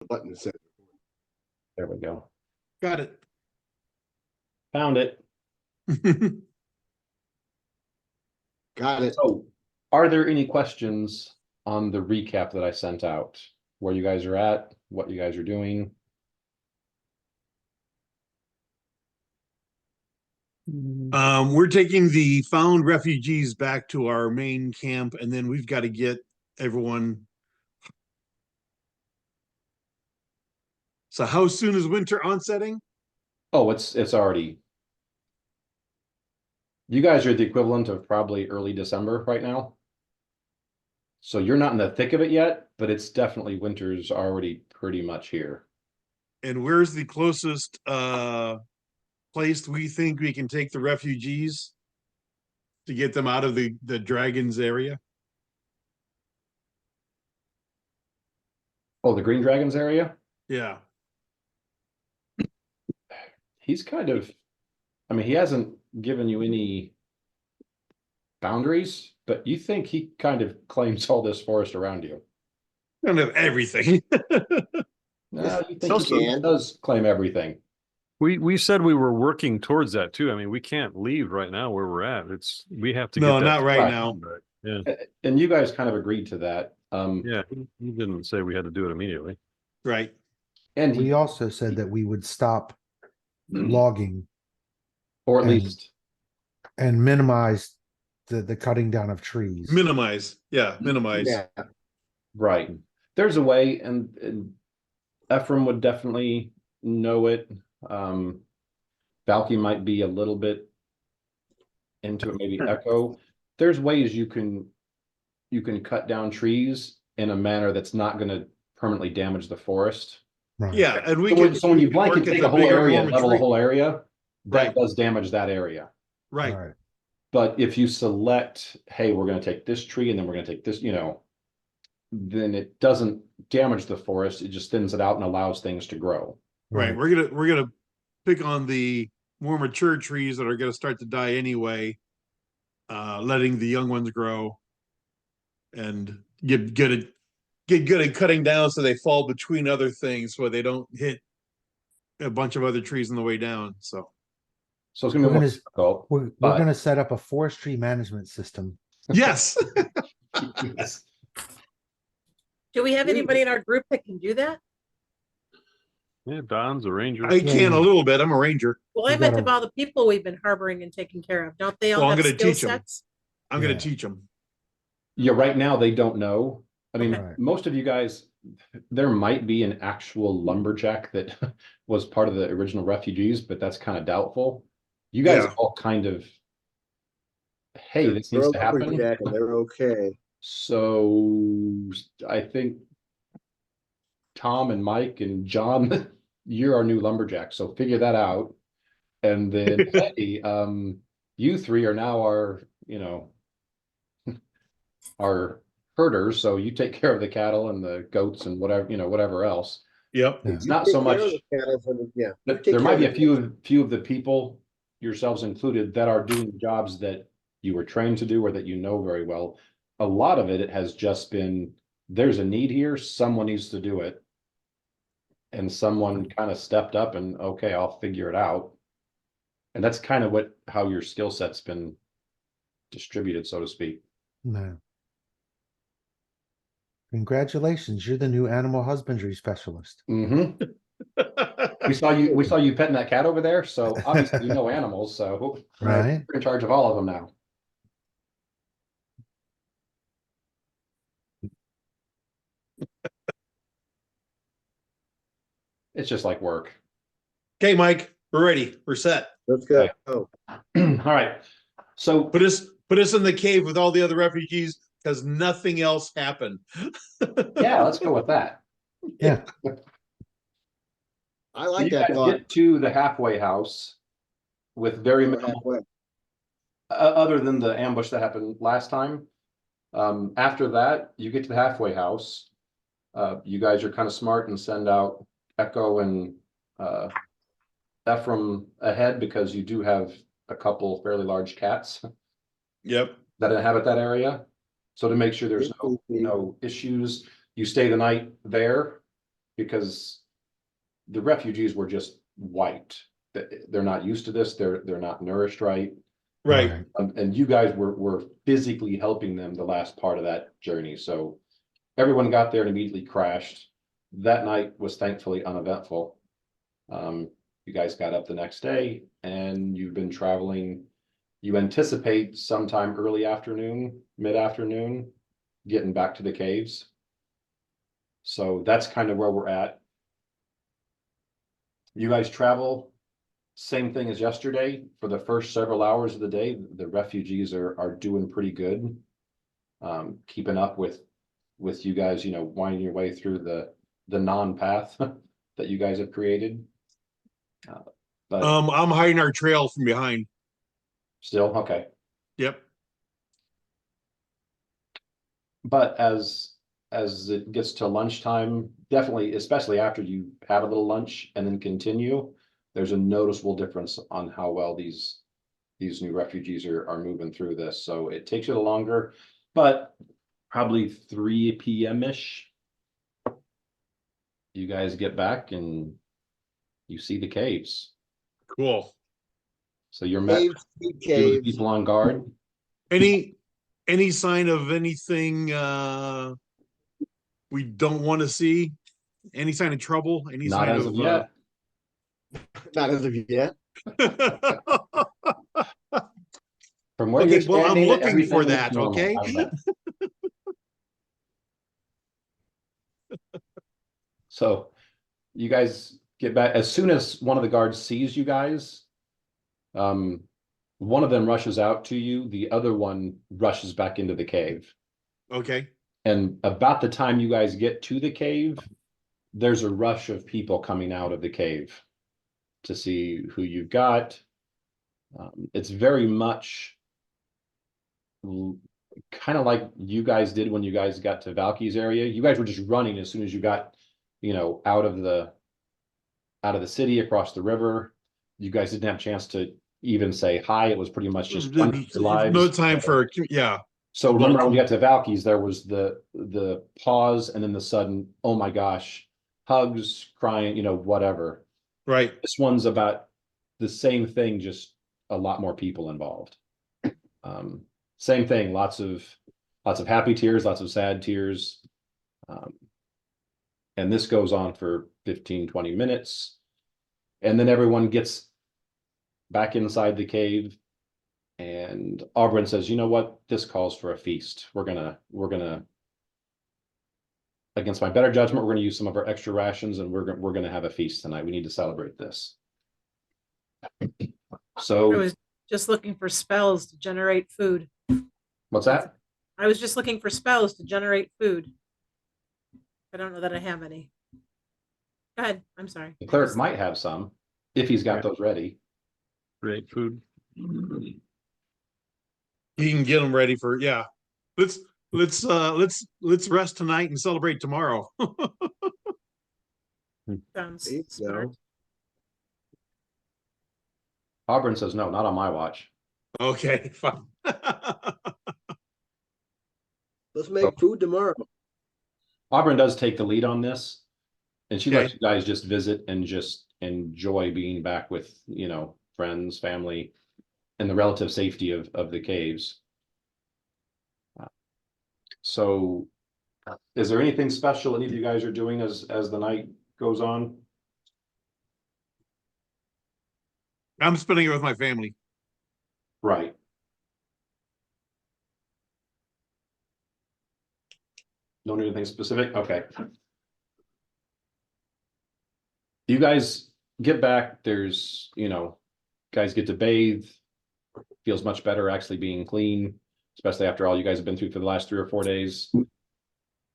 button that says. There we go. Got it. Found it. Got it. So, are there any questions on the recap that I sent out? Where you guys are at, what you guys are doing? We're taking the found refugees back to our main camp, and then we've got to get everyone. So how soon is winter onsetting? Oh, it's already. You guys are the equivalent of probably early December right now. So you're not in the thick of it yet, but it's definitely winter's already pretty much here. And where's the closest place we think we can take the refugees to get them out of the dragons area? Oh, the Green Dragons area? Yeah. He's kind of, I mean, he hasn't given you any boundaries, but you think he kind of claims all this forest around you. Don't have everything. No, you think he does claim everything. We said we were working towards that too. I mean, we can't leave right now where we're at. We have to No, get that not right right. now. Yeah. And you guys kind of agreed to that. Yeah, he didn't say we had to do it immediately. Right. And We also said that we would stop logging or at and- least and minimize the cutting down of trees. Minimize. Yeah, minimize. Yeah. right. There's a way, and Ephraim would definitely know it. Valky might be a little bit into it, maybe Echo. There's ways you can cut down trees in a manner that's not going to permanently damage the forest. Right. Yeah, and we So when you blanket take a whole area, level the whole area, that Right. does damage that area. Right. All right. But if you select, hey, we're going to take this tree and then we're going to take this, then it doesn't damage the forest. It just thins it out and allows things to grow. Right. We're gonna pick on the more mature trees that are gonna start to die anyway, letting the young ones grow, and get good at cutting down so they fall between other things, so they don't hit a bunch of other trees on the way down. So So it's going to be We're more gonna- difficult. We're But- going to set up a forestry management system. yes, Yes. Do we have anybody in our group that can do that? Yeah, Don's a ranger. I can a little bit. I'm a ranger. Well, I You meant gotta- of all the people we've been harboring and taking care of. Don't they all Well, I'm have gonna skill teach 'em. sets? I'm Yeah. gonna teach them. Yeah, right now they don't know. I mean, Right. most of you guys, there might be an actual lumberjack that was part of the original refugees, but that's kind of doubtful. You guys Yeah. are all kind of, hey, this needs to happen. Jack, and they're okay. So I think Tom and Mike and John, you're our new lumberjack, so figure that out. And then, hey, you three are now our, our herders, so you take care of the cattle and the goats and whatever else. Yep. Yeah. It's not Take so care much, of the cattle for the- yeah. there Take there care might of be the a few of the people, yourselves included, that are doing jobs that you were trained to do or that you know very well. A lot of it has just been, there's a need here, someone needs to do it. And someone kind of stepped up and, okay, I'll figure it out. And that's kind of how your skill set's been distributed, so to speak. No. Congratulations, you're the new animal husbandry specialist. Mm-hmm. We saw you petting that cat over there, so obviously you know animals, so Right. you're in charge of all of them now. It's just like work. Okay, Mike, we're ready. We're set. Let's go. Okay. Oh, All right, so Put us in the cave with all the other refugees because nothing else happened. yeah, let's go with that. Yeah. I like You that guys thought. get to the halfway house with very minimal, Halfway. other than the ambush that happened last time. After that, you get to the halfway house. You guys are kind of smart and send out Echo and Ephraim ahead because you do have a couple fairly large cats Yep. that inhabit that area. So to make sure there's no issues, you stay the night there. because the refugees were just wiped. They're not used to this. They're not nourished right. Right. And you guys were physically helping them the last part of that journey. So everyone got there and immediately crashed. That night was thankfully uneventful. You guys got up the next day and you've been traveling. You anticipate sometime early afternoon, mid-afternoon, getting back to the caves. So that's kind of where we're at. You guys travel, same thing as yesterday. For the first several hours of the day, the refugees are doing pretty good. Keeping up with you guys, you know, winding your way through the non-path that you guys have created. But I'm hiding our trail from behind. still, okay. Yep. But as it gets to lunchtime, definitely, especially after you have a little lunch and then continue, there's a noticeable difference on how well these new refugees are moving through this. So it takes you a little longer, but probably 3 p.m.-ish, you guys get back and you see the caves. Cool. So you're met Caves, with the caves. people on guard. Any sign of anything we don't want to see? Any sign of trouble? Any Not sign as of yet. Not as of yet. From where Okay, you're well, I'm standing, looking everything for looks that, normal. okay? How's that? So you guys get back as soon as one of the guards sees you guys. One of them rushes out to you, the other one rushes back into the cave. Okay. And about the time you guys get to the cave, there's a rush of people coming out of the cave to see who you've got. It's very much kind of like you guys did when you guys got to Valky's area. You guys were just running as soon as you got, you know, out of the city across the river. You guys didn't have a chance to even say hi. It was pretty much just run for your lives. No time for, yeah. So remember when we got to Valky's, there was the pause and then the sudden, oh my gosh, hugs, crying, you know, whatever. Right. This one's about the same thing, just a lot more people involved. Same thing, lots of happy tears, lots of sad tears. And this goes on for 15, 20 minutes. And then everyone gets back inside the cave. And Auburn says, you know what? This calls for a feast. We're gonna, against my better judgment, we're gonna use some of our extra rations and we're gonna have a feast tonight. We need to celebrate this. I So was just looking for spells to generate food. what's that? I was just looking for spells to generate food. I don't know that I have any. Go ahead. I'm sorry. The cleric might have some if he's got those ready. Great food. You can get them ready for, yeah. Let's rest tonight and celebrate tomorrow. Sounds There you smart. go. Auburn says, no, not on my watch. Okay, fine. Let's make food tomorrow. Auburn does take the lead on this. And she lets Okay. you guys just visit and just enjoy being back with, you know, friends, family, and the relative safety of the caves. So is there anything special any of you guys are doing as the night goes on? I'm spending it with my family. Right. Don't need anything specific? Okay. You guys get back, there's, you know, guys get to bathe, feels much better actually being clean, especially after all you guys have been through for the last 3 or 4 days.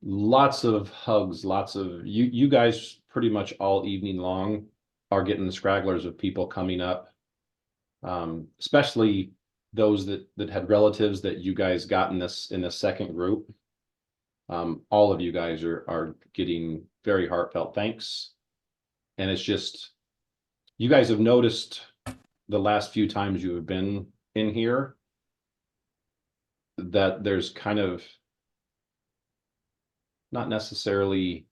Lots of hugs, lots of you guys pretty much all evening long are getting the scragglers of people coming up. Especially those that had relatives that you guys got in this second group. All of you guys are getting very heartfelt thanks. And it's just, you guys have noticed the last few times you have been in here that there's kind of not necessarily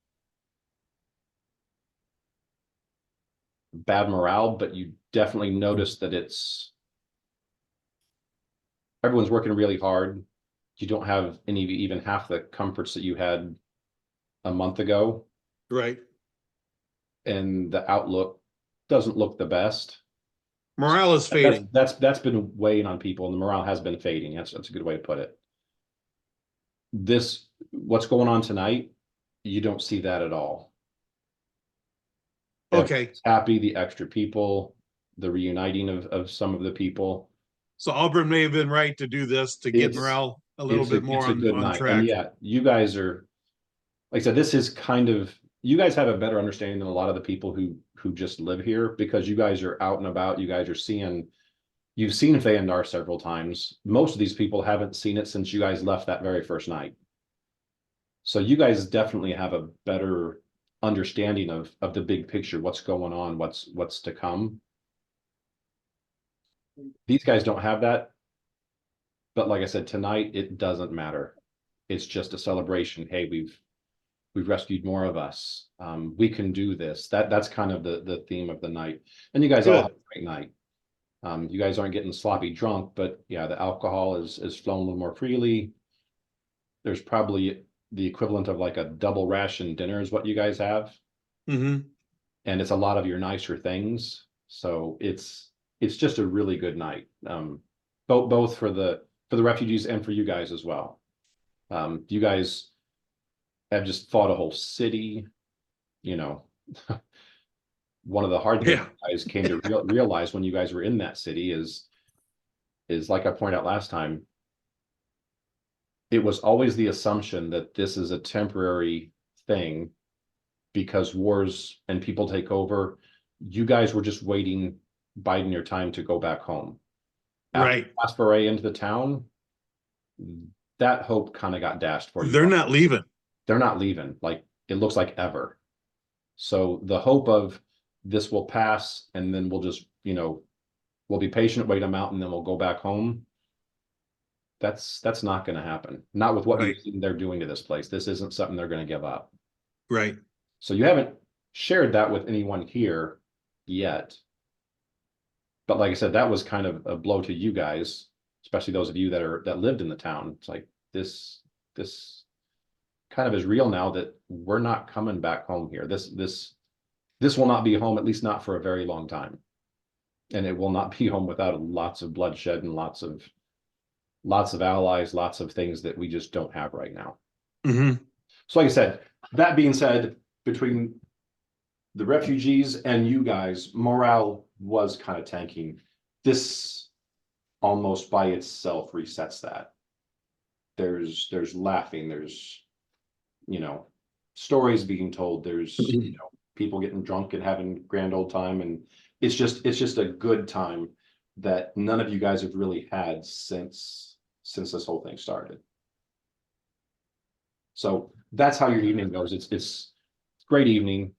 bad morale, but you definitely notice that everyone's working really hard. You don't have even half the comforts that you had a month ago, Right. and the outlook doesn't look the best. Morale is fading. That's been weighing on people, and the morale has been fading. That's a good way to put it. What's going on tonight, you don't see that at all. Okay. Everyone's happy, the extra people, the reuniting of some of the people. So Auburn may have been right to do this to get morale a little bit more It's a good on night. track. And yeah, you guys are, like I said, this is kind of, you guys have a better understanding than a lot of the people who just live here, because you guys are out and about. You guys are you've seen Fandar several times. Most of these people haven't seen it since you guys left that very first night. So you guys definitely have a better understanding of the big picture, what's going on, what's to come. These guys don't have that. But like I said, tonight, it doesn't matter. It's just a celebration. Hey, we've rescued more of us. We can do this. That's kind of the theme of the night. And you guys all have a great night. You guys aren't getting sloppy drunk, but yeah, the alcohol is flowing a little more freely. There's probably the equivalent of like a double ration dinner is what you guys have. Mm-hmm. And it's a lot of your nicer things. So it's just a really good night. Both for the refugees and for you guys as well. You guys have just fought a whole city, you know. One of the hard things you guys came to realize when you guys were in that city is like I pointed out last time, it was always the assumption that this is a temporary thing because wars and people take over. You guys were just biding your time to go back home. Right. After last foray into the town, that hope kind of got dashed for you. They're not leaving. They're not leaving. Like, it looks like ever. So the hope of this will pass and then we'll just, we'll be patient, wait them out, and then we'll go back home. That's not going to happen. Not with what they're doing to this place. This isn't something they're going to give up. Right. So you haven't shared that with anyone here yet. But like I said, that was kind of a blow to you guys, especially those of you that lived in the town. It's like this kind of is real now that we're not coming back home here. This will not be home, at least not for a very long time. And it will not be home without lots of bloodshed and lots of allies, lots of things that we just don't have right now. Mm-hmm. So like I said, that being said, between the refugees and you guys, morale was kind of tanking. This almost by itself resets that. There's laughing, there's, stories being told, there's, people getting drunk and having grand old time. And it's just a good time that none of you guys have really had since this whole thing started. So that's how your evening goes. It's great evening.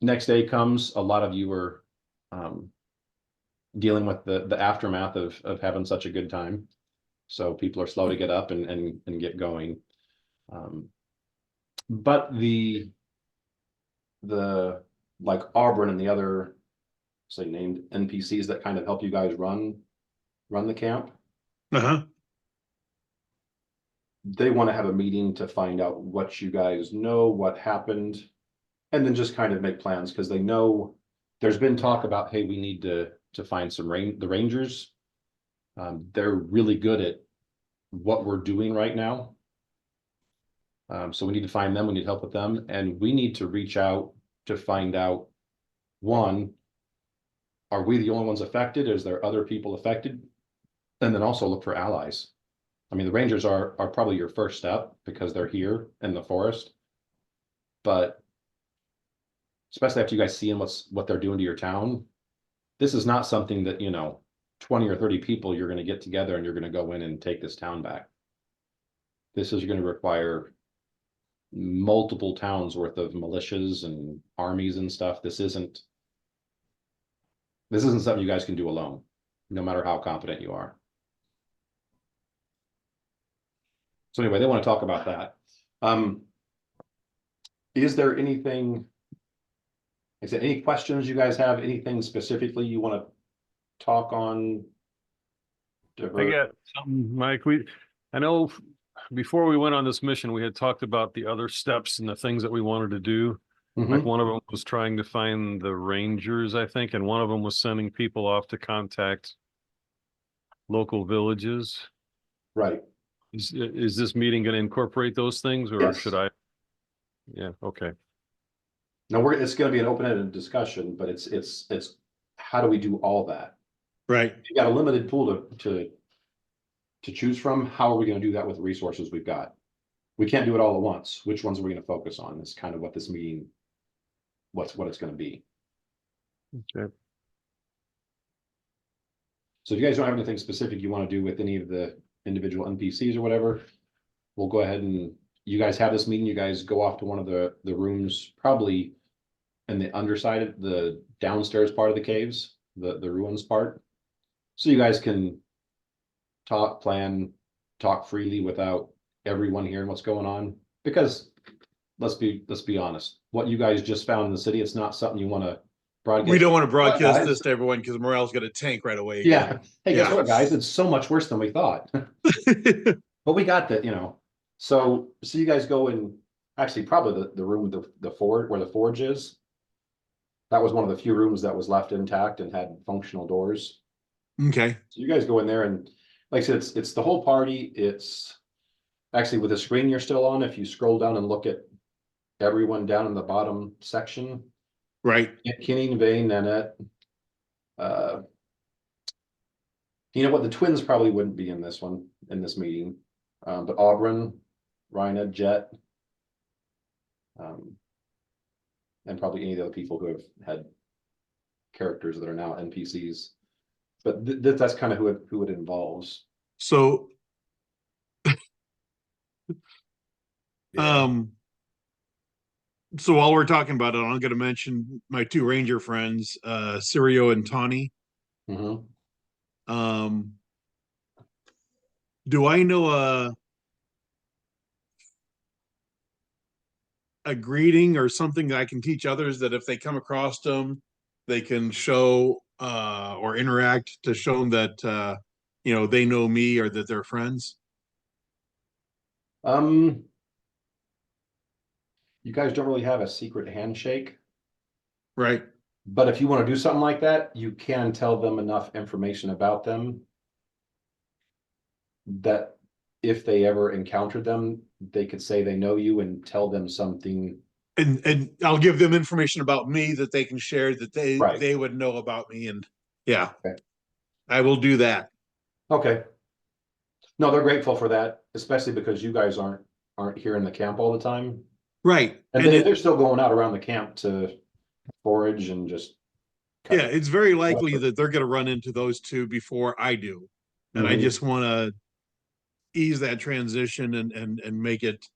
Next day comes, a lot of you are dealing with the aftermath of having such a good time. So people are slow to get up and get going. But the like Auburn and the other, say, named NPCs that kind of help you guys run the camp. Uh-huh. They want to have a meeting to find out what you guys know, what happened, and then just kind of make plans, because they know there's been talk about, hey, we need to find the Rangers. They're really good at what we're doing right now. So we need to find them, we need help with them, and we need to reach out to find out, one, are we the only ones affected? Is there other people affected? And then also look for allies. I mean, the Rangers are probably your first step because they're here in the forest. But especially after you guys seeing what they're doing to your town, this is not something that, 20 or 30 people you're going to get together and you're going to go in and take this town back. This is going to require multiple towns worth of militias and armies and stuff. This isn't something you guys can do alone, no matter how competent you are. So anyway, they want to talk about that. Is there anything Is there any questions you guys have? Anything specifically you want to talk on? I got something, Mike. I know before we went on this mission, we had talked about the other steps and the things that we wanted to do. Like Mhm. one of them was trying to find the rangers, I think, and one of them was sending people off to contact local villages. Right. Is this meeting going to incorporate those things, or Yes. should I? Yeah, okay. No, it's going to be an open-ended discussion, but it's how do we do all that? Right. You got a limited pool to choose from. How are we going to do that with the resources we've got? We can't do it all at once. Which ones are we going to focus on? Is kind of what this meeting, what it's going to be. Okay. So if you guys don't have anything specific you want to do with any of the individual NPCs or whatever, we'll go ahead and you guys have this meeting. You guys go off to one of the rooms, probably in the underside of the downstairs part of the caves, the ruins part. So you guys can plan, talk freely without everyone hearing what's going on. Because let's be honest, what you guys just found in the city, it's not something you want to broadcast. We don't want to broadcast guys. this to everyone because morale's going to tank right away. Yeah. Hey, guess Yeah. what, guys? It's so much worse than we thought. But we got that, you know. So you guys go in, actually probably the room with the forge, where the forge is. That was one of the few rooms that was left intact and had functional doors. Okay. So you guys go in there and like I said, it's the whole party. It's actually with the screen you're still on. If you scroll down and look at everyone down in the bottom section, Right. Kenny, Vane, Nanette, you know what? The twins probably wouldn't be in this one, in this meeting. But Auburn, Rhina, Jet, and probably any of the other people who have had characters that are now NPCs. But that's kind of who it involves. So, Yeah. So while we're talking about it, I'm going to mention my two ranger friends, Sirio and Tawny. Mhm. Do I know a greeting or something that I can teach others that if they come across them, they can show or interact to show them that you know, they know me or that they're friends? You guys don't really have a secret handshake, Right. but if you want to do something like that, you can tell them enough information about them that if they ever encountered them, they could say they know you and tell them something. And I'll give them information about me that they can share that Right. they would know about me. And yeah, Okay. I will do that. Okay. No, they're grateful for that, especially because you guys aren't here in the camp all the time. Right. And And they're still going out around the camp to forage and just. yeah, it's very likely that they're going to run into those two before I do. And I Mhm. just want to ease that transition and make it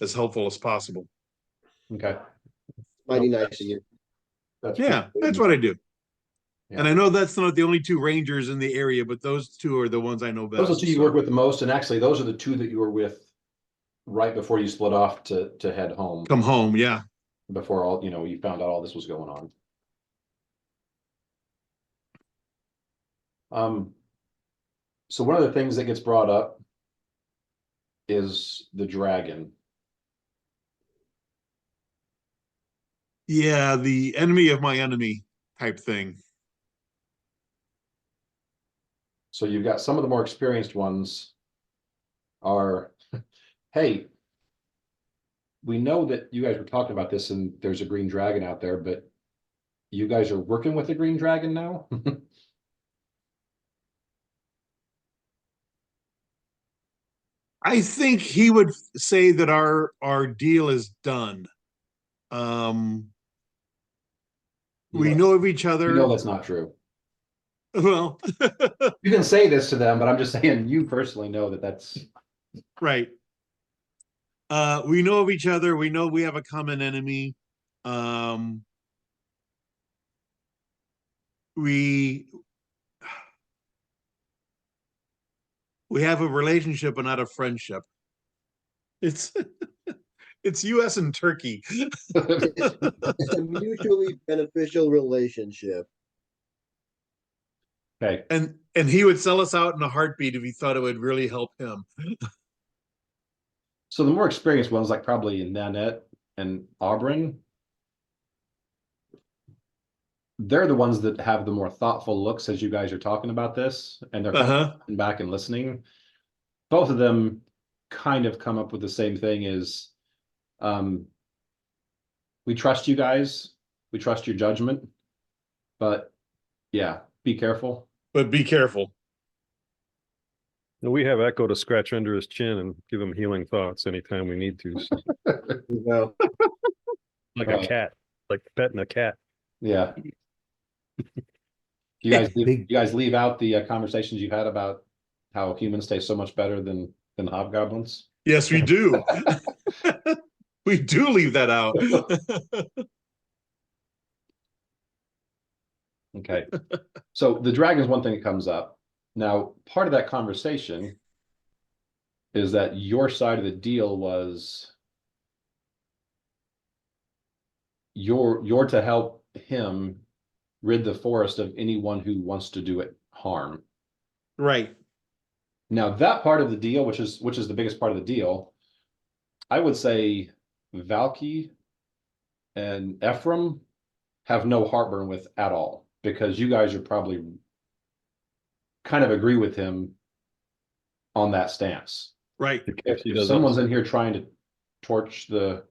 as helpful as possible. Okay. Mighty nice of you. Yeah, that's what I do. Yeah. And I know that's not the only two rangers in the area, but those two are the ones I know best. Those are the two you work with the most, and actually those are the two that you were with right before you split off to head home. Come home, yeah. Before all, you found out all this was going on. So one of the things that gets brought up is the dragon. Yeah, the enemy of my enemy type thing. So you've got some of the more experienced ones are, hey, we know that you guys were talking about this and there's a green dragon out there, but you guys are working with the green dragon now? I think he would say that our deal is done. We know of each other. You know that's not true. Well, You can say this to them, but I'm just saying you personally know that that's right. We know of each other. We know we have a common enemy. We have a relationship, but not a friendship. It's It's US and Turkey. It's a mutually beneficial relationship. Okay, And he would sell us out in a heartbeat if he thought it would really help him. so the more experienced ones, like probably Nanette and Auburn, they're the ones that have the more thoughtful looks as you guys are talking about this, and they're kind Uh-huh. of back and listening. Both of them kind of come up with the same thing: is we trust you guys, we trust your judgment, but yeah, be careful. But be careful. And we have Echo to scratch under his chin and give him healing thoughts anytime we need to. So, Well, like Right. a cat, like petting a cat. Yeah. You Big- guys leave out the conversations you've had about how humans taste so much better than hobgoblins? Yes, we do. We do leave that out. Okay. So the dragon is one thing that comes up. Now, part of that conversation is that your side of the deal was you're to help him rid the forest of anyone who wants to do it harm. Right. Now, that part of the deal, which is the biggest part of the deal, I would say Valky and Ephraim have no heartburn with at all, because you guys are probably kind of agree with him on that stance. Right. If He does someone's also. in here trying to torch the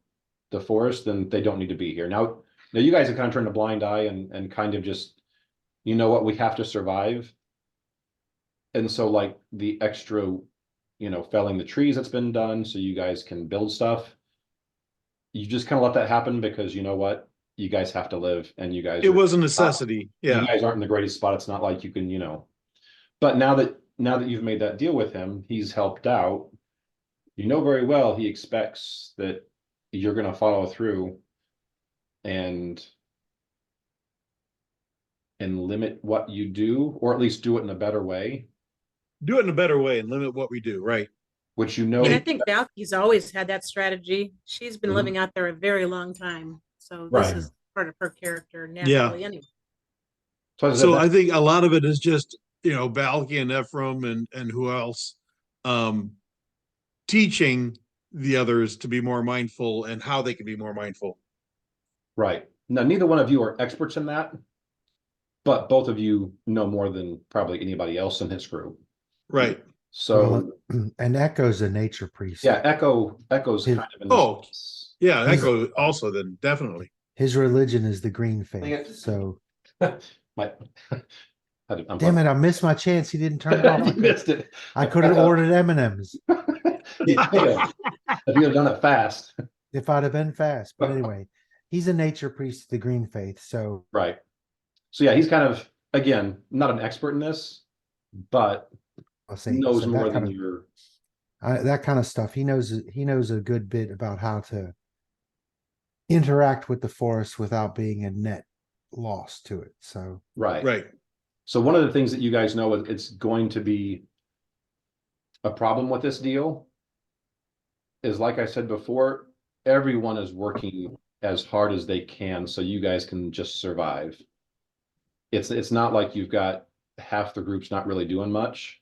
forest, then they don't need to be here. Now you guys have kind of turned a blind eye and kind of just, you know what, we have to survive. And so like the extra, felling the trees that's been done so you guys can build stuff, you just kind of let that happen because you know what, you guys have to live, and you guys It was a necessity. you Yeah. guys aren't in the greatest spot. It's not like you can, but now that you've made that deal with him, he's helped out. You know very well he expects that you're going to follow through and limit what you do, or at least do it in a better way, Do it in a better way and limit what we do. Right. which And I think Valky's always had that strategy. She's been Mhm. living out there a very long time. So Right. this is part of her character naturally anyway. So, So I think a lot of it is just, Balky and Ephraim and who else, teaching the others to be more mindful and how they can be more mindful. right. Now, neither one of you are experts in that, but both of you know more than probably anybody else in his group. Right. So And Echo's a nature priest. yeah, Echo's His- kind of in Oh. this. Yeah. He's- Echo also then definitely. His religion is the green Dang faith. it. So My, I'm damn it, I missed my chance. He didn't turn it off. You missed it. I could have ordered M&Ms Yeah. If you had done it fast. if I'd have been fast. But anyway, he's a nature priest of the green faith. So Right. So yeah, he's kind of, again, not an expert in this, but I'll say knows so more that than kind of your. that kind of stuff. He knows a good bit about how to interact with the forest without being a net loss to it. So Right. Right. So one of the things that you guys know, it's going to be a problem with this deal is, like I said before, everyone is working as hard as they can so you guys can just survive. It's not like you've got half the group's not really doing much.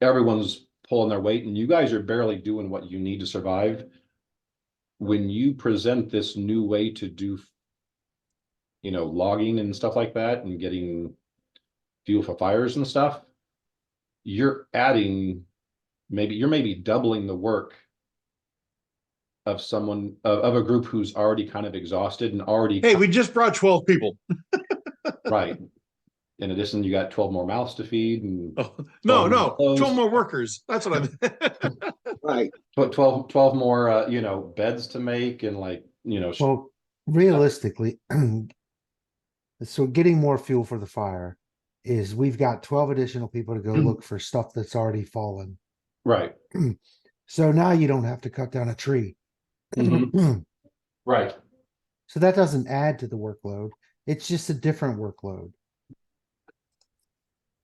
Everyone's pulling their weight, and you guys are barely doing what you need to survive. When you present this new way to do, logging and stuff like that, and getting fuel for fires and stuff, you're adding, you're maybe doubling the work of someone of a group who's already kind of exhausted and already. Hey, we just brought 12 people. Right. In addition, you got 12 more mouths to feed, and Oh, no, 12 more 12 more workers. That's what I right. 12 more, beds to make, and well, realistically, so getting more fuel for the fire is we've got 12 additional people to go look for stuff that's already fallen. right. So now you don't have to cut down a tree. Mhm. Right. So that doesn't add to the workload. It's just a different workload.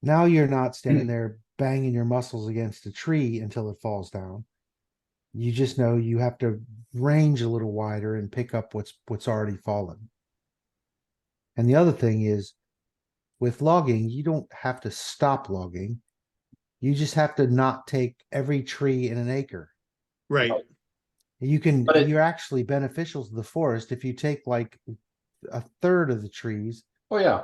Now you're not standing there banging your muscles against a tree until it falls down. You just know you have to range a little wider and pick up what's already fallen. And the other thing is, with logging, you don't have to stop logging. You just have to not take every tree in an acre. Right. You're actually beneficial to the forest if you take like a third of the trees Oh, yeah.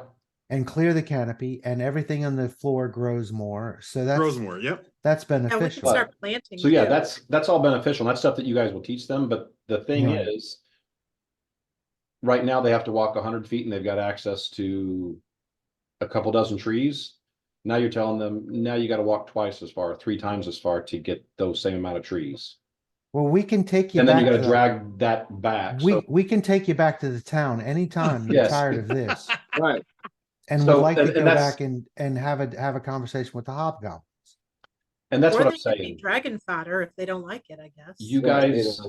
and clear the canopy, and everything on the floor grows more. So Grows more. Yep. that's Yeah, we can beneficial. start planting. So yeah, too. that's all beneficial. That's stuff that you guys will teach them. But the thing Right. is, right now they have to walk 100 feet and they've got access to a couple dozen trees. Now you're telling them, now you got to walk twice as far, 3 times as far to get those same amount of trees. Well, we can take you And then back you got to to drag that back. we can take you back to the town anytime you're Yes. tired of this Right. and So- would like to and go that's- back and have a conversation with the hobgoblins. And that's Or what they I'm could be saying. dragon fodder if they don't like it, I guess. You Right, guys,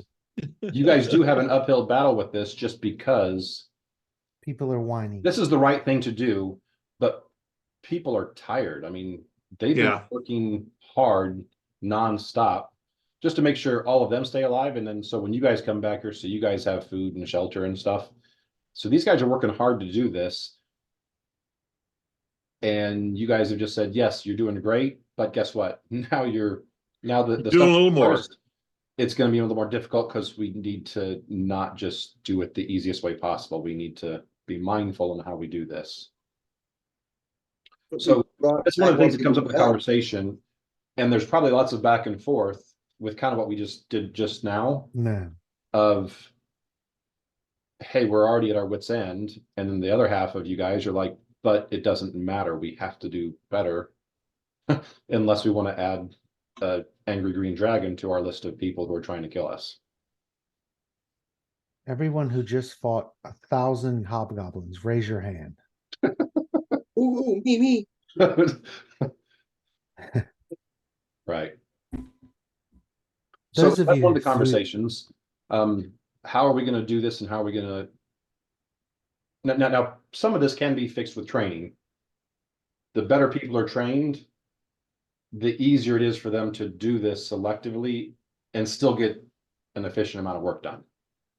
you guys do have an uphill battle with this just because People are whining. this is the right thing to do, but people are tired. I mean, they've been Yeah. working hard nonstop just to make sure all of them stay alive. And then so when you guys come back here, so you guys have food and shelter and stuff. So these guys are working hard to do this. And you guys have just said, yes, you're doing great, but guess what? Now the Doing stuff a little more. first, it's going to be a little more difficult because we need to not just do it the easiest way possible. We need to be mindful in how we do this. So that's one of the things that comes up in the conversation, and there's probably lots of back and forth with kind of what we just did just now No. of, hey, we're already at our wit's end. And then the other half of you guys are like, but it doesn't matter. We have to do better unless we want to add a angry green dragon to our list of people who are trying to kill us. Everyone who just fought 1,000 hobgoblins, raise your hand. Ooh, me. Right. So Those of that's you one of the who flew- conversations. How are we going to do this and how are we going to now some of this can be fixed with training. The better people are trained, the easier it is for them to do this selectively and still get an efficient amount of work done.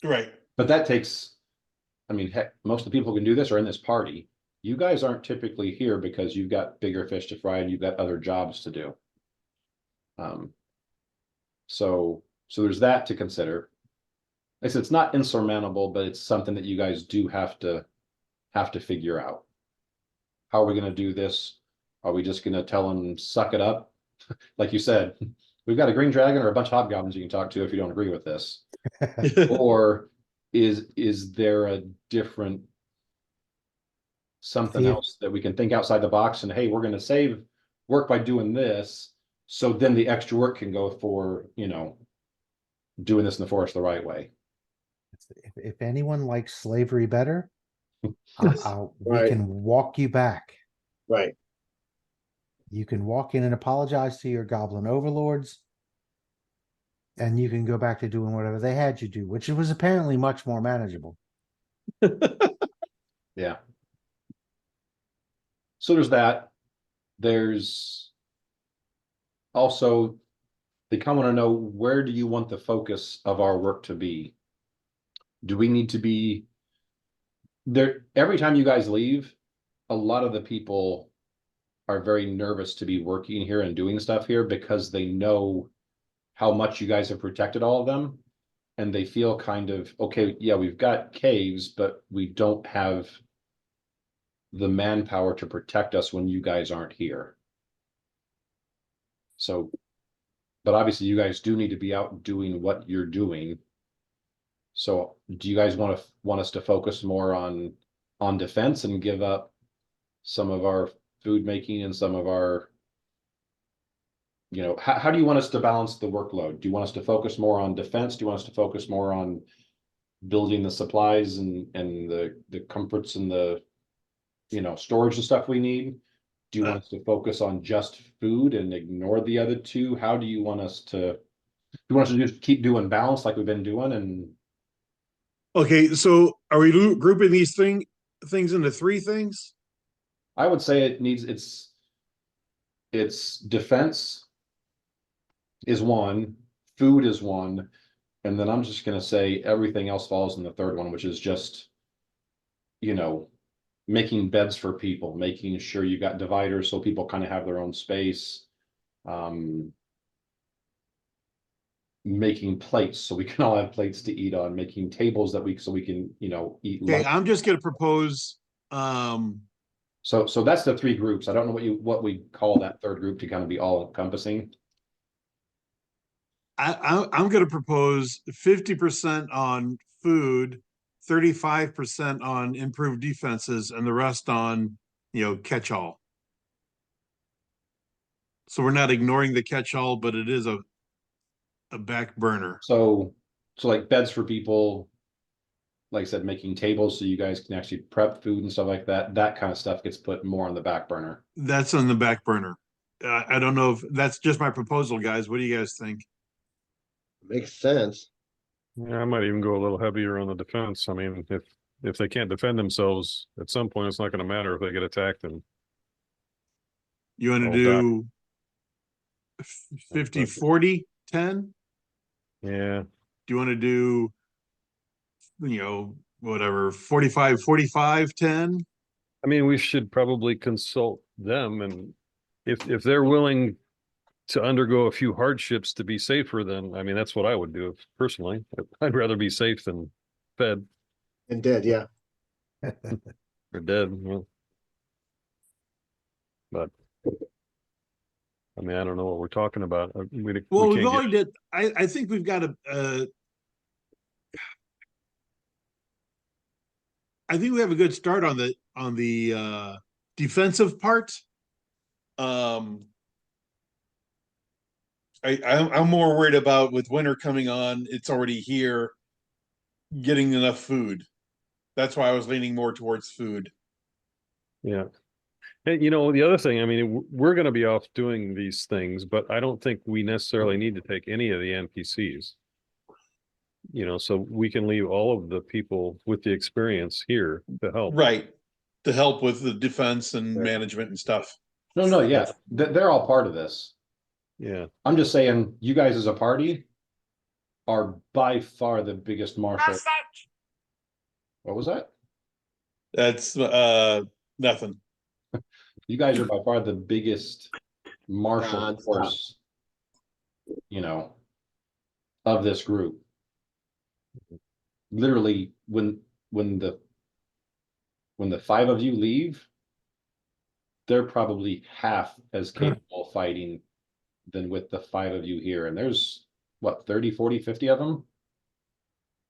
Right. But that takes, I mean, heck, most of the people who can do this are in this party. You guys aren't typically here because you've got bigger fish to fry and you've got other jobs to do. So there's that to consider. I said it's not insurmountable, but it's something that you guys do have to figure out. How are we going to do this? Are we just going to tell them suck it up? Like you said, we've got a green dragon or a bunch of hobgoblins you can talk to if you don't agree with this. Or is there a different something See, else that we can think outside the box and hey, we're going to save work by doing this. So then the extra work can go for, doing this in the forest the right way. if anyone likes slavery better, we Right. can walk you back. Right. You can walk in and apologize to your goblin overlords, and you can go back to doing whatever they had you do, which was apparently much more manageable. Yeah. So there's that. There's also, they kind of want to know, where do you want the focus of our work to be? Do we need to be there? Every time you guys leave, a lot of the people are very nervous to be working here and doing stuff here because they know how much you guys have protected all of them. And they feel kind of, okay, yeah, we've got caves, but we don't have the manpower to protect us when you guys aren't here. So, but obviously you guys do need to be out doing what you're doing. So do you guys want us to focus more on defense and give up some of our food making and some of our, how do you want us to balance the workload? Do you want us to focus more on defense? Do you want us to focus more on building the supplies and the comforts and the, storage and stuff we need? Do you want us to focus on just food and ignore the other two? How do you want us to, just keep doing balance like we've been doing? And Okay, so are we grouping these things into 3 things? I would say it's defense is one, food is one. And then I'm just gonna say everything else falls in the third one, which is just, you know, making beds for people, making sure you got dividers so people kind of have their own space. Making plates so we can all have plates to eat on, making tables that so we can, you know, eat Okay, lunch. I'm just gonna propose, So that's the three groups. I don't know what we call that third group to kind of be all encompassing. I'm gonna propose 50% on food, 35% on improved defenses, and the rest on, catch-all. So we're not ignoring the catch-all, but it is a back burner. So like beds for people, like I said, making tables so you guys can actually prep food and stuff like that. That kind of stuff gets put more on the back burner. That's on the back burner. I don't know if that's just my proposal, guys. What do you guys think? Makes sense. Yeah, I might even go a little heavier on the defense. I mean, if they can't defend themselves, at some point, it's not going to matter if they get attacked. And You want to I'll do 50, 40, 10? yeah, Do you want to do, whatever, 45, 45, 10? I mean, we should probably consult them, and if they're willing to undergo a few hardships to be safer, then I mean that's what I would do personally. I'd rather be safe than fed And dead, yeah. or dead. You know? But I mean, I don't know what we're talking about. Well, we we've can't only get, did, I think we've got I think we have a good start on the defensive part. I'm more worried about with winter coming on, it's already here, getting enough food. That's why I was leaning more towards food. yeah. And the other thing, I mean, we're going to be off doing these things, but I don't think we necessarily need to take any of the NPCs. So we can leave all of the people with the experience here to help. Right. To help with the defense and Right. management and stuff. No, yeah, they're all part of this. Yeah. I'm just saying, you guys as a party are by far the biggest martial. What was that? That's nothing. You guys are by far the biggest martial Non-stop. force, of this group. Literally, when the five of you leave, they're probably half as capable fighting than with the five of you here. And there's what, 30, 40, 50 of them.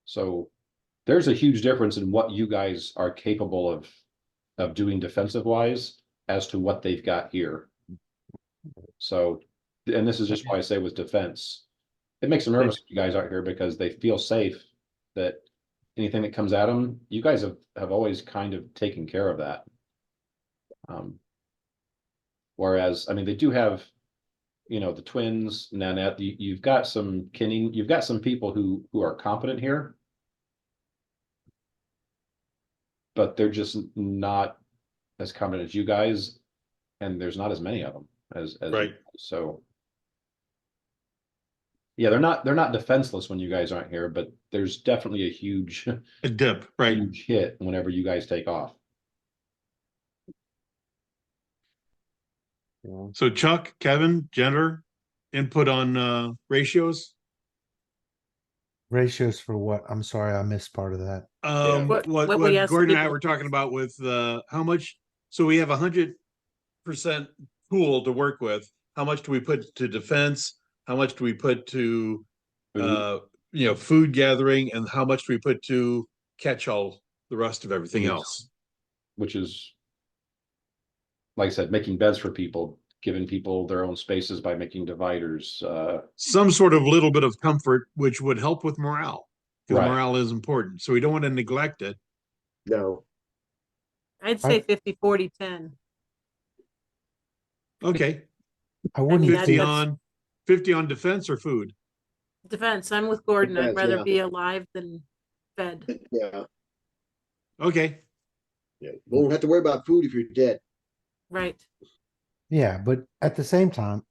So there's a huge difference in what you guys are capable of doing defensive wise as to what they've got here. So, and this is just why I say with defense, it makes them nervous if you guys aren't here because they feel safe that anything that comes at them, you guys have always kind of taken care of that. Whereas, I mean, they do have, the twins, Nanette, you've got some kinning, you've got some people who are competent here. But they're just not as competent as you guys, and there's not as many of them as Right. so. Yeah, they're not defenseless when you guys aren't here, but there's definitely a huge A dip, right? huge hit whenever you guys take off. Yeah. So Chuck, Kevin, Jenner, input on ratios. Ratios for what? I'm sorry, I missed part of that. What What we asked Gordon and I people. were talking about with how much, so we have 100% pool to work with. How much do we put to defense? How much do we put to food gathering, and how much do we put to catch-all the rest of everything Yes. else? Which is, like I said, making beds for people, giving people their own spaces by making dividers. Some sort of little bit of comfort, which would help with morale, because Right. morale is important. So we don't want to neglect it. No. I'd say 50, 40, 10. Okay, I wouldn't mean, 50 that's- on 50 on defense or food. Defense. I'm with Gordon. I'd Defense, rather yeah. be alive than fed. Yeah. Okay, Yeah. Won't have to worry about food if you're dead. Right. Yeah, but at the same time,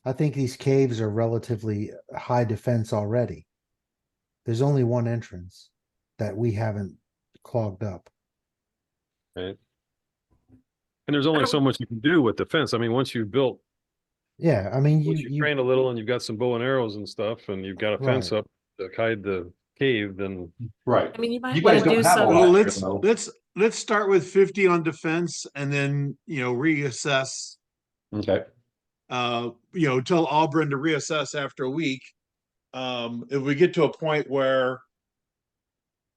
I think these caves are relatively high defense already. There's only one entrance that we haven't clogged up. Right. And there's only don't- so much you can do with defense. I mean, once you've built, Yeah, I mean, once you train a little and you've got some bow and arrows and stuff, and you've got a fence Right. up to hide the cave, then Right. I mean, you might You want guys to don't do have all some. Well, that, let's, though. let's start with 50 on defense and then, reassess, Okay. tell Auburn to reassess after a week. If we get to a point where,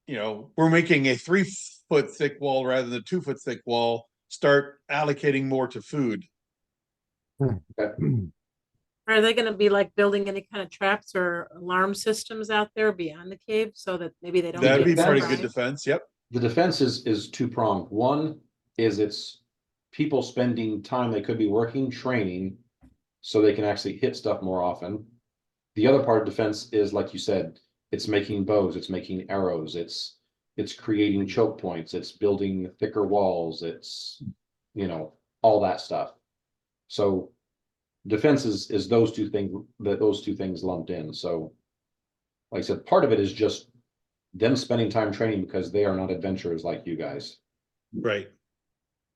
we're making a 3-foot thick wall rather than a 2-foot thick wall, start allocating more to food. Are they going to be like building any kind of traps or alarm systems out there beyond the cave so that maybe they don't That'd be get pretty surprised? good defense. Yep. The defense is two-pronged. One is it's people spending time they could be working, training, so they can actually hit stuff more often. The other part of defense is, like you said, it's making bows, it's making arrows, it's creating choke points, it's building thicker walls, it's, all that stuff. So defense is those two things lumped in. So like I said, part of it is just them spending time training because they are not adventurers like you guys. Right.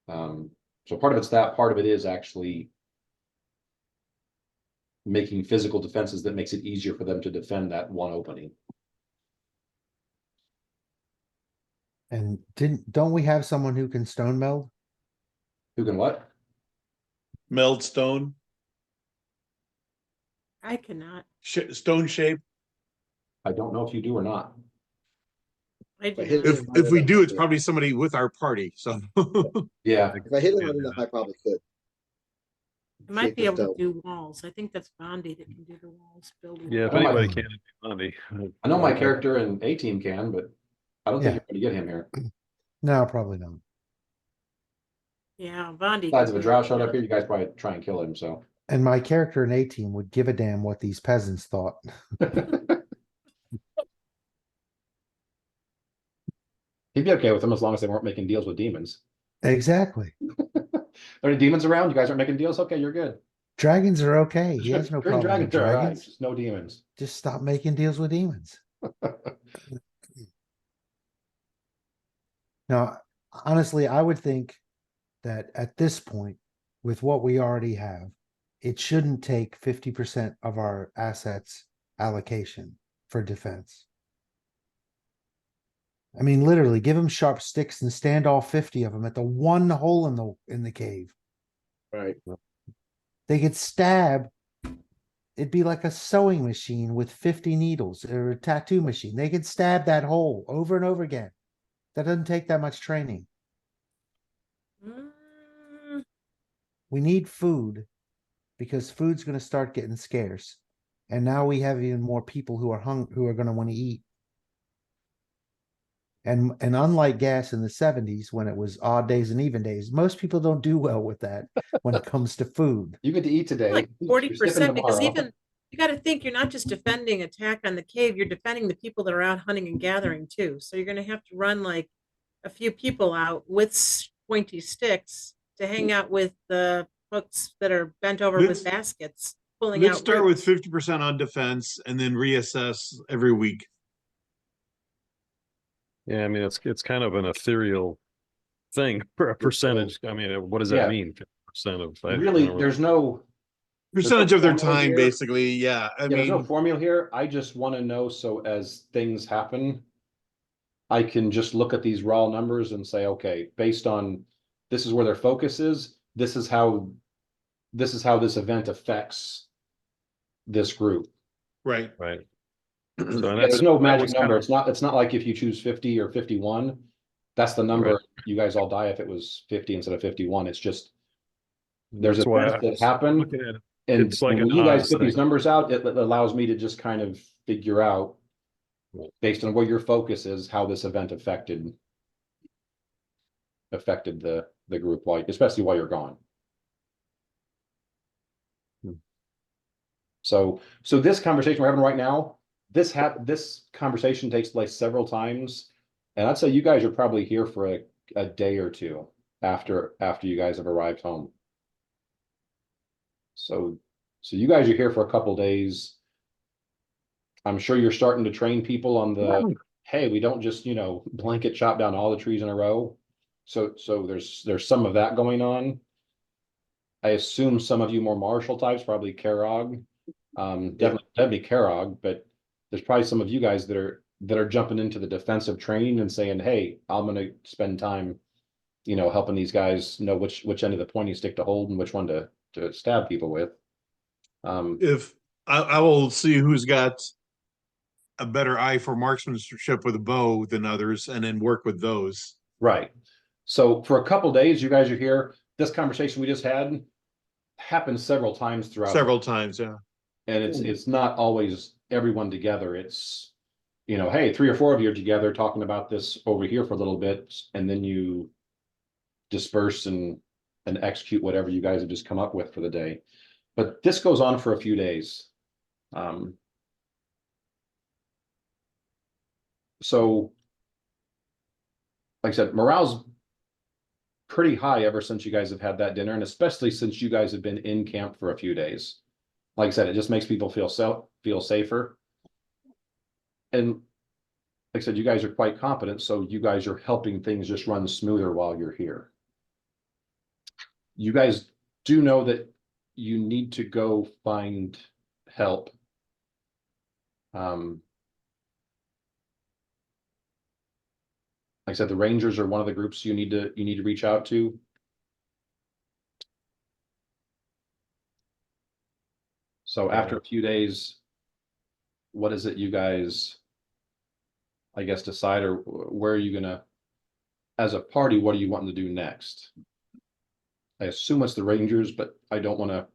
So part of it's that, part of it is actually making physical defenses that makes it easier for them to defend that one opening. And don't we have someone who can stone meld? Who can what? Meld stone, I cannot. stone shape. I don't know if you do or not. I do But hit not. If we do, it's probably somebody with our party. So Yeah, If I hit him hard enough, I probably could. I might shape be the able to stone. do walls. I think that's Bondi that can do the walls building. yeah, if I know my- anybody can, it'd be Monday. I know my character in A-Team can, but I don't think Yeah. you're going to get him here. No, probably not. Yeah, Bondi. Besides, can if a do drought it. showed up here, you guys probably try and kill him. So And my character in A-Team would give a damn what these peasants thought. he'd be okay with them as long as they weren't making deals with demons. Exactly. Are any demons around? You guys aren't making deals? Okay, you're good. Dragons are okay. He has no Green problem with dragons are all right, dragons. just no demons. Just stop making deals with demons. Now, honestly, I would think that at this point, with what we already have, it shouldn't take 50% of our assets allocation for defense. I mean, literally, give them sharp sticks and stand all 50 of them at the one hole in the cave. Right. They could stab. It'd be like a sewing machine with 50 needles or a tattoo machine. They could stab that hole over and over again. That doesn't take that much training. Mm, We need food because food's going to start getting scarce. And now we have even more people who are who are going to want to eat. And unlike gas in the 70s when it was odd days and even days, most people don't do well with that when it comes to food. You get to eat today. like you're skipping 40%, because tomorrow. even you got to think you're not just defending attack on the cave, you're defending the people that are out hunting and gathering too. So you're going to have to run like a few people out with pointy sticks to hang out with the hooks that are bent over Let's- with baskets, pulling let's out. start roots. with 50% on defense and then reassess every week. Yeah, I mean, it's kind of an ethereal thing for a percentage. I mean, what does that Yeah. mean? 50% of Really, there's no Percentage of their formula time, here. basically. Yeah. I there's no mean, formula here. I just want to know, so as things happen, I can just look at these raw numbers and say, okay, based on this is where their focus is, this is how this event affects this group. right. right. Yeah, So and there's no that magic was number. kind of- It's not like if you choose 50 or 51, that's the number you guys all die if it was 50 instead of 51. It's just there's that's why events I that was happen. looking at it. And It's like when an you guys odds put these thing. numbers out, it allows me to just kind of figure out, based on where your focus is, how this event affected the group, especially while you're gone. So this conversation we're having right now, this conversation takes place several times, and I'd say you guys are probably here for a day or two after you guys have arrived home. So So you guys are here for a couple days. I'm sure you're starting to train people on the, hey, we don't just, blanket chop down all the trees in a row. So there's some of that going on. I assume some of you more martial types, probably Karog. Definitely Karog, but there's probably some of you guys that are jumping into the defensive training and saying, hey, I'm gonna spend time, helping these guys know which end of the pointy stick to hold and which one to stab people with. If I will see who's got a better eye for marksmanship with a bow than others, and then work with those. Right. So for a couple days, you guys are here. This conversation we just had happened several times throughout. Several times, yeah. And it's not always everyone together. It's, hey, 3 or 4 of you are together talking about this over here for a little bit, and then you disperse and execute whatever you guys have just come up with for the day. But this goes on for a few days. So, like I said, morale's pretty high ever since you guys have had that dinner, and especially since you guys have been in camp for a few days. Like I said, it just makes people feel safer. And like I said, you guys are quite competent, so you guys are helping things just run smoother while you're here. You guys do know that you need to go find help. Like I said, the Rangers are one of the groups you need to reach out to. So after a few days, what is it you guys, I guess, decide, or where are you gonna, as a party, what are you wanting to do next? I assume it's the Rangers, but I don't want to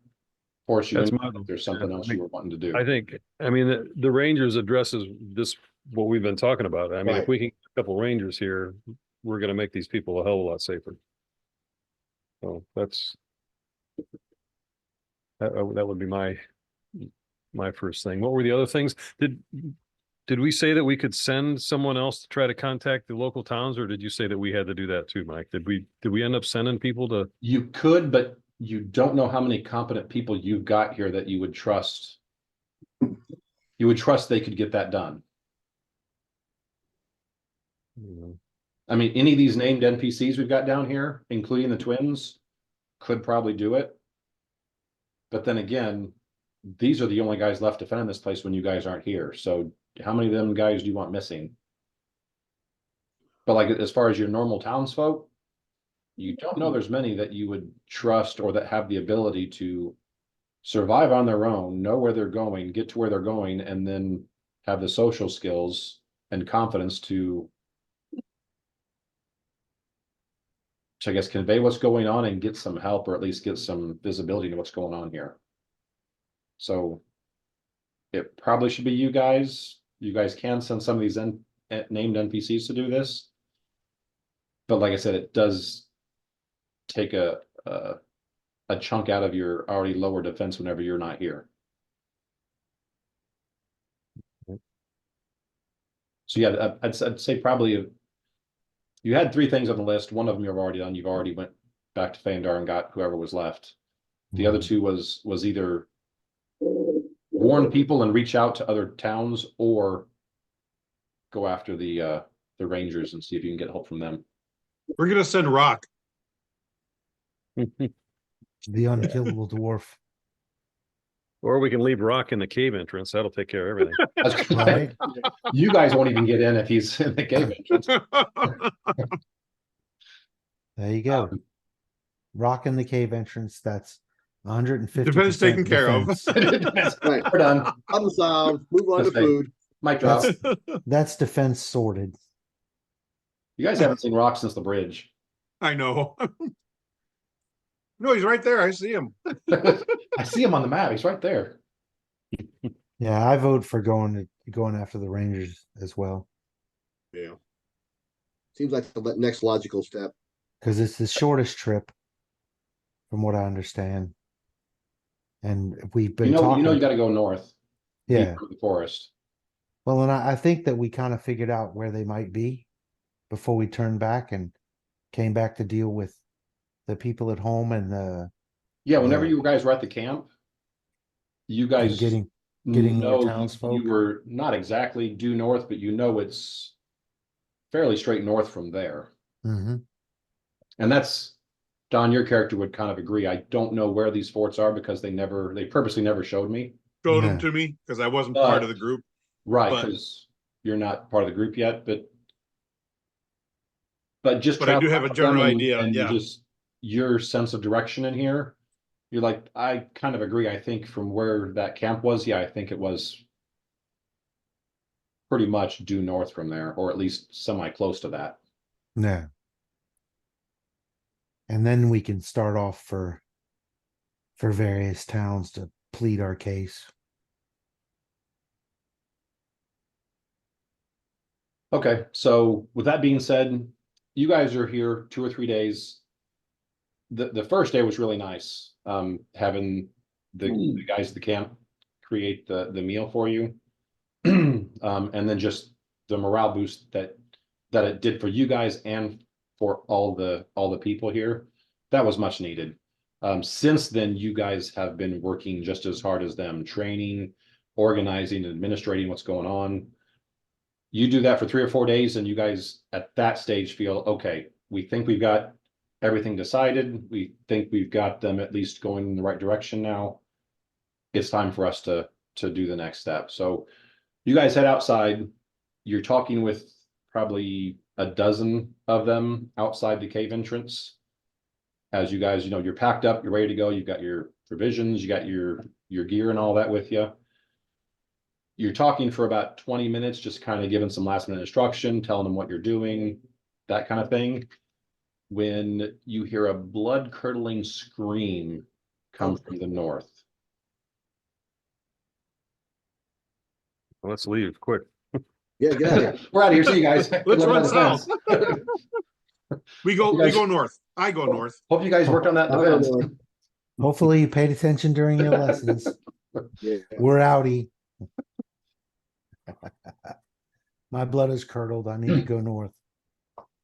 force you That's into my- it if there's something else you were wanting to do. I think, the Rangers addresses this, what we've been talking about. I mean, if Right. we can get a couple Rangers here, we're gonna make these people a hell of a lot safer. So that would be my first thing. What were the other things? Did we say that we could send someone else to try to contact the local towns, or did you say that we had to do that too, Mike? Did we end up sending people to? You could, but you don't know how many competent people you've got here that you would trust. You would trust they could get that done. I mean, any of these named NPCs we've got down here, including the twins, could probably do it. But then again, these are the only guys left defending this place when you guys aren't here. So how many of them guys do you want missing? But like, as far as your normal townsfolk, you don't know there's many that you would trust or that have the ability to survive on their own, know where they're going, get to where they're going, and then have the social skills and confidence to I guess convey what's going on and get some help, or at least get some visibility to what's going on here. So it probably should be you guys. You guys can send some of these named NPCs to do this. But like I said, it does take a chunk out of your already lower defense whenever you're not here. So yeah, I'd say probably you had 3 things on the list. One of them you've already done. You've already went back to Fandar and got whoever was left. The other 2 was either warn people and reach out to other towns, or go after the Rangers and see if you can get help from them. We're gonna send Rock. The unkillable dwarf. Or we can leave Rock in the cave entrance. That'll take care of everything. I was gonna say, Right? you guys won't even get in if he's in the cave entrance. There you go. Um, Rock in the cave entrance. That's 150%. Defense taken care of. Right. We're done. Problem solved. Move on to Let's say- food. Mic drop. That's defense sorted. You guys haven't seen Rock since the bridge. I know. No, he's right there. I see him. I see him on the map. He's right there. Yeah, I vote for going after the Rangers as well, Yeah. Seems like the next logical step. because it's the shortest trip, from what I understand. And we've been talking. You got to go north. Yeah. deeper in the forest. Well, and I think that we kind of figured out where they might be before we turned back and came back to deal with the people at home and Yeah, whenever Yeah. you guys were at the camp, You And guys getting more know townsfolk. you were not exactly due north, but you know it's fairly straight north from there. Hmm. And that's, Don, your character would kind of agree. I don't know where these forts are because they purposely never showed me. Showed them Yeah. to me because I wasn't part of But- the group. Right, But- because you're not part of the group yet, but just But I do travel have a with them general and- idea, and yeah. just your sense of direction in here. You're like, I kind of agree. I think from where that camp was, yeah, I think it was pretty much due north from there, or at least semi close to that. Yeah. And then we can start off for various towns to plead our case. Okay, so with that being said, you guys are here 2 or 3 days. The first day was really nice. Having the guys at the camp create the meal for you. And then just the morale boost that it did for you guys and for all the people here. That was much needed. Since then, you guys have been working just as hard as them, training, organizing, administrating what's going on. You do that for 3 or 4 days, and you guys at that stage feel, okay, we think we've got everything decided. We think we've got them at least going in the right direction now. It's time for us to do the next step. So you guys head outside. You're talking with probably a dozen of them outside the cave entrance. As you guys, you're packed up, you're ready to go. You've got your provisions, you got your gear and all that with you. You're talking for about 20 minutes, just kind of giving some last minute instruction, telling them what you're doing, that kind of thing. When you hear a blood curdling scream come from the north. Let's leave quick. Yeah, get out of here. We're out of here. See you guys. Let's run Let us south. know. We go You guys- north. I go north. Hope you guys worked on that I'll go defense. north. Hopefully you paid attention during your lessons. Yeah. We're outie. My blood is curdled. I need to go north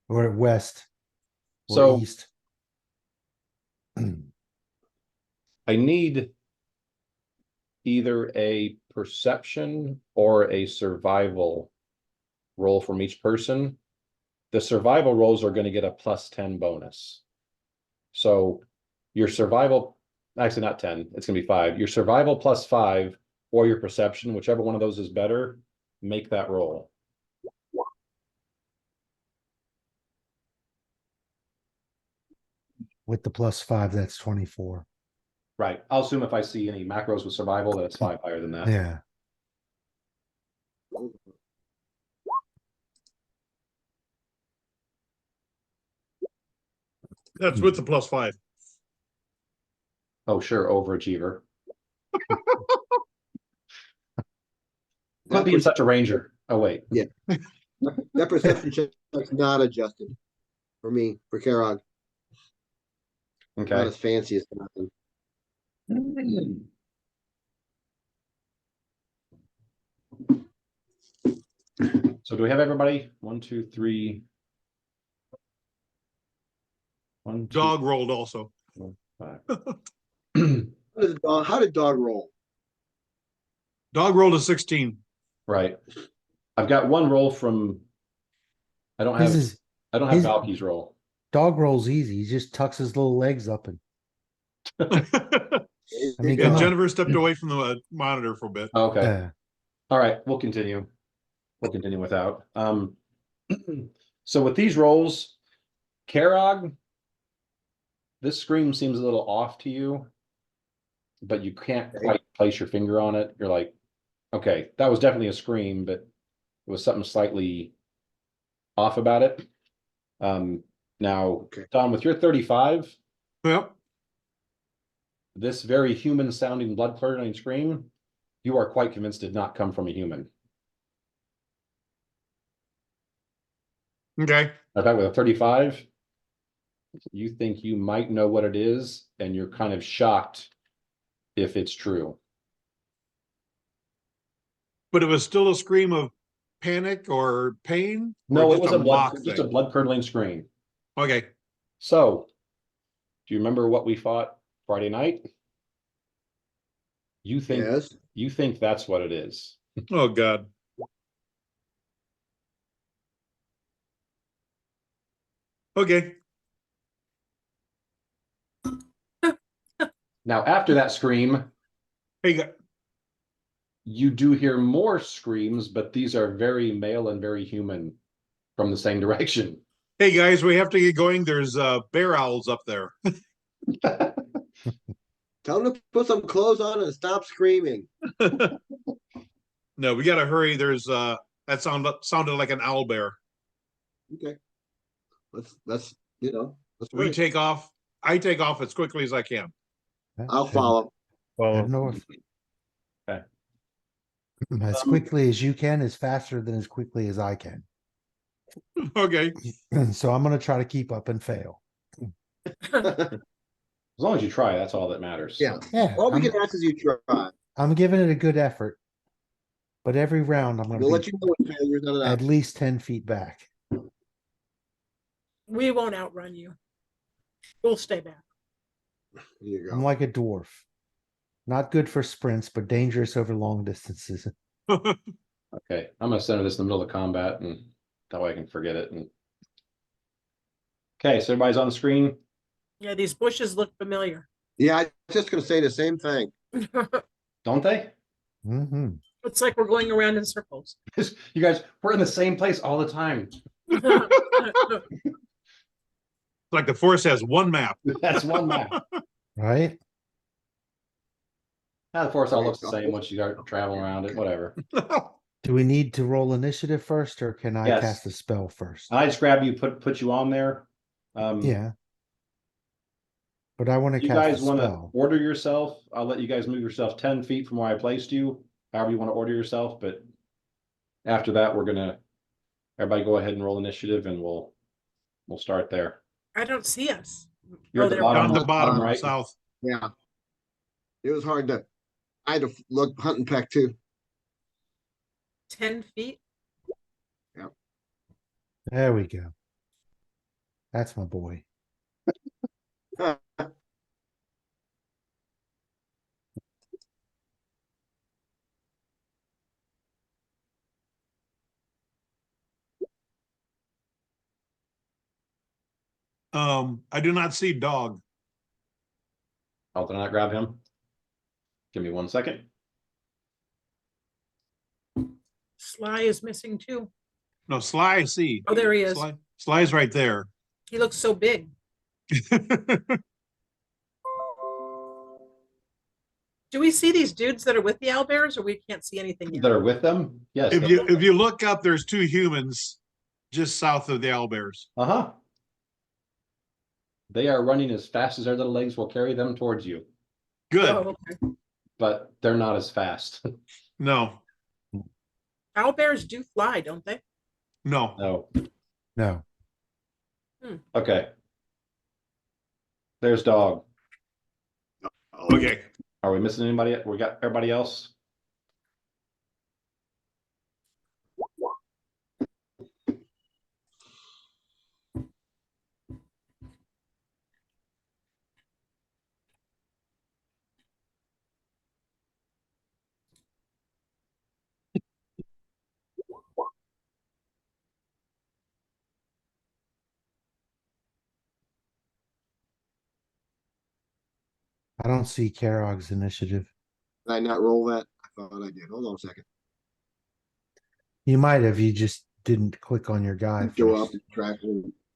or west or So east. I need either a perception or a survival roll from each person. The survival rolls are going to get a +10 bonus. So your survival, actually not 10, it's going to be 5. Your survival +5 or your perception, whichever one of those is better, make that roll. With the +5, that's 24. Right. I'll assume if I see any macros with survival, that it's 5 higher than that. Yeah. That's with the +5. Oh, sure. Overachiever. Quit That, being per- such a ranger. Oh, wait. that perception check's not adjusted for me, for Karog. Not Okay. as fancy as nothing. So do we have everybody? 1, 2, 3. 1, 2, Dog rolled also. 4, 5. How did dog roll? Dog rolled a 16. Right. I've got one roll from. I don't His have. is I don't have his- Valky's roll. dog rolls easy. He just tucks his little legs up and Yeah, mean, come on. Jennifer stepped away from the monitor for a bit. Okay. All right. We'll continue. We'll continue without. So with these rolls, Karog, this scream seems a little off to you, but you can't quite place your finger on it. You're like, okay, that was definitely a scream, but it was something slightly off about it. Now, Okay. Don, with your 35, Yep. this very human sounding blood curdling scream, you are quite convinced did not come from a human. Okay. In fact, with a 35, you think you might know what it is, and you're kind of shocked if it's true. But it was still a scream of panic or pain? No, Or it was a mock just a thing? blood curdling scream. Okay. So, do you remember what we fought Friday night? You think Yes. you think that's what it is. Oh, God. Okay. Now, after that scream, Hey, gu- you do hear more screams, but these are very male and very human from the same direction. hey, guys, we have to get going. There's bear owls up there. Tell them to put some clothes on and stop screaming. No, we gotta hurry. There's that sounded like an owl bear. Okay. Let's let's We hurry. take off. I take off as quickly as I can. I'll follow. Head north. Okay. As quickly as you can is faster than as quickly as I can. Okay. So I'm gonna try to keep up and fail. As long as you try, that's all that matters. Yeah. Yeah, All we I'm, can ask is you try. I'm giving it a good effort. But every round I'm We'll gonna let be you know when failure's not an at option. least 10 feet back. We won't outrun you. We'll stay back. There you I'm go. like a dwarf. Not good for sprints, but dangerous over long distances. Okay, I'm gonna center this in the middle of combat, and that way I can forget it. And okay, so everybody's on the screen. Yeah, these bushes look familiar. Yeah, I was just gonna say the same thing. Don't they? Hmm. It's like we're going around in circles. You guys, we're in the same place all the time. Like the forest has one map. That's one map. Right? Now, the forest all looks the same once you start traveling around it. Whatever. Do we need to roll initiative first, or can I Yes. cast a spell first? I just grab you, put you on there. Yeah. But I want to You cast a guys want to spell. order yourself? I'll let you guys move yourself 10 feet from where I placed you. However you want to order yourself, but after that, we're gonna everybody go ahead and roll initiative, and we'll start there. I don't see us. You're Oh, at the there we bottom, Down the bottom, right? south. Yeah. It was hard to. I had to look hunt and peck too. 10 feet. There we go. That's my boy. I do not see dog. I'll not grab him. Give me 1 second. Sly is missing too. No, Sly, I see. Oh, there he is. Sly's right there. He looks so big. Do we see these dudes that are with the owlbears, or we can't see anything yet? That are with them? Yes. If you look up, there's two humans just south of the owlbears. Uh-huh. They are running as fast as their little legs will carry them towards you, Good. Oh, okay. but they're not as fast. No, Owlbears do fly, don't they? no. No. No. Okay. There's dog. Okay. Are we missing anybody? We got everybody else? I don't see Karog's initiative. Did I not roll that? I thought I did. Hold on a second. You might have, you just didn't click on your guy Go up first. and track.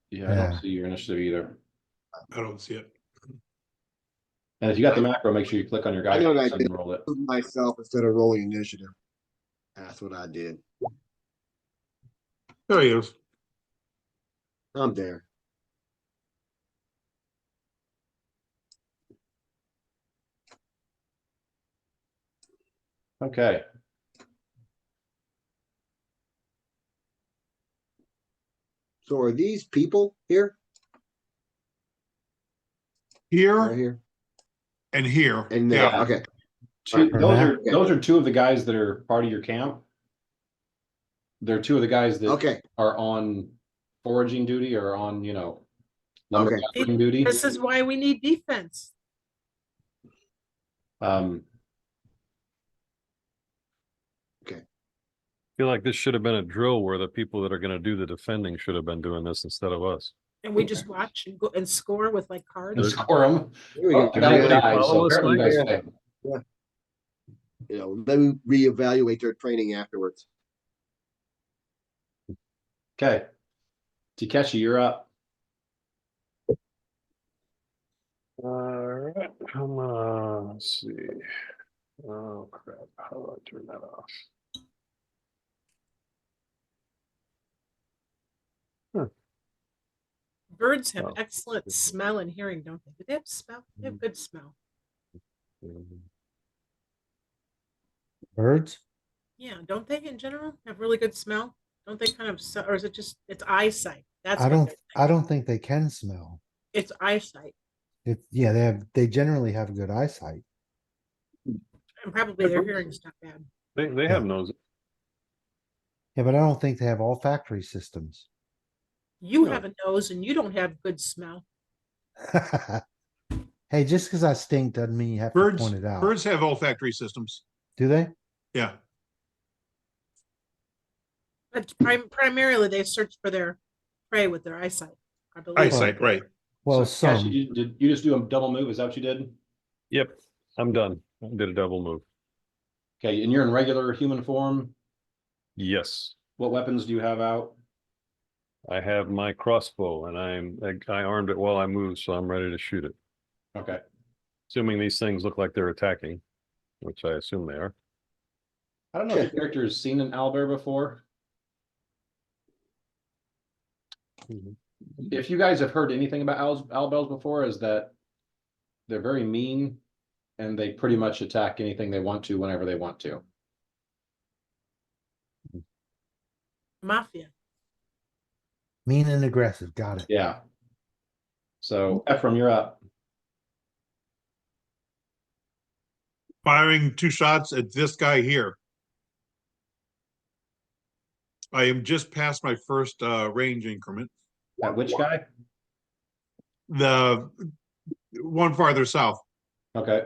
Yeah, I Yeah. don't see your initiative either. I don't see it. And if you got the macro, make sure you click on your guy I know what I and did. roll it. Myself instead of rolling initiative. That's what I did. There he is. I'm there. Okay. So are these people here? Right Here here. and here. And there. Yeah. Okay. Those are two of the guys that are part of your camp. They're two of the guys that Okay. are on foraging duty or on, lumber Okay. gathering duty. This is why we need defense. Feel like this should have been a drill where the people that are gonna do the defending should have been doing this instead of us. And we just watch and go and score with like And cards. score them. There we Oh, go. I got a good Yeah. eye, so Follow us, apparently you Mike? guys Yeah. failed. You know, then we reevaluate their training afterwards. Okay. Takeshi, you're up. Alright, come on, let's see. Oh crap, how do I turn that off? Birds have Oh. excellent smell and hearing, don't they? Do they have smell? They have good smell. Birds? Yeah, don't they in general have really good smell? Don't they kind of, or is it just, it's eyesight? That's I what don't, they're I don't think they can smell. It's eyesight. Yeah, they generally have good eyesight. And probably their hearing's not bad. They have nose. Yeah, but I don't think they have olfactory systems. You No. have a nose and you don't have good smell. Hey, just because I stink doesn't mean you have to Birds, point it out. birds have olfactory systems. Do they? Yeah. But primarily they search for their prey with their eyesight, I believe. Eyesight, right. Well, So, Takeshi, some. did you just do a double move? Is that what you did? Yep, I'm done. I did a double move. Okay, and you're in regular human form. Yes, What weapons do you have out? I have my crossbow and I armed it while I moved, so I'm ready to shoot it. Okay. Assuming these things look like they're attacking, which I assume they are. I don't know if the character has seen an owlbear before. If you guys have heard anything about owlbears before, is that they're very mean and they pretty much attack anything they want to whenever they want to. Mafia. Mean and aggressive. Got it. Yeah. So Ephraim, you're up. Firing 2 shots at this guy here. I am just past my first range increment. At which guy? The one farther south. Okay.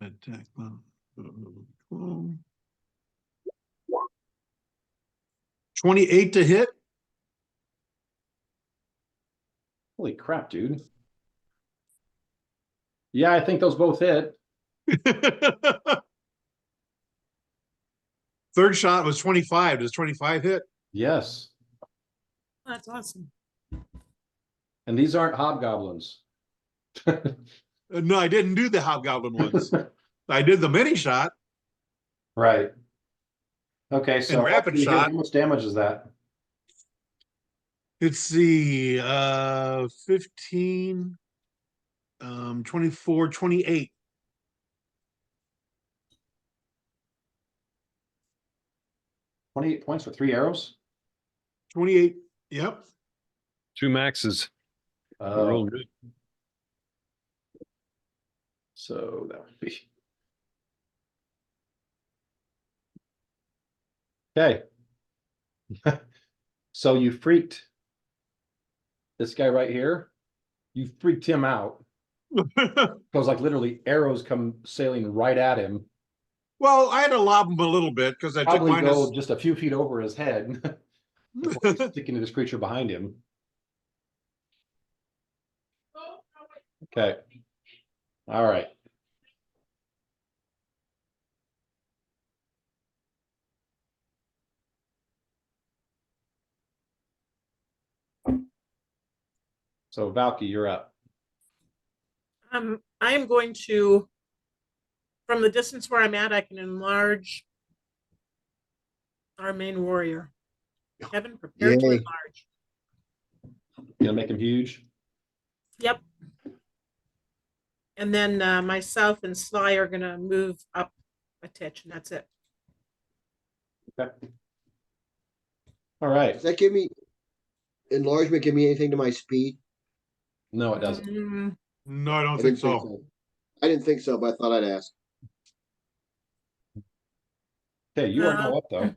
Attack. 28 to hit. Holy crap, dude. Yeah, I think those both hit. Third shot was 25. Does 25 hit? Yes. That's awesome. And these aren't hobgoblins. No, I didn't do the hobgoblin ones. I did the mini shot. Right. Okay, so rapid how shot. much damage is that? Let's see, 15, 24, 28. 28 points for 3 arrows? 28. Yep. 2 maxes. Real good. So that would be. Okay. So you freaked this guy right here. You freaked him out. Because like literally arrows come sailing right at him. Well, I had to lob him a little bit because I took Probably minus. go just a few feet over his head. Before he's sticking to this creature behind him. Okay. All right. So Valky, you're up. I am going to, from the distance where I'm at, I can enlarge our main warrior. Kevin, prepare to Yay. enlarge. You gonna make him huge? Yep. And then myself and Sly are gonna move up a titch, and that's it. Okay. All right. Does that give me enlargement? Give me anything to my speed? No, it doesn't. No, I don't I think didn't so. I didn't think so, but I thought I'd ask. Okay, you are now up though.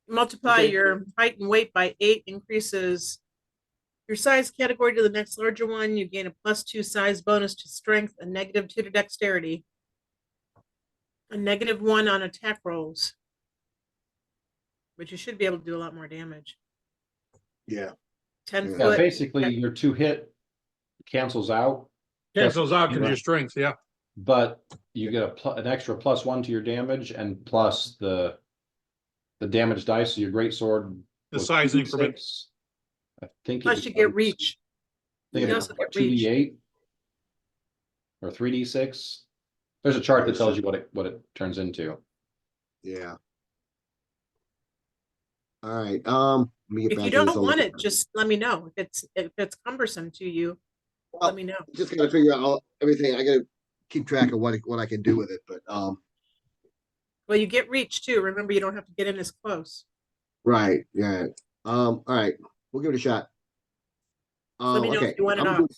Multiply Okay. your height and weight by 8 increases Your size category to the next larger one, you gain a +2 size bonus to strength, a -2 to dexterity, a -1 on attack rolls. But you should be able to do a lot more damage. Yeah. 10 Yeah, Yeah, foot. basically your 2 hit cancels out, Cancels out because Right. your strength, yeah. but you get an extra +1 to your damage and plus the damage dice. So your great sword The was size 2d6. increment. I think Plus you get reach. I think You it's also get reach. 2d8 or 3d6. There's a chart that tells you what it turns into. Yeah. All right. Let me get If back you to this. don't want it, just let me know. If it's cumbersome to you, Well, let me know. just gotta figure out everything. I gotta keep track of what I can do with it, but Well, you get reach too. Remember, you don't have to get in as close. right, yeah. All right, we'll give it a shot. So let me know Okay. if you want it off.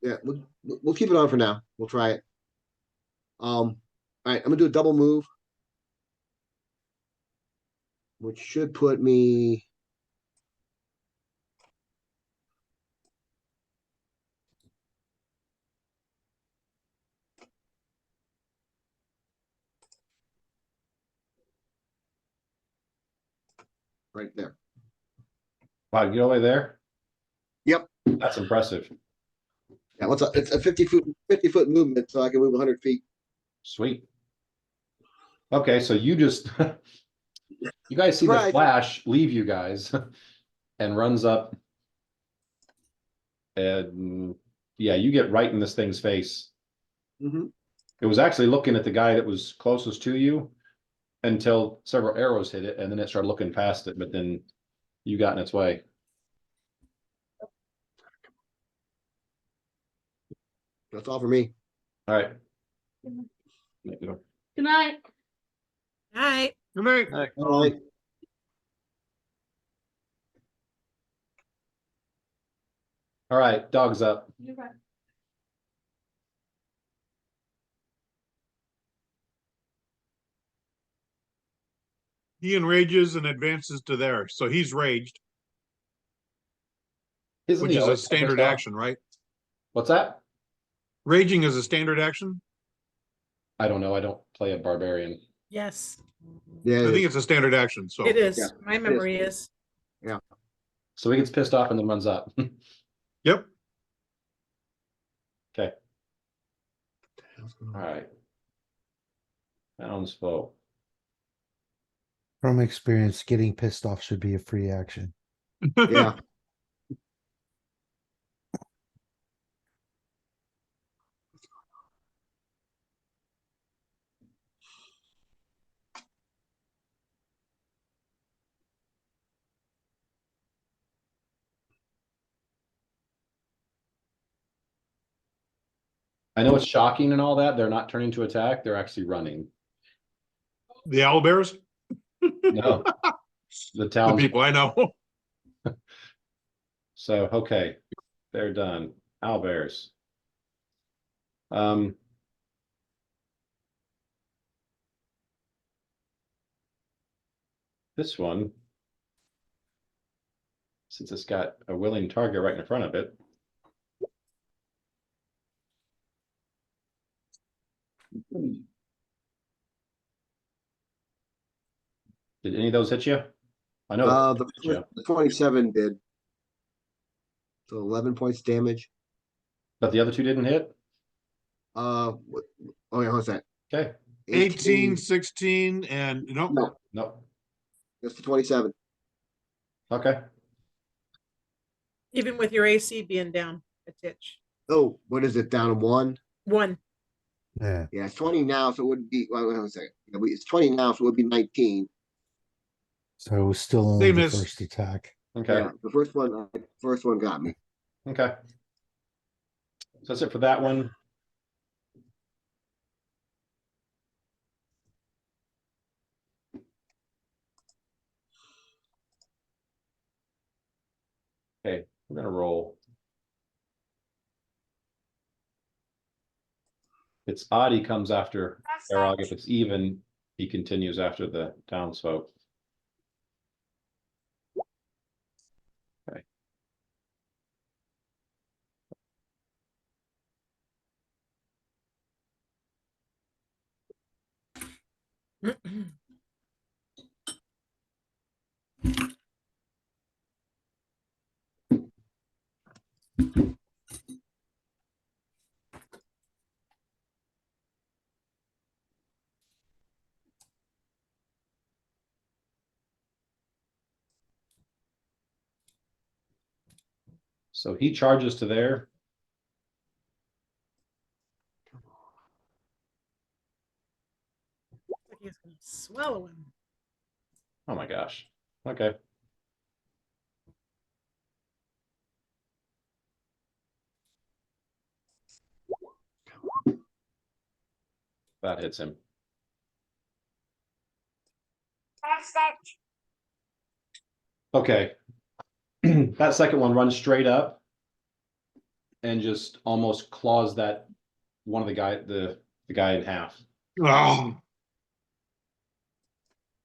Yeah, we'll keep it on for now. We'll try it. All right, I'm gonna do a double move, which should put me. Right there. Wow, you get all the way there? Yep. That's impressive. Yeah, it's a 50-foot movement, so I can move 100 feet. Sweet. Okay, so you just you guys see the Surprise. flash leave you guys and runs up. And yeah, you get right in this thing's face. Mm-hmm. It was actually looking at the guy that was closest to you until several arrows hit it, and then it started looking past it, but then you got in its way. That's all for me. All right. Good night. All right. Good night. All right. All right, dog's up. You're right. He enrages and advances to there, so he's raged, Isn't which he is a always standard pissed off? action, right? What's that? Raging is a standard action. I don't know. I don't play a barbarian. Yes, Yeah. I think it's a standard action, so. it is. Yeah, My memory is. So he gets pissed off and then runs up. Yep. Okay. All right. Townsfolk. From experience, getting pissed off should be a free action. Yeah. I know it's shocking and all that. They're not turning to attack. They're actually running. The owlbears, No. The the town. people I know. So, okay. They're done. Owlbears. This one, since it's got a willing target right in front of it. Did any of those hit you? I know. The 27 did. So 11 points damage. But the other two didn't hit? Oh yeah, what's that? Okay. 18, 16, and No, No. that's the 27. Okay. Even with your AC being down a titch. Oh, what is it? Down to 1? 1. Yeah. Yeah, it's 20 now, so it would be. Wait a second. Yeah, it's 20 now, so it would be 19. So it was still only Same the as- first attack. Okay. Yeah, the first one got me. Okay. So that's it for that one. Okay, we're gonna roll. It's odd he comes after Erog. If it's even, he continues after the townsfolk. Okay. So he charges to there. He's gonna swallow him. Oh my gosh. Okay. That hits him. Okay. That second one runs straight up and just almost claws that one of the guy in half. Oh,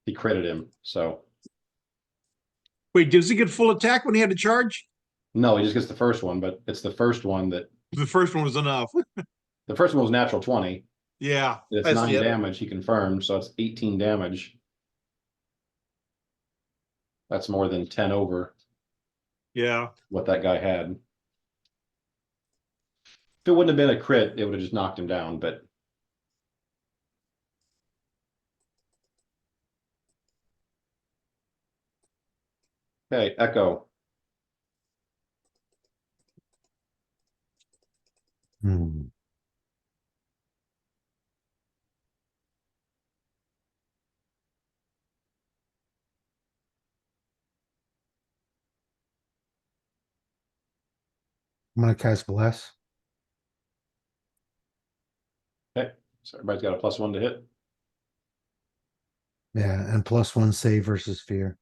He critted him. So wait, does he get full attack when he had to charge? no, he just gets the first one, but it's the first one that The first one was enough. the first one was natural 20. Yeah. It's I 9 see it. damage, he confirmed, so it's 18 damage. That's more than 10 over Yeah. what that guy had. If it wouldn't have been a crit, it would have just knocked him down, but okay, Echo. Hmm. I'm gonna cast Bless. Okay, so everybody's got a +1 to hit. Yeah, and +1 save versus fear.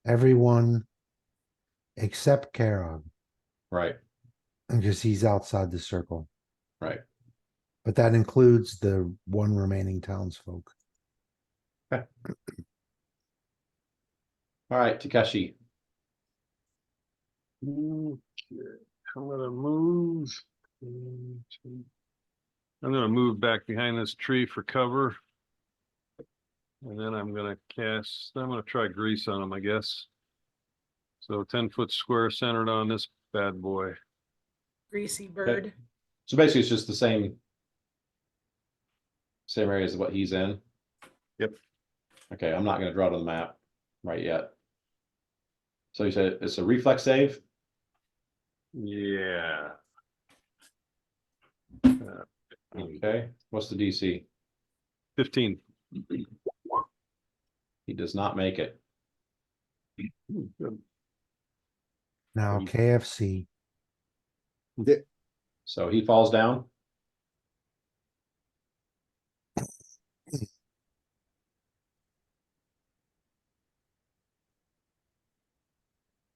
Everyone except Karog, Right, because he's outside the circle. right. But that includes the one remaining townsfolk. All right, Takeshi. I'm gonna move. I'm gonna move back behind this tree for cover. And then I'm gonna try grease on him, I guess. So 10-foot square centered on this bad boy. Greasy bird. So basically, it's just the same area as what he's in. Yep. Okay, I'm not going to draw to the map right yet. So you said it's a reflex save? Yeah. Okay, what's the DC? 15. He does not make it. Good. Now KFC. So he falls down.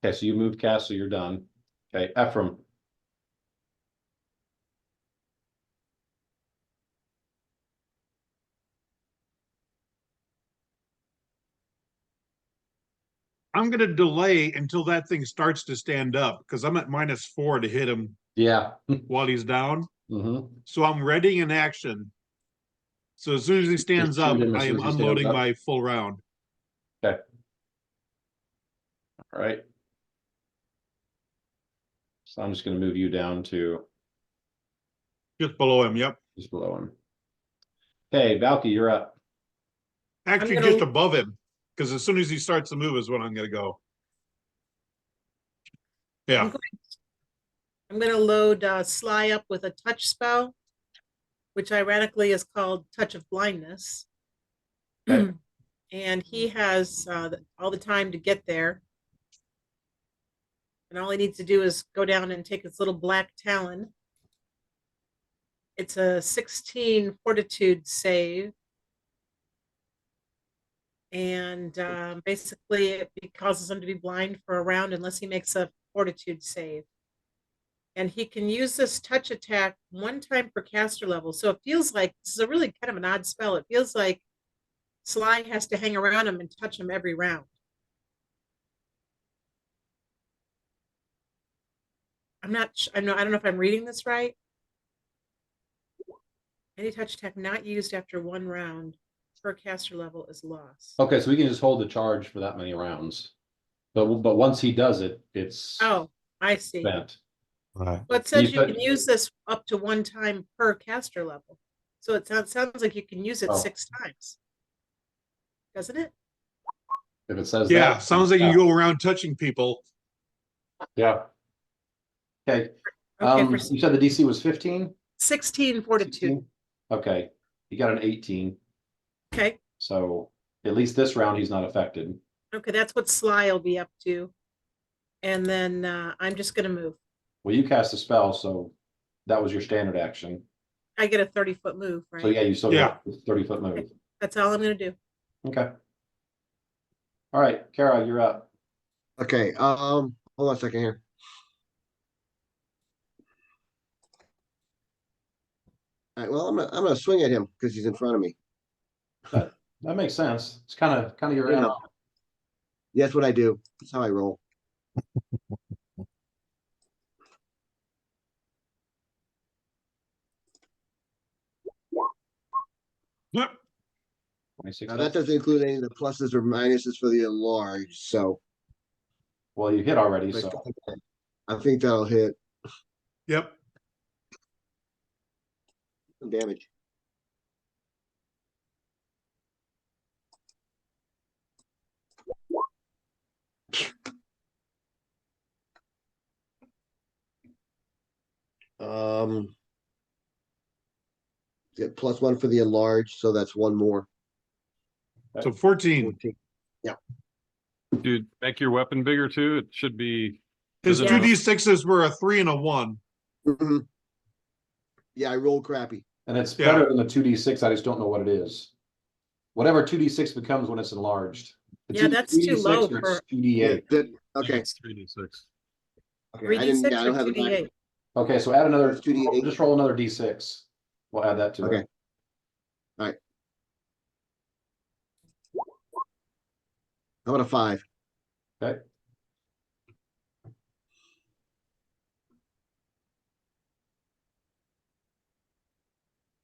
Okay, so you moved cast, so you're done. Okay, Ephraim. I'm gonna delay until that thing starts to stand up because I'm at -4 to hit him Yeah. while he's down. Mm-hmm. So I'm readying an action. So as soon as he stands shoot up, him as I soon am as he stands unloading up. my full round. Okay. All right. So I'm just going to move you down to Just below him, yep. just below him. Okay, Valky, you're up. Actually, gonna- just above him. Because as soon as he starts to move is when I'm gonna go. Yeah. I'm gonna load Sly up with a touch spell, which ironically is called Touch of Blindness. Okay. And he has all the time to get there. And all he needs to do is go down and take his little black talon. It's a 16 fortitude save. And basically it causes him to be blind for a round unless he makes a fortitude save. And he can use this touch attack 1 time per caster level. So it feels like this is a really kind of an odd spell. It feels like Sly has to hang around him and touch him every round. I don't know if I'm reading this right. Any touch attack not used after 1 round. per caster level is lost. Okay, so we can just hold the charge for that many rounds. But once he does it, it's Oh, I see. spent. Right. Well, it says You you said- can use this up to 1 time per caster level. So it sounds like you can use it Oh. 6 times. Doesn't it? If it says Yeah, that. sounds like yeah. you go around touching people. Yeah. Okay, Okay, for you said the DC was 15? 16 fortitude. 16? Okay, you got an 18, Okay. so at least this round he's not affected. Okay, that's what Sly will be up to. And then I'm just gonna move. Well, you cast a spell, so that was your standard action. I get a 30-foot move, right? So yeah, you still got a 30-foot move. That's all I'm gonna do. Okay. All right, Kara, you're up. Okay, hold on a second here. All right, well, I'm gonna swing at him because he's in front of me. That makes sense. It's kind of your Yeah. MO. That's what I do. That's how I roll. Yep. 26 Now that doesn't include any of the pluses or minuses for the enlarge, so Well, you hit already, I so think that'll hit Yep. some damage. Get +1 for the enlarge, so that's one more. So 14. 14. Dude, make your weapon bigger too. It should be. His does it- 2d6s were a 3 and a 1. Mhm. Yeah, I rolled crappy. and it's Yeah. better than the 2d6. I just don't know what it is. Whatever 2d6 becomes when it's enlarged. It's Yeah, either that's too 2d6 low or it's for- 2d8. Okay. It's 3d6. Okay, I 3d6 didn't. Yeah, I don't or have it back. 2d8? Okay, so add another It's 2d8. Just roll another d6. We'll add that to Okay. it. How about a 5? Okay.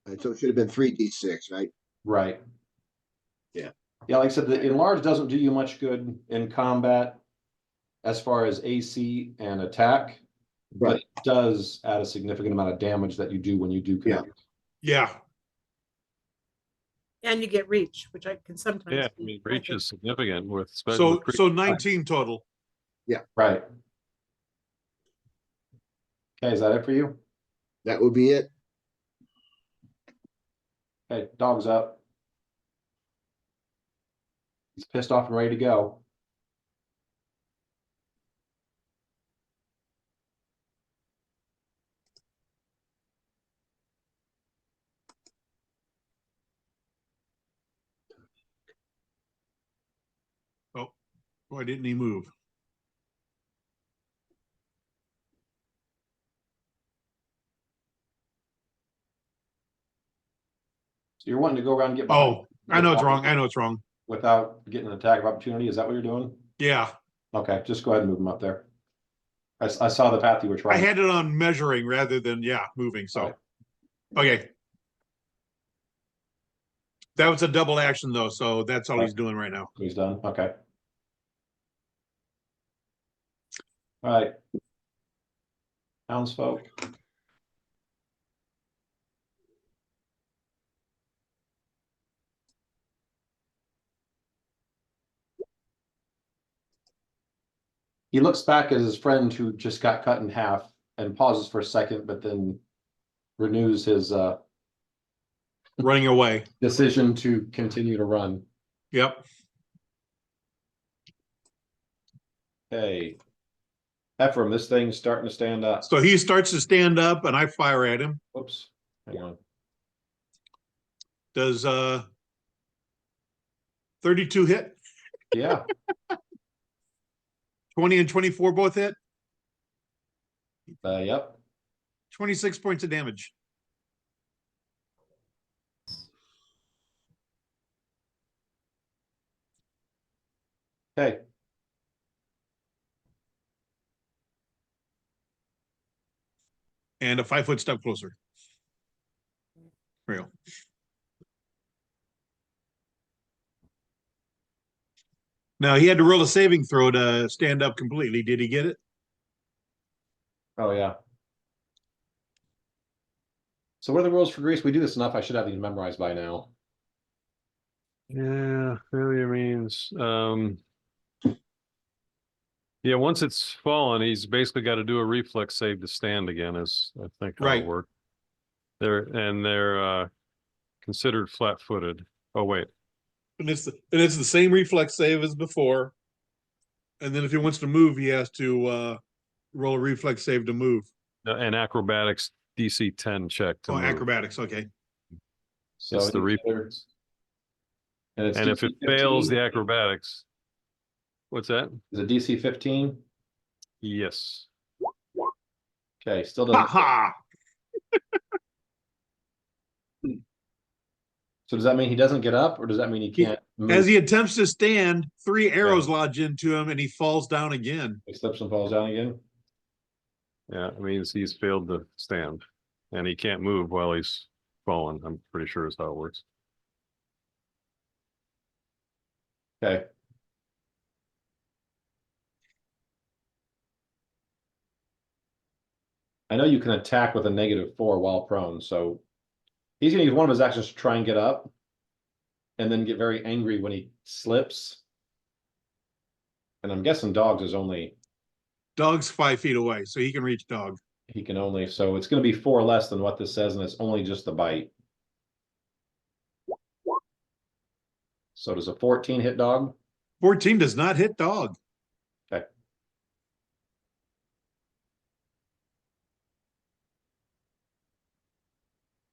Right, so it should have been 3d6, right? Right. Yeah. Yeah, like I said, the enlarge doesn't do you much good in combat as far as AC and attack, but Right. it does add a significant amount of damage that you do when you do connect. Yeah. And you get reach, which I can sometimes. Yeah, I be- mean, reach is significant with. So 19 total. Right. Okay, is that it for you? That would be it. Okay, dog's up. He's pissed off and ready to go. Why didn't he move? So you're wanting to go around and get behind Oh, I know it's wrong. I know it's wrong. without getting an attack of opportunity. Is that what you're doing? Yeah. Okay, just go ahead and move him up there. I saw the path you were I trying. had it on measuring rather than, moving. So, okay. That was a double action though. So that's all he's doing right now. He's done. Okay. All right. Townsfolk. He looks back at his friend who just got cut in half and pauses for a second, but then renews his Running away. decision to continue to run. Yep. Okay. Ephraim, this thing's starting to stand up. So he starts to stand up and I fire at him. Whoops. Hang on. Does 32 hit? Yeah. 20 and 24 both hit? Yep. 26 points of damage. Okay. And a 5-foot step closer. Real. Now, he had to roll a saving throw to stand up completely. Did he get it? Oh, yeah. So what are the rules for Greece? We do this enough. I should have these memorized by now. Yeah, failure means, yeah, once it's fallen, he's basically got to do a reflex save to stand again, is I think how it Right. worked. They're considered flat-footed. Oh, wait. And it's the same reflex save as before. And then if he wants to move, he has to roll a reflex save to move. And acrobatics DC 10 check to Oh, move. acrobatics. Okay. So It's the any reflex. other- And it's And if it DC fails 15? the acrobatics, what's that? Is it DC 15? Yes. Okay, still Ha doesn't. ha. So does that mean he doesn't get up, or does that mean he can't move? As he attempts to stand, 3 arrows lodge into him and he falls down again. He slips and falls down again? Yeah, it means he's failed to stand. And he can't move while he's fallen. I'm pretty sure is how it works. Okay. I know you can attack with a -4 while prone, so he's gonna use one of his actions to try and get up, and then get very angry when he slips. And I'm guessing dogs is only, Dog's 5 feet away, so he can reach dog. he can only, so it's gonna be 4 less than what this says, and it's only just the bite. So does a 14 hit dog? 14 does not hit dog. Okay.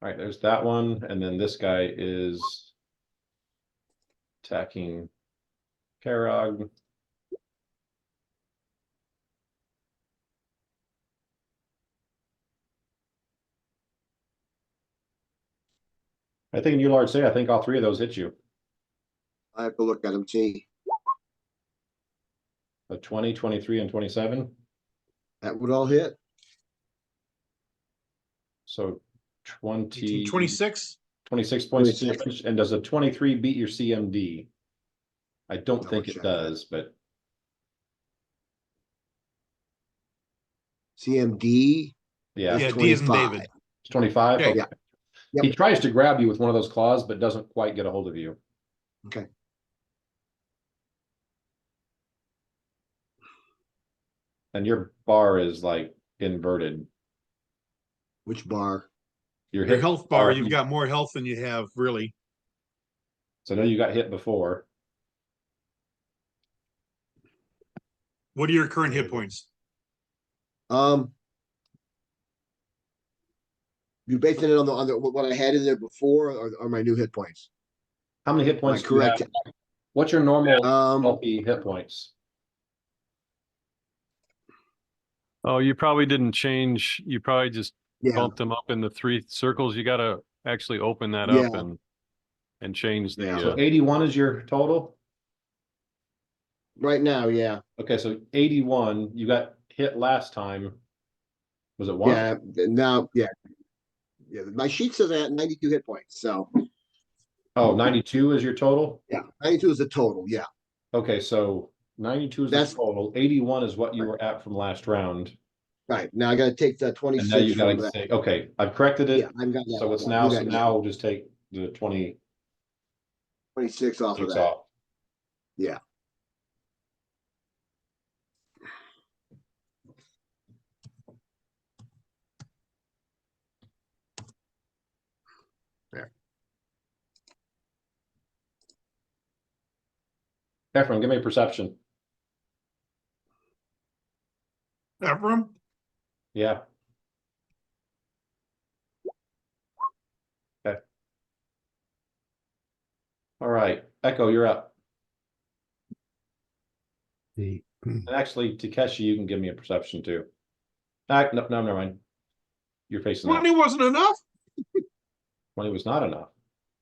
All right, there's that one, and then this guy is attacking Karog. I think you large say, I think all 3 of those hit you. I have to look at them, see. A 20, 23, and 27. That would all hit. So 20, 26. 26 points 26. damage. And does a 23 beat your CMD? I don't Double think it check does, but CMD. yeah, Yeah, it's D is in 25. David. 25. Okay. Okay. Yep. He tries to grab you with one of those claws, but doesn't quite get a hold of you. Okay. And your bar is like inverted. Which bar? Your hit health bar, you've got more health than you have, really. So I know you got hit before. What are your current hit points? You basing it on the what I had in there before, or my new hit points? How many hit Am I points do you correct? have? What's your normal Um, healthy hit points? Oh, you probably didn't change. You probably just yeah, bumped them up in the 3 circles. You got to actually open that Yeah. up and change the. Yeah. So 81 is your total? right now, yeah, Okay, so 81, you got hit last time. Was it 1? yeah. Now, yeah. My sheet says I had 92 hit points, so Oh, 92 is your total? yeah, 92 is the total. Yeah, Okay, so 92 is the That's- total. 81 is what you were at from last round. right. Now I got to take the And 26 now you from gotta that. say, okay, I've corrected it. Yeah, I've got that. So it's I'll now, do so that now we'll just take the 26 26 off of that. off. Yeah. Efren, give me a perception. Ephraim? Yeah. Okay. All right, Echo, you're up. The And actually, Takeshi, you can give me a perception too. No, never mind. You're facing that. 20 wasn't enough? 20 was not enough.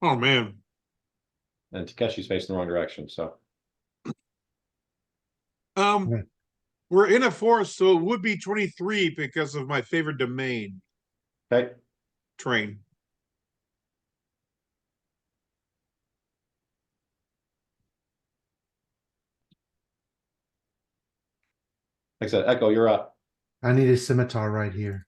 Oh, man. And Takeshi's facing the wrong direction, so. Yeah. We're in a forest, so it would be 23 because of my favorite domain, Okay, train. Like I said, Echo, you're up. I need a scimitar right here.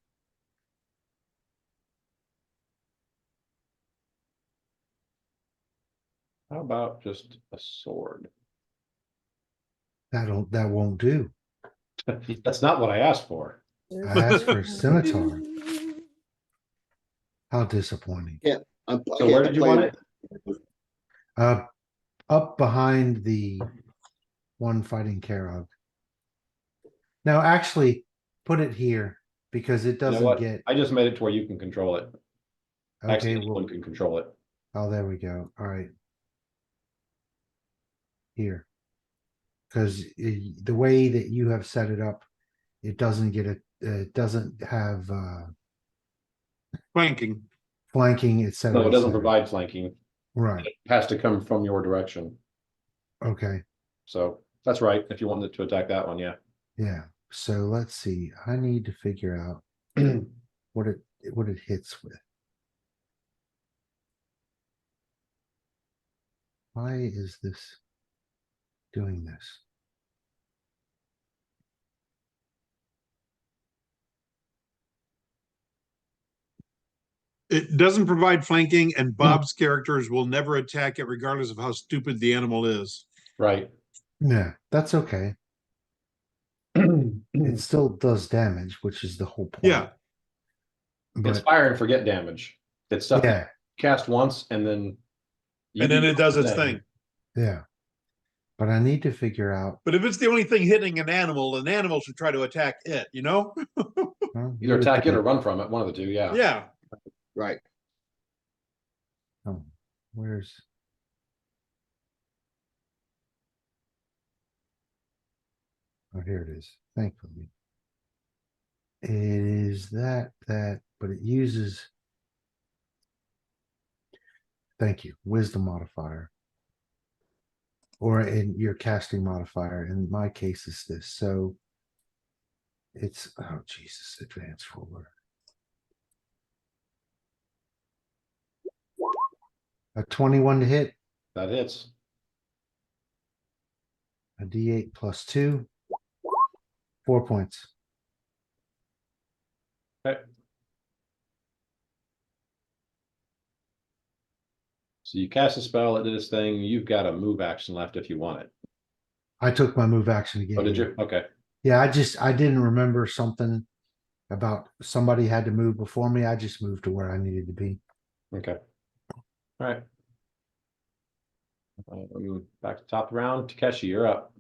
How about just a sword? That won't do. That's not what I asked for. I asked for a scimitar. How disappointing. So where did you want it? Up behind the one fighting Karog. Now, actually, put it here because it You know doesn't what? get. I just made it to where you can control it. Actually, Okay, well, anyone can control it. oh, there we go. All right. Here. Because the way that you have set it up, it doesn't get it doesn't have Flanking. flanking, et cetera. No, it et doesn't cetera. provide flanking. Right. It has to come from your direction. Okay. So that's right. If you wanted to attack that one, yeah. Yeah. So let's see. I need to figure out what it hits with. Why is this doing this? It doesn't provide flanking, and Bob's characters will never attack it regardless of how stupid the animal is. Right. Yeah, that's okay. It still does damage, which is the whole point. Yeah. It's But fire and forget damage. It's stuff you yeah, cast once and then And then it does its thing. yeah. But I need to figure out. But if it's the only thing hitting an animal should try to attack it, you know? Well, Either attack it or run from it, one of the two, yeah. Yeah. Right. Oh, where's oh, here it is. Thankfully. It is that, but it uses. Thank you. Wisdom modifier. Or in your casting modifier. In my case, is this. So it's, oh, Jesus, advance forward. A 21 to hit, That hits. a D8 plus 2, 4 points. Okay. So you cast a spell, it did its thing. You've got a move action left if you want it. I took my move action again. Oh, did you? Okay. Yeah, I didn't remember something about somebody had to move before me. I just moved to where I needed to be. Okay. All right. Back to top of the round. Takeshi, you're up.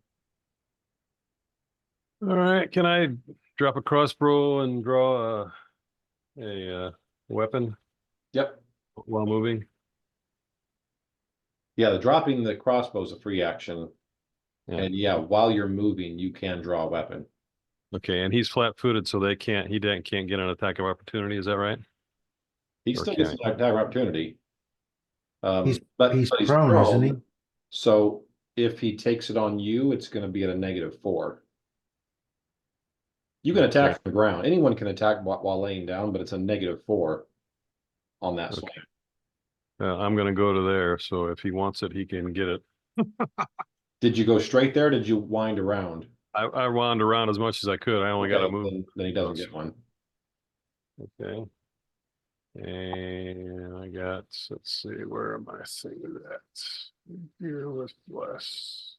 All right, can I drop a crossbow and draw a weapon Yep. while moving? Yeah, the dropping the crossbow is a free action. Yeah. And yeah, while you're moving, you can draw a weapon. Okay, and he's flat-footed, so can't get an attack of opportunity. Is that right? He still gets an attack of opportunity. He's But prone, he's isn't he? So if he takes it on you, it's going to be at a -4. You can attack from the ground. Anyone can attack while laying down, but it's a -4 on that swing. I'm gonna go to there, so if he wants it, he can get it. Did you go straight there? Or did you wind around? I wound around as much as I could. I only got to move. Then he doesn't get one. Okay. And I got, let's see, where am I seeing that? Here with bless.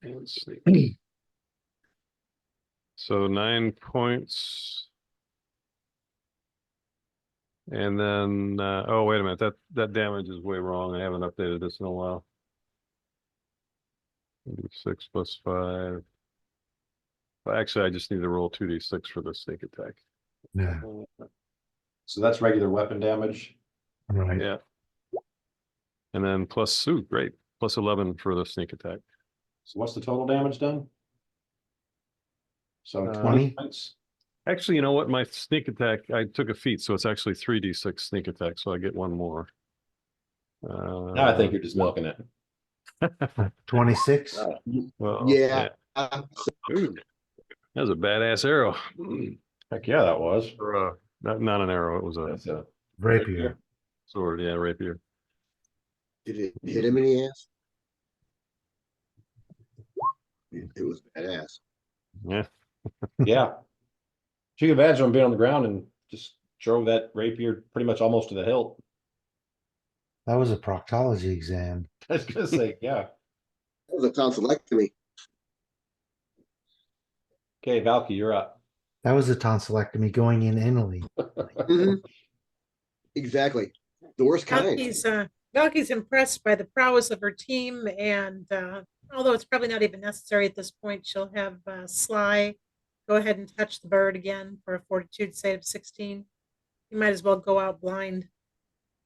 And see. So 9 points. And then, oh, wait a minute, that damage is way wrong. I haven't updated this in a while. 6 plus 5. Well, actually, I just need to roll 2d6 for the sneak attack. Yeah, So that's regular weapon damage. right. Yeah. And then plus, ooh, great, plus 11 for the sneak attack. So what's the total damage done? So 20 20. points. Actually, you know what? My sneak attack, I took a feat, so it's actually 3d6 sneak attack, so I get one more. Now I think you're just milking it. 26. Well, Yeah. Ooh, that was a badass arrow. Heck yeah, that was. Or, not an arrow, it was a That's a Rapier. sword, yeah, rapier. Did it hit him in the ass? It was badass. Yeah, Yeah. She could imagine him being on the ground and just drove that rapier pretty much almost to the hilt. That was a proctology exam. I was gonna say, yeah. That was a tonsillectomy. Okay, Valky, you're up. That was a tonsillectomy going in Italy. Mhm. Exactly. The worst kind. Valky's impressed by the prowess of her team, and although it's probably not even necessary at this point, she'll have Sly go ahead and touch the bird again for a fortitude save of 16. You might as well go out blind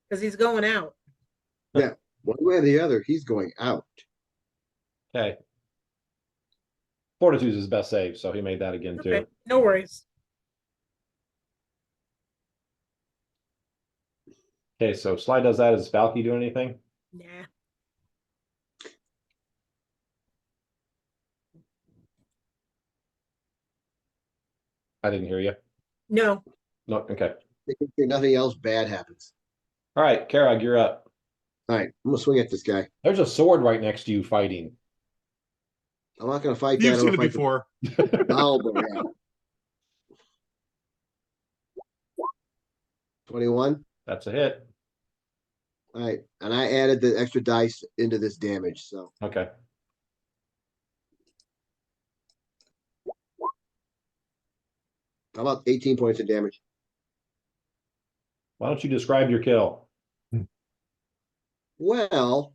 because he's going out. Yeah. One way or the other, he's going out. Okay. Fortitude is his best save, so he made that again too. Okay, no worries. Okay, so Sly does that. Is Valky doing anything? Nah. I didn't hear you. No. No, okay. Nothing else bad happens. All right, Karag, you're up. All right, I'm gonna swing at this guy. There's a sword right next to you fighting. I'm not gonna fight that. You've I'm seen gonna it fight before. the Balbo, yeah. 21. That's a hit. All right, and I added the extra dice into this damage, so Okay. how about 18 points of damage? Why don't you describe your kill? Well,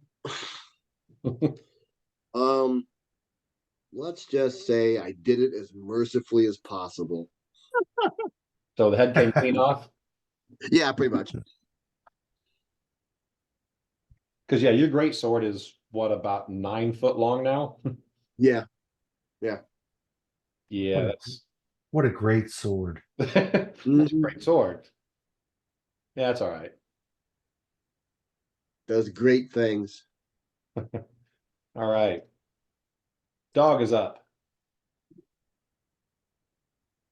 let's just say I did it as mercifully as possible. So the head came clean off? Yeah, pretty much. Because yeah, your great sword is what, about 9 foot long now? Yeah. Yeah, What a- that's What a great sword. that's a Mhm. great sword. Yeah, that's all right. Does great things. All right. Dog is up.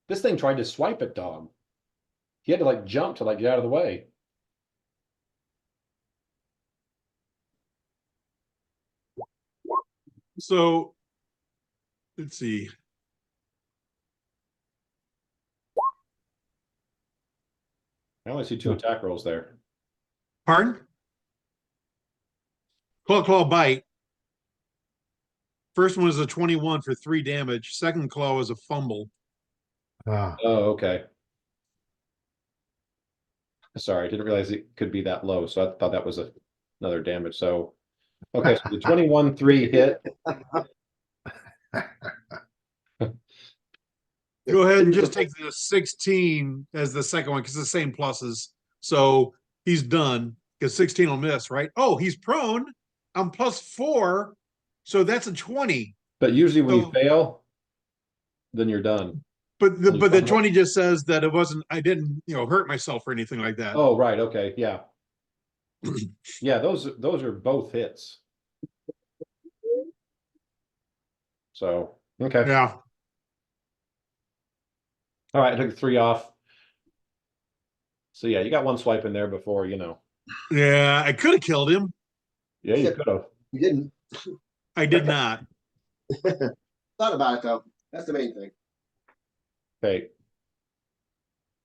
This thing tried to swipe at Dog. He had to like jump to like get out of the way. So let's see. I only see 2 attack rolls there. Pardon? Claw bite. First one was a 21 for 3 damage. Second claw was a fumble. Ah, Oh, okay. Sorry, I didn't realize it could be that low, so I thought that was another damage. So, okay, so the 21-3 hit. Go ahead and just take the 16 as the second one because it's the same pluses. So he's done because 16 will miss, right? Oh, he's prone. I'm +4. So that's a 20. But usually when you So- fail, then you're done. But the You but the fumble. 20 just says that it wasn't, I didn't, hurt myself or anything like that. Oh, right, okay, yeah. Yeah, those are both hits. So, okay. Yeah. All right, I took 3 off. So yeah, you got 1 swipe in there before, Yeah, I could have killed him. Yeah, you could have. You didn't. I did not. Thought about it though. That's the main thing. Okay.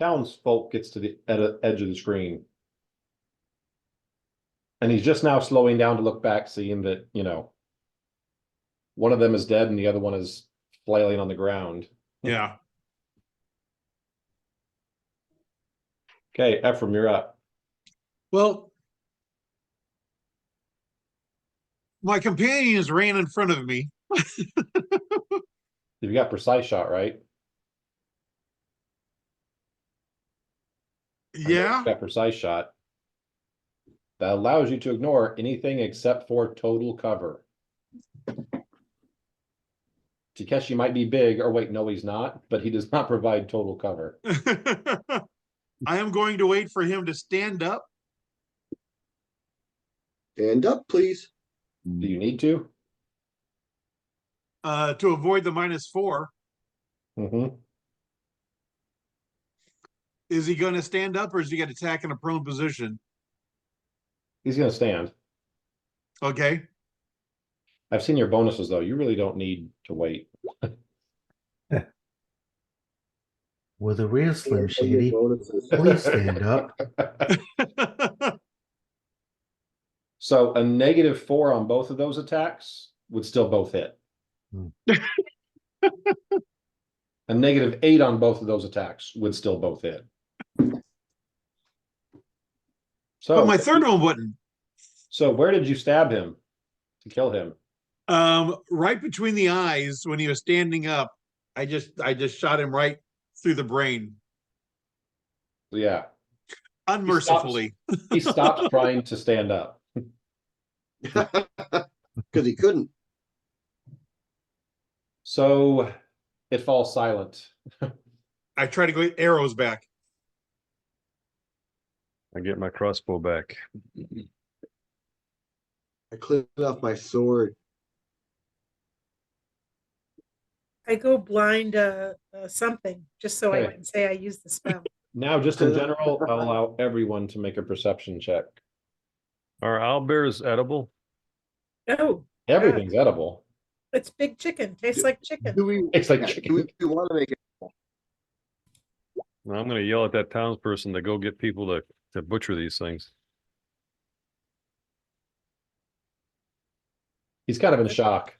Townsfolk gets to the edge of the screen. And he's just now slowing down to look back, seeing that, one of them is dead and the other one is flailing on the ground. Yeah. Okay, Ephraim, you're up. Well, my companions ran in front of me. You got precise shot, right? Yeah. Got precise shot. That allows you to ignore anything except for total cover. Takeshi might be big, or wait, no, he's not, but he does not provide total cover. I am going to wait for him to stand up. Stand up, please. Do you need to? To avoid the -4. Mm-hmm. Is he going to stand up or is he going to attack in a prone position? He's going to stand. Okay. I've seen your bonuses, though. You really don't need to wait. With a real Slim Plenty of Shady, bonuses. please stand up. So a -4 on both of those attacks would still both hit. A -8 on both of those attacks would still both hit. But So, my third one wouldn't. so where did you stab him to kill him? Right between the eyes when he was standing up. I just shot him right through the brain. Yeah, Unmercifully. he stopped trying to stand up. Because he couldn't. So it falls silent. I try to get arrows back. I get my crossbow back. I clipped off my sword. I go blind something, just so I Okay. can say I used the spell. Now, just in general, I'll allow everyone to make a perception check. Our owlbear is edible. Oh, Everything's edible. it's big chicken. Tastes like chicken. Do we? It's like yeah, chicken. do we want to make it? And I'm gonna yell at that townsperson to go get people to butcher these things. He's kind of in shock.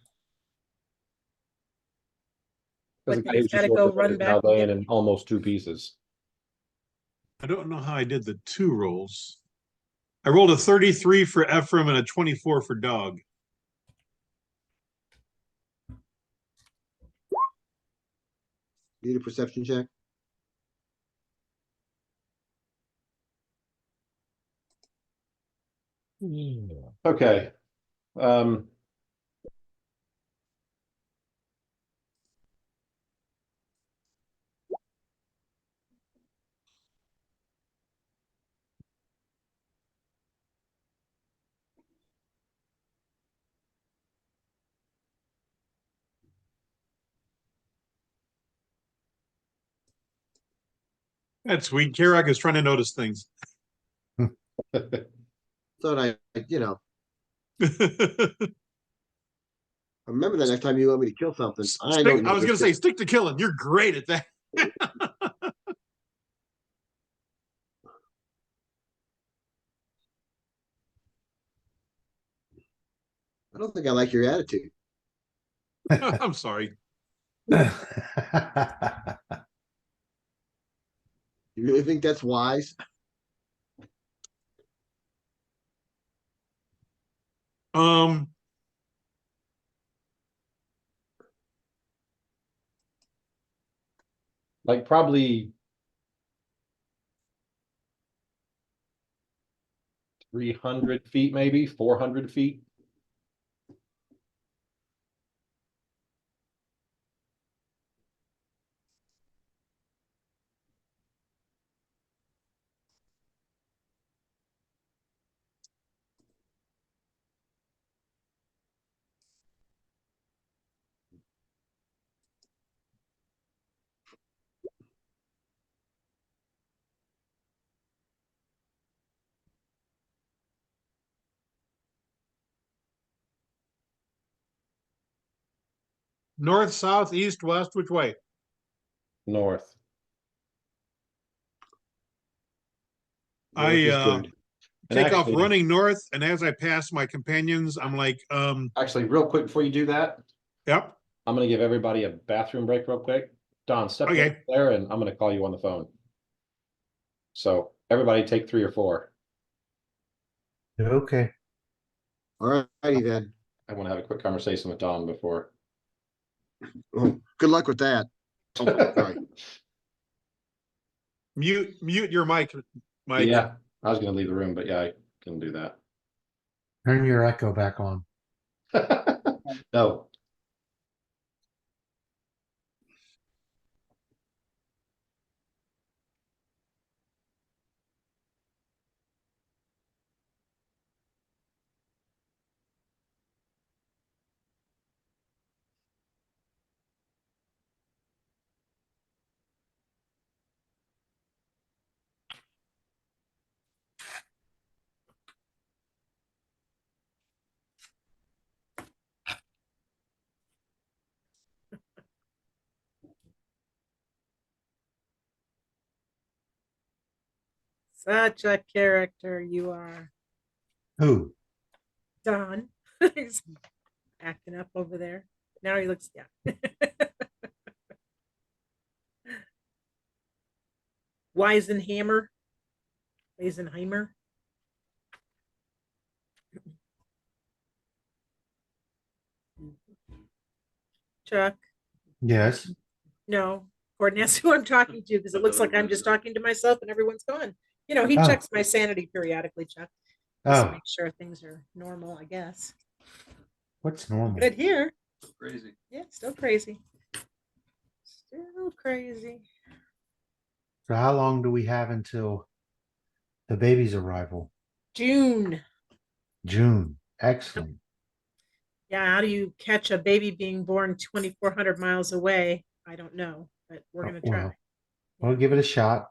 Because But the guy who he's just gotta go woke up run is back now and laying get- in almost 2 pieces. I don't know how I did the 2 rolls. I rolled a 33 for Ephraim and a 24 for Dog. Need a perception check? Okay. That's sweet. Karak is trying to notice things. Thought I remember that next time you want me to kill something. I don't. I was going to say, stick to killing. You're great at that. I don't think I like your attitude. I'm sorry. You really think that's wise? Um, Like probably 300 feet, maybe 400 feet. north, south, east, west, which way? North. I North is good. And take off actually- running north, and as I pass my companions, I'm like, Actually, real quick before you do that, yep, I'm gonna give everybody a bathroom break real quick. Don, step Okay. over there and I'm gonna call you on the phone. So everybody take 3 or 4. Okay. All righty then. I want to have a quick conversation with Don before. Oh, good luck with that. Oh, sorry. mute your mic, Mike. Yeah, I was gonna leave the room, but yeah, I can do that. Turn your echo back on. No. Such a character you are, Who? Don. He's acting up over there. Now he looks, yeah. Weisenhammer. Weisenheimer. Chuck. Yes. No, Gordon, that's who I'm talking to because it looks like I'm just talking to myself and everyone's gone. You know, he Oh. checks my sanity periodically, Chuck. Just to Oh, make sure things are normal, I guess. what's normal? Good here. Crazy. Yeah, still crazy. Still crazy. So how long do we have until the baby's arrival? June. June. Excellent. Yeah, how do you catch a baby being born 2,400 miles away? I don't know, but we're gonna try. We'll give it a shot.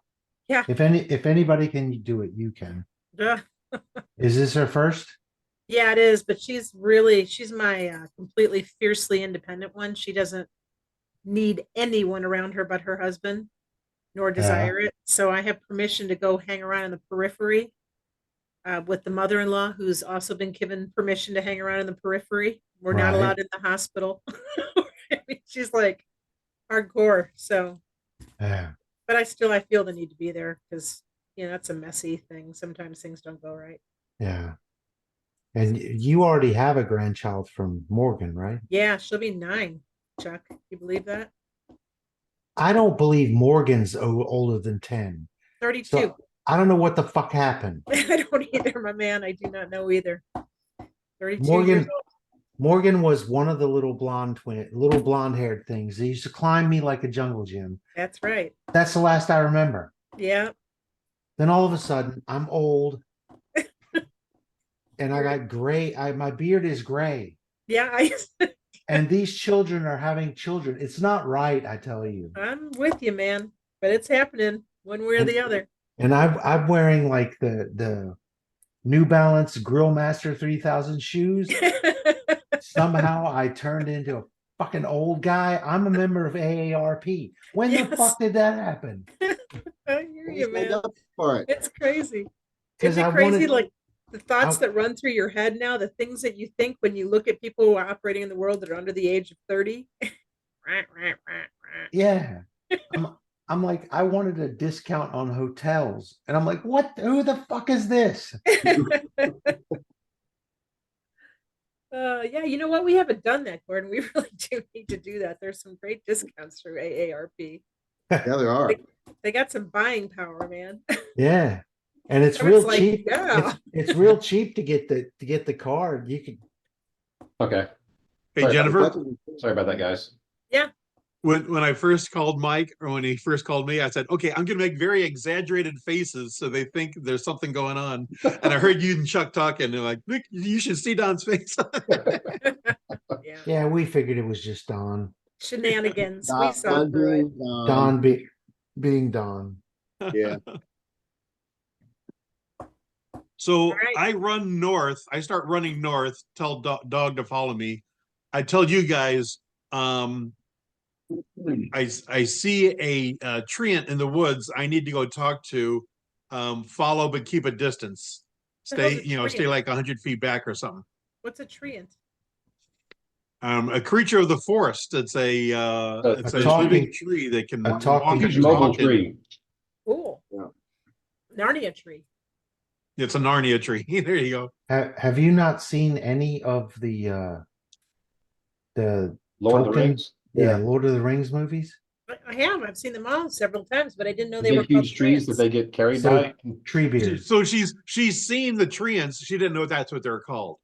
Yeah. If anybody can do it, you can. Duh. Is this her first? Yeah, it is, but she's my completely fiercely independent one. She doesn't need anyone around her but her husband, nor desire it. So I have permission to go hang around in the periphery with the mother-in-law, who's also been given permission to hang around in the periphery. We're not Right. allowed in the hospital. I mean, she's like hardcore. So, Yeah. but I feel the need to be there because that's a messy thing. Sometimes things don't go right. Yeah. And you already have a grandchild from Morgan, right? Yeah, she'll be 9. Chuck, you believe that? I don't believe Morgan's older than 10. 32. So I don't know what the fuck happened. I don't either, my man. I do not know either. 32 years old. Morgan was one of the little blonde haired things. They used to climb me like a jungle gym. That's right. That's the last I remember. Yeah. Then all of a sudden, I'm old. And I got gray. My beard is gray. Yeah, And these children are having children. It's not right, I tell you. I'm with you, man. But it's happening one way or the other. And I'm wearing like the New Balance Grill Master 3000 shoes. Somehow I turned into a fucking old guy. I'm a member of AARP. When the fuck did that happen? I hear you, man. For it. It's crazy. Because Isn't I it crazy? wanted, Like the thoughts I- that run through your head now, the things that you think when you look at people who are operating in the world that are under the age of 30. yeah. I'm like, I wanted a discount on hotels. And I'm like, what? Who the fuck is this? Yeah, you know what? We haven't done that, Gordon. We really do need to do that. There's some great discounts through AARP. Yeah, there are. They got some buying power, man. Yeah. And it's Everyone's real like, cheap. yeah. It's real cheap to get the card. You can Okay. Hey, Sorry, Jennifer, Sorry about that, guys. when I first called Mike, or when he first called me, I said, okay, I'm going to make very exaggerated faces so they think there's something going on. And I heard you and Chuck talking, and they're like, Nick, you should see Don's face. Yeah. Yeah, we figured it was just Don. Shenanigans. We saw Don through it. being, Don being Don. Yeah. So right. I run north. I start running north, tell dog to follow me. I tell you guys, I see a treant in the woods I need to go talk to. Follow but keep a distance. The hell's Stay, a stay treant? like 100 feet back or something. What's a treant? A creature of the forest. It's a living tree that can a talking- walk Huge and mobile talk and- tree. Cool. Yeah. Narnia tree. It's a Narnia tree. There you go. Have you not seen any of the Lord of the Tolkien- Rings. yeah, Lord of the Rings movies? I have. I've seen them all several times, but I didn't know they Big, were called huge trees that treants. they get carried So- by. Treebeard. So she's seen the treants. She didn't know that's what they're called.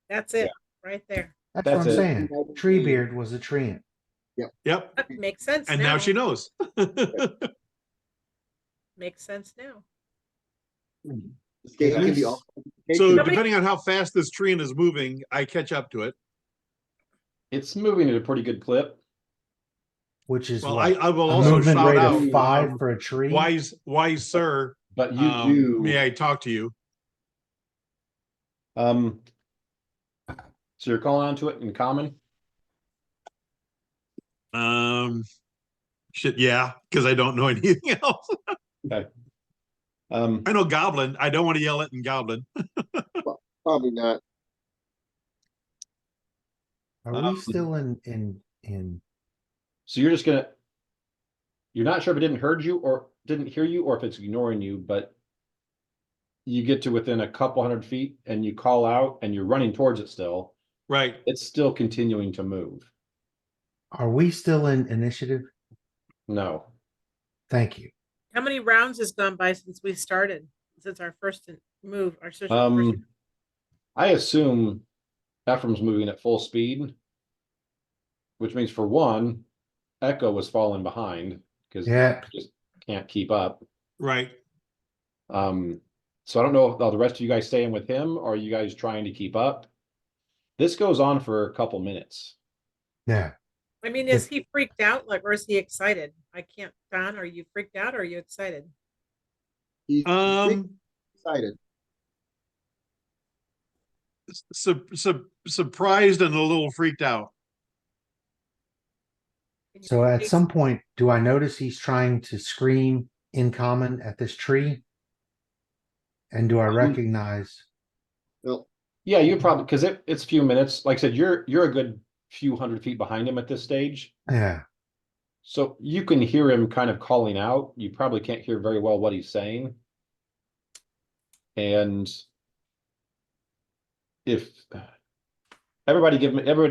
That's it, right there. That's That's what I'm it. saying. Treebeard was a treant. Yep. That makes sense. And now she knows. Makes sense now. It can be all. So Somebody- depending on how fast this treant is moving, I catch up to it. It's moving at a pretty good clip. Which is Well, what? I will A also movement shout rate out, of 5 for a tree. wise sir, But you do. may I talk to you? So you're calling onto it in common? Shit, yeah, because I don't know anything else. Okay. I know Goblin. I don't want to yell it in Goblin. Probably not. Are we still in, so you're not sure if it didn't heard you or didn't hear you, or if it's ignoring you, but you get to within a couple 100 feet and you call out and you're running towards it still. Right. It's still continuing to move. are we still in initiative? No. Thank you. How many rounds has gone by since we started? Since our first move, our first. I assume Ephraim's moving at full speed, which means for one, Echo was falling behind because Yeah. just can't keep up. Right. So I don't know if the rest of you guys staying with him or are you guys trying to keep up? This goes on for a couple minutes. Yeah. I mean, is he freaked out, like, or is he excited? I can't. Don, are you freaked out or are you excited? He's excited. Surprised and a little freaked out. So at some point, do I notice he's trying to scream in common at this tree? And do I recognize? Well, Yeah, you probably because it's a few minutes. Like I said, you're a good few 100 feet behind him at this stage. Yeah. So you can hear him kind of calling out. You probably can't hear very well what he's saying. And if everybody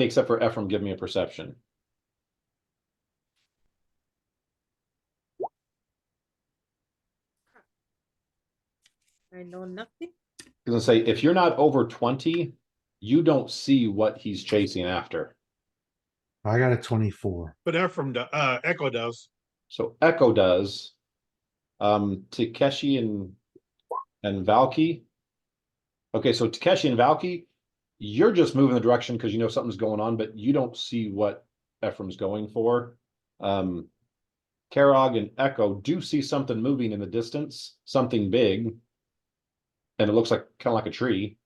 except for Ephraim give me a perception. I know nothing. I'm gonna say if you're not over 20, you don't see what he's chasing after. I got a 24. But Echo does. So Echo does. Takeshi and Valky. Okay, so Takeshi and Valky, you're just moving the direction because you know something's going on, but you don't see what Ephraim's going for. Karog and Echo do see something moving in the distance, something big, and it looks like kind of like a tree.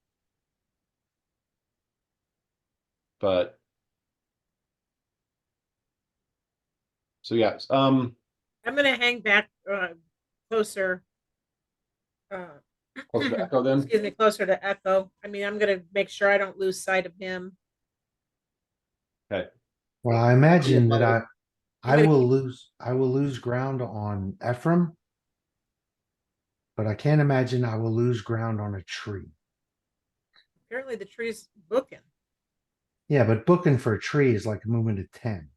But so yeah, I'm gonna hang back closer. closer to Echo then. Excuse me, closer to Echo. I mean, I'm gonna make sure I don't lose sight of him. Okay. Well, I imagine that I I'm gonna will lose ground on Ephraim, but I can't imagine I will lose ground on a tree. Apparently the tree's booking. Yeah, but booking for a tree is like a movement of 10.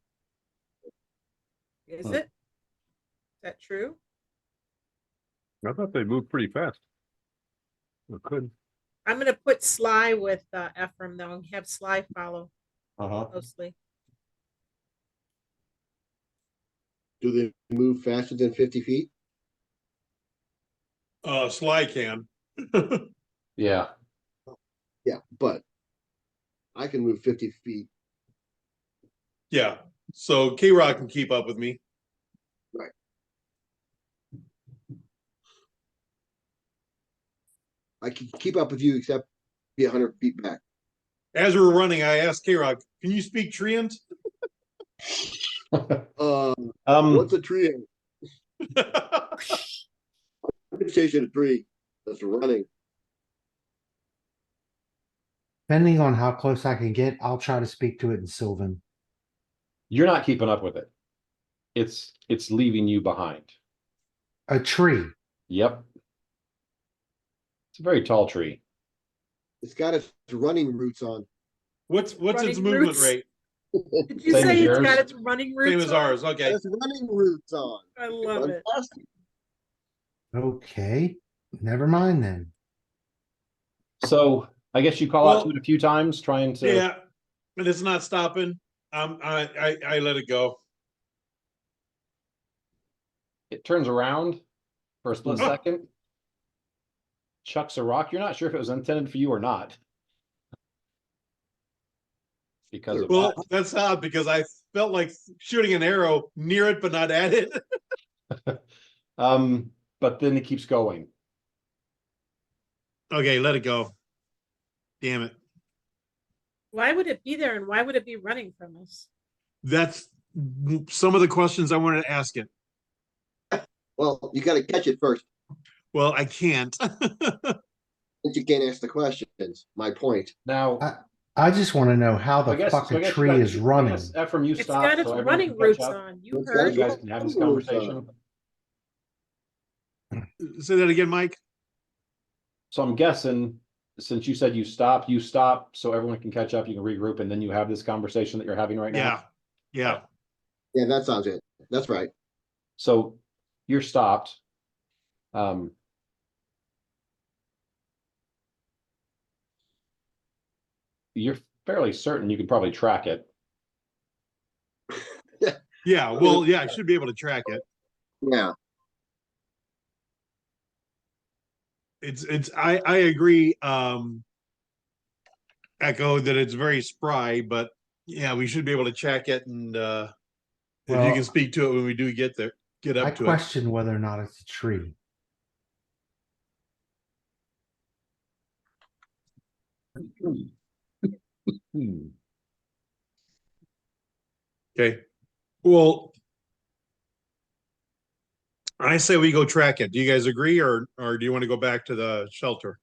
Is it? Is that true? I thought they moved pretty fast. It could. I'm gonna put Sly with Ephraim though, and have Sly follow Uh-huh. closely. do they move faster than 50 feet? Sly can. Yeah. Yeah, but I can move 50 feet. Yeah. So K-Rock can keep up with me. I can keep up with you except be 100 feet back. As we were running, I asked K-Rock, can you speak Treant? What's a tree? Chasing a tree that's running. Depending on how close I can get, I'll try to speak to it in Sylvan. You're not keeping up with it. It's leaving you behind. A tree. Yep. It's a very tall tree. It's got its running roots on. What's its Running movement roots? rate? Did you Same say as it's yours? got its running roots? Same as on? ours. Okay. It's running roots on. I love Run it. faster. Okay. Never mind then. So I guess you call out to it a few times, trying to. Yeah, but it's not stopping. I let it go. It turns around for a split Oh. second. Chucks a rock. You're not sure if it was intended for you or not. Because of Well, that's odd because I felt like shooting an arrow near it, but not at it. but then it keeps going. Okay, let it go. Damn it. Why would it be there and why would it be running from us? That's some of the questions I wanted to ask it. Well, you got to catch it first. Well, I can't. Since you can't ask the questions, my point. Now, I just want to know how I the guess, fuck so I a guess you tree guys, is I running. guess Ephraim, you It's stop got its so everyone running can catch roots up. on. You It's got heard. You guys can have this conversation. Say that again, Mike. So I'm guessing, since you said you stop, so everyone can catch up, you can regroup, and then you have this conversation that you're having right now. Yeah. Yeah, that sounds it. That's right. So you're stopped. You're fairly certain you could probably track it. Yeah. Well, yeah, I should be able to track it. Yeah. I agree, Echo, that it's very spry, but yeah, we should be able to check it and if you Well, can speak to it when we do get there, get I up to it. question whether or not it's a tree. Okay. Well, I say we go track it. Do you guys agree or do you want to go back to the shelter?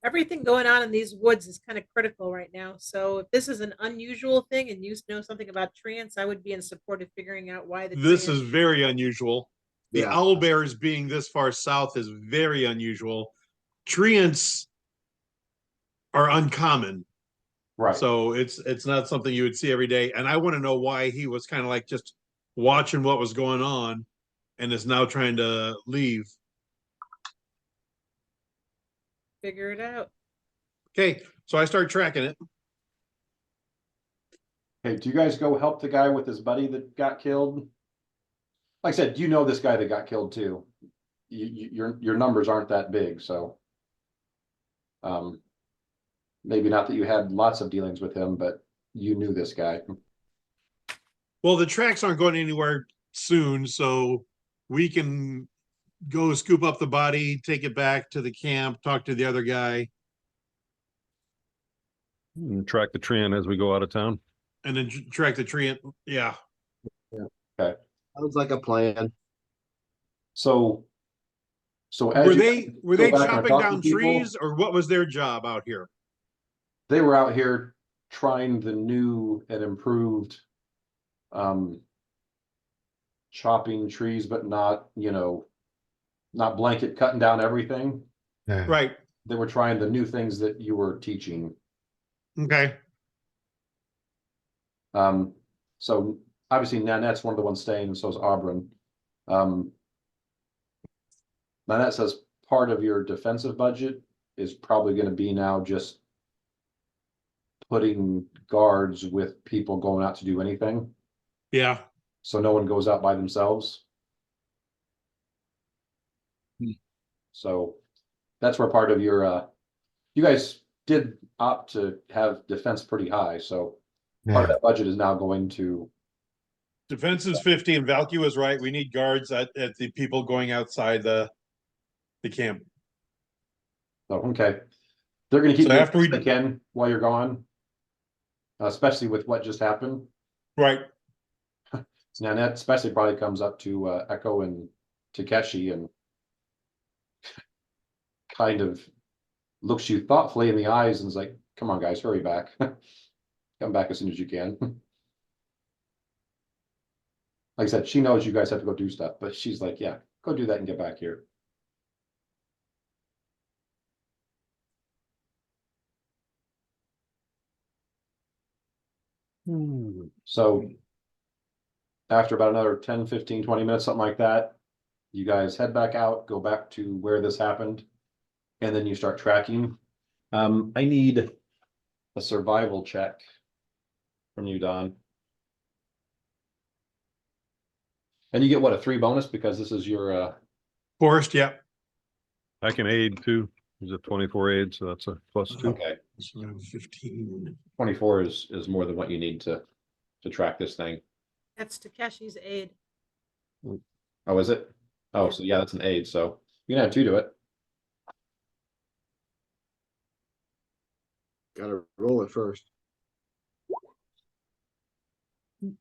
Everything going on in these woods is kind of critical right now. So if this is an unusual thing and you know something about treants, I would be in support of figuring out why the This treant- is very unusual. The Yeah. owl bears being this far south is very unusual. Treants are uncommon. Right. So it's not something you would see every day. And I want to know why he was kind of like just watching what was going on and is now trying to leave. figure it out. Okay, so I start tracking it. Okay, do you guys go help the guy with his buddy that got killed? Like I said, you know this guy that got killed too. Your numbers aren't that big, so. Maybe not that you had lots of dealings with him, but you knew this guy. Well, the tracks aren't going anywhere soon, so we can go scoop up the body, take it back to the camp, talk to the other guy, And track the trend as we go out of town. and then track the tree. Yeah. Okay, Sounds like a plan. so. So as Were you they go back and chopping talk to down people, trees, or what was their job out here? They were out here trying the new and improved. Chopping trees, but not, not blanket cutting down everything. Yeah. Right. They were trying the new things that you were teaching. Okay. So obviously Nanette's one of the ones staying, and so is Auburn. Nanette says part of your defensive budget is probably going to be now just putting guards with people going out to do anything. Yeah. So no one goes out by themselves. So that's where part of your, you guys did opt to have defense pretty high, so part of Yeah. that budget is now going to, Defense is 50, and Valky was right. We need guards at the people going outside the camp. oh, okay. They're gonna keep So doing after we- what they can while you're gone. Especially with what just happened. Right. Now that especially probably comes up to Echo and Takeshi and kind of looks you thoughtfully in the eyes and is like, come on, guys, hurry back. Come back as soon as you can. Like I said, she knows you guys have to go do stuff, but she's like, yeah, go do that and get back here. So after about another 10, 15, 20 minutes, something like that, you guys head back out, go back to where this happened, and then you start tracking. I need a survival check from you, Don. And you get what, a 3 bonus because this is your Forest, yeah. I can aid too. There's a 24 aid, so that's a +2. okay. So 15. 24 is more than what you need to track this thing. That's Takeshi's aid. Oh, is it? Oh, so yeah, that's an aid, so you can add 2 to it. Gotta roll it first.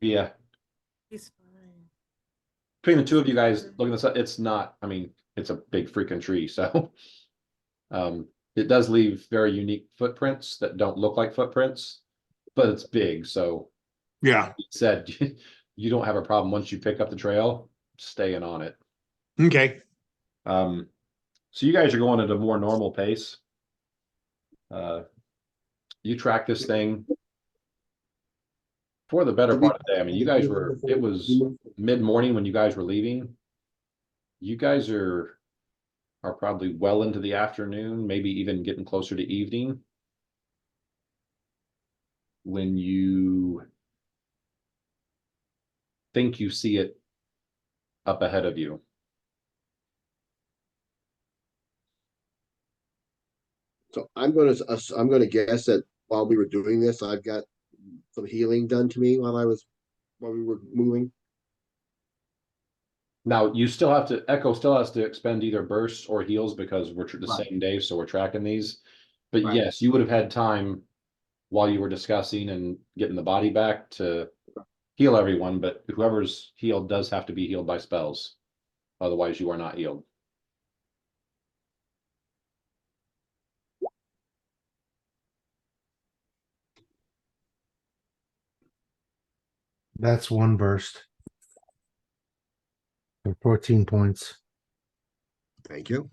Yeah. He's fine. Between the two of you guys looking this up, it's not, I mean, it's a big freaking tree, so. It does leave very unique footprints that don't look like footprints, but it's big, so Yeah, it said you don't have a problem once you pick up the trail, staying on it. okay. So you guys are going at a more normal pace. You track this thing for the better part of the day. I mean, it was mid-morning when you guys were leaving. You guys are probably well into the afternoon, maybe even getting closer to evening. When you think you see it up ahead of you. So I'm gonna guess that while we were doing this, I've got some healing done to me while we were moving. Now you still have to Echo still has to expend either bursts or heals because we're the Right. same day, so we're tracking these. But Right. yes, you would have had time while you were discussing and getting the body back to heal everyone, but whoever's healed does have to be healed by spells. Otherwise, you are not healed. That's one burst. For 14 points. Thank you.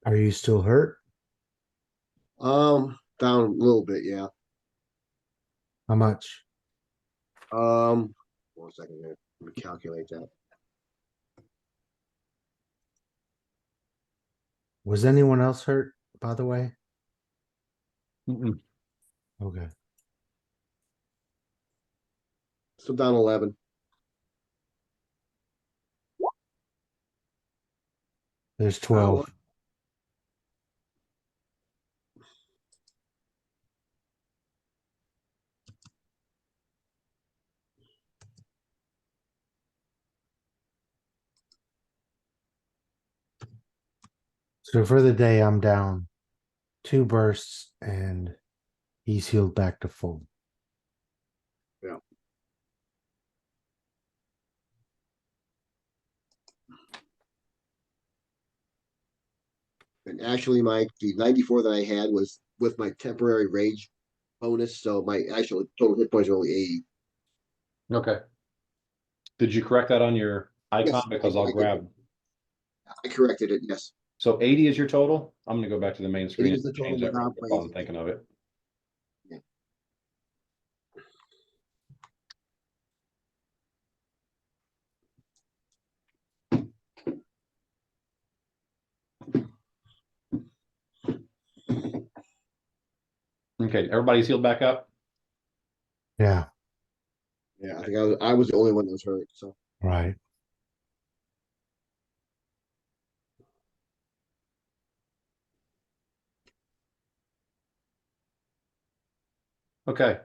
Are you still hurt? Down a little bit, yeah. How much? 1 second here. Let me calculate that. Was anyone else hurt, by the way? Mm-mm. Okay. So down 11. There's 12. So for the day, I'm down 2 bursts and he's healed back to full. Yeah. And actually, the 94 that I had was with my temporary rage bonus, so my actual total hit points are only 80. Okay. Did you correct that on your icon? Yes, Because I I'll did. grab. I corrected it. Yes. So 80 is your total? I'm gonna go back to the main screen 80 and is the total change that real without quick while I'm raises. thinking of it. Yeah. Okay, everybody's healed back up? Yeah, Yeah, I think I was the only one that was hurt. So right. Okay.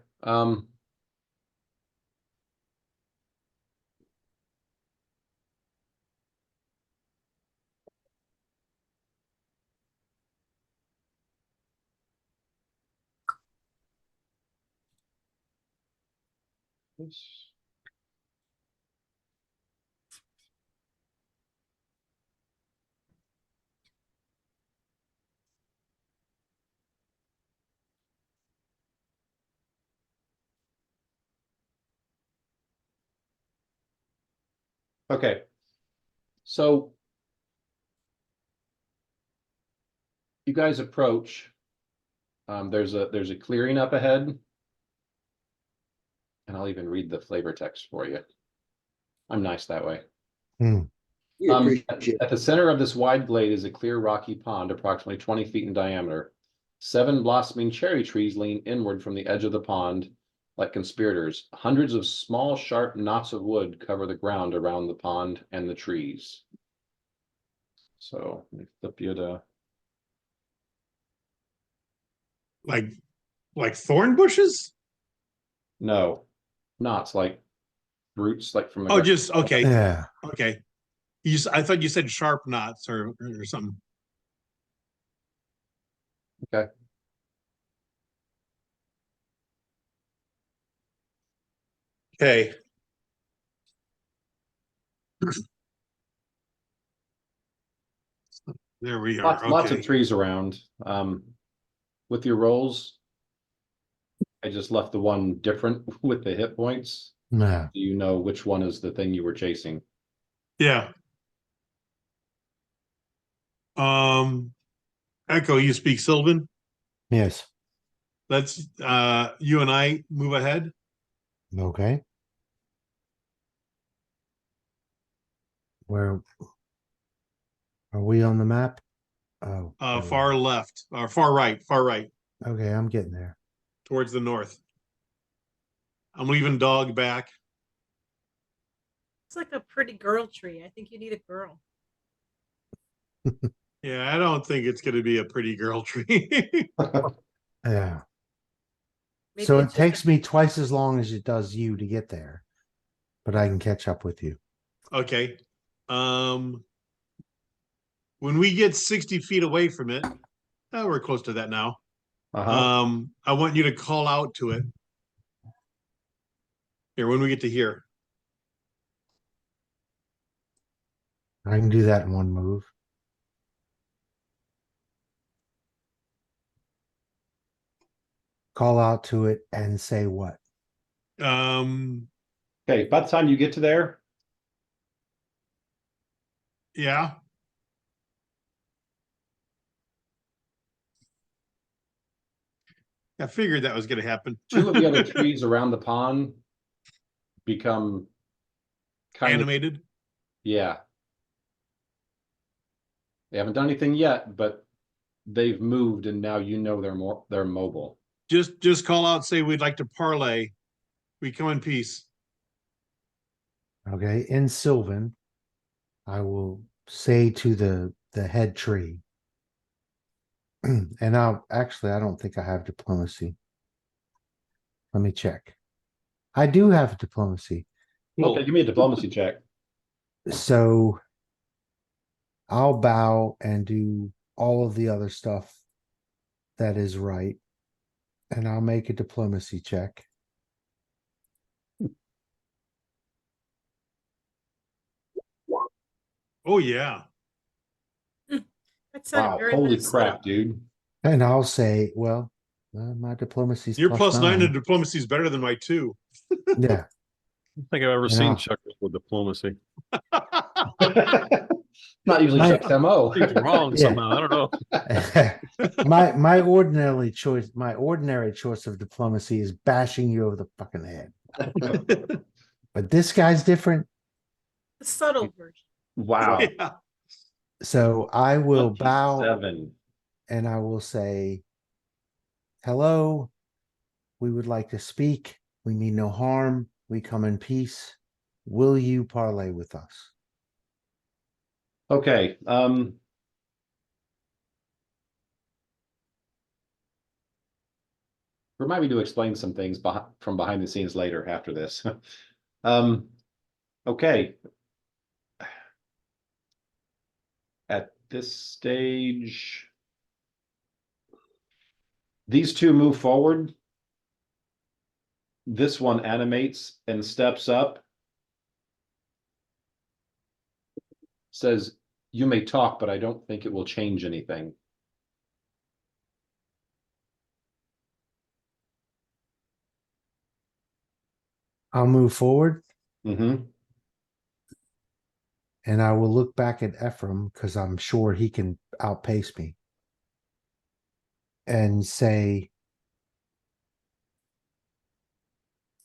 Okay. So you guys approach. There's a clearing up ahead. And I'll even read the flavor text for you. I'm nice that way. we appreciate At the center of this wide glade is a clear rocky pond, approximately 20 feet in diameter. 7 blossoming cherry trees lean inward from the edge of the pond like conspirators. Hundreds of small, sharp knots of wood cover the ground around the pond and the trees. So let me flip you to. Like thorn bushes? No, knots like roots, like from the Oh, ground. just okay. Yeah. Okay. I thought you said sharp knots or something. Okay. Okay. There we Lots, are. lots of Okay. trees around. With your rolls, I just left the one different with the hit points. Yeah. Do you know which one is the thing you were chasing? Yeah. Echo, you speak Sylvan. Yes. Let's you and I move ahead. Okay. Where are we on the map? Oh, there we Far are. left or far right, Okay, I'm getting there. towards the north. I'm leaving dog back. It's like a pretty girl tree. I think you need a girl. Yeah, I don't think it's going to be a pretty girl tree. Yeah. Maybe So it's it just takes me twice as long as it does you to get there, but I can catch up with you. Okay. When we get 60 feet away from it, we're close to that now. I want you to call out to it. Here, when we get to here. I can do that in one move. Call out to it and say what? Okay, by the time you get to there, Yeah. I figured that was going to happen. two of the other trees around the pond become kind of, Animated. yeah. They haven't done anything yet, but they've moved and now you know they're mobile. Just call out, say we'd like to parlay. We come in peace. Okay. In Sylvan, I will say to the head tree. And I don't think I have diplomacy. Let me check. I do have diplomacy. Okay, give me a diplomacy check. So I'll bow and do all of the other stuff that is right. And I'll make a diplomacy check. Oh yeah. that sounded Wow, very holy Minnesota. crap, dude. And I'll say, well, my diplomacy's Your plus +9 in nine. diplomacy is better than my 2. Yeah. I don't think I've ever And seen I'll- Chuck with diplomacy. Not usually My- Chuck's MO. He's wrong Yeah. somehow. I don't know. my ordinary choice of diplomacy is bashing you over the fucking head. But this guy's different. The subtle version. Wow. Yeah. So I will bow 27. and I will say, hello, we would like to speak. We mean no harm. We come in peace. Will you parlay with us? Okay. Remind me to explain some things from behind the scenes later after this. Okay. At this stage, these two move forward. This one animates and steps up. Says, you may talk, but I don't think it will change anything. I'll move forward Mm-hmm. and I will look back at Ephraim because I'm sure he can outpace me and say,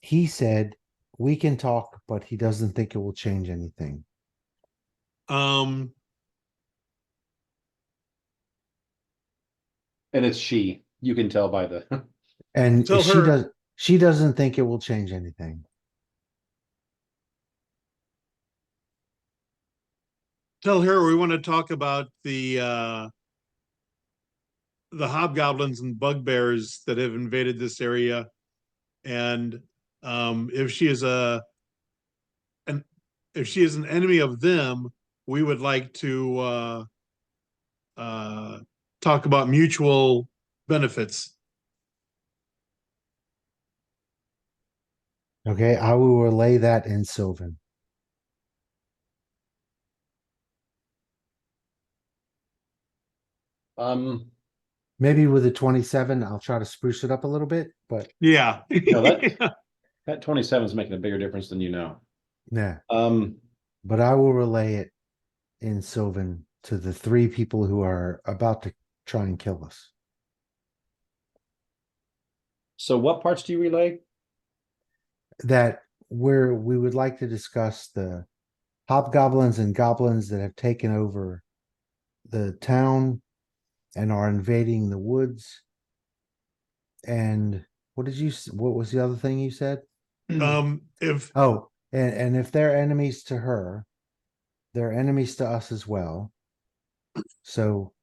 he said we can talk, but he doesn't think it will change anything. Um, And it's she. You can tell by the And Tell her- she doesn't think it will change anything. tell her we want to talk about the hobgoblins and bugbears that have invaded this area, and if she is an enemy of them, we would like to talk about mutual benefits. Okay, I will relay that in Sylvan. Maybe with the 27, I'll try to spruce it up a little bit, but Yeah. No, that 27 is making a bigger difference than you know. yeah. Um, But I will relay it in Sylvan to the 3 people who are about to try and kill us. so what parts do you relay? That we would like to discuss the hobgoblins and goblins that have taken over the town and are invading the woods. And what was the other thing you said? If Oh, and if they're enemies to her, they're enemies to us as well. So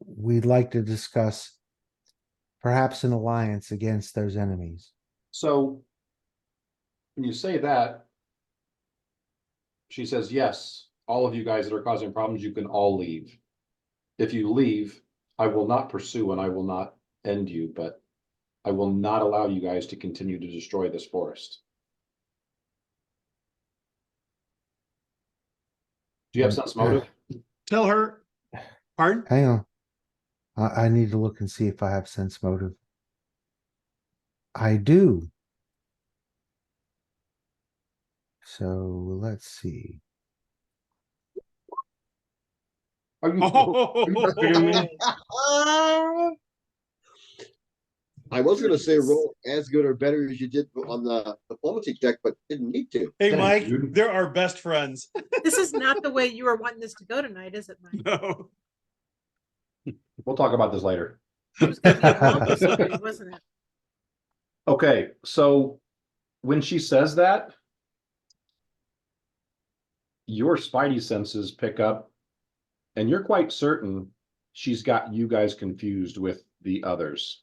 we'd like to discuss perhaps an alliance against those enemies. So when you say that, she says, yes, all of you guys that are causing problems, you can all leave. If you leave, I will not pursue and I will not end you, but I will not allow you guys to continue to destroy this forest. Do you have sense motive? tell her, pardon? Hang on. I need to look and see if I have sense motive. I do. So let's see. Are you Oh, me? I was gonna say roll as good or better as you did on the diplomacy check, but didn't need to. hey, Thanks, Mike, dude. they're our best friends. This is not the way you were wanting this to go tonight, is it, Mike? No. We'll talk about this later. It was gonna be a multi story, wasn't it? Okay, so when she says that, your spidey senses pick up, and you're quite certain she's got you guys confused with the others,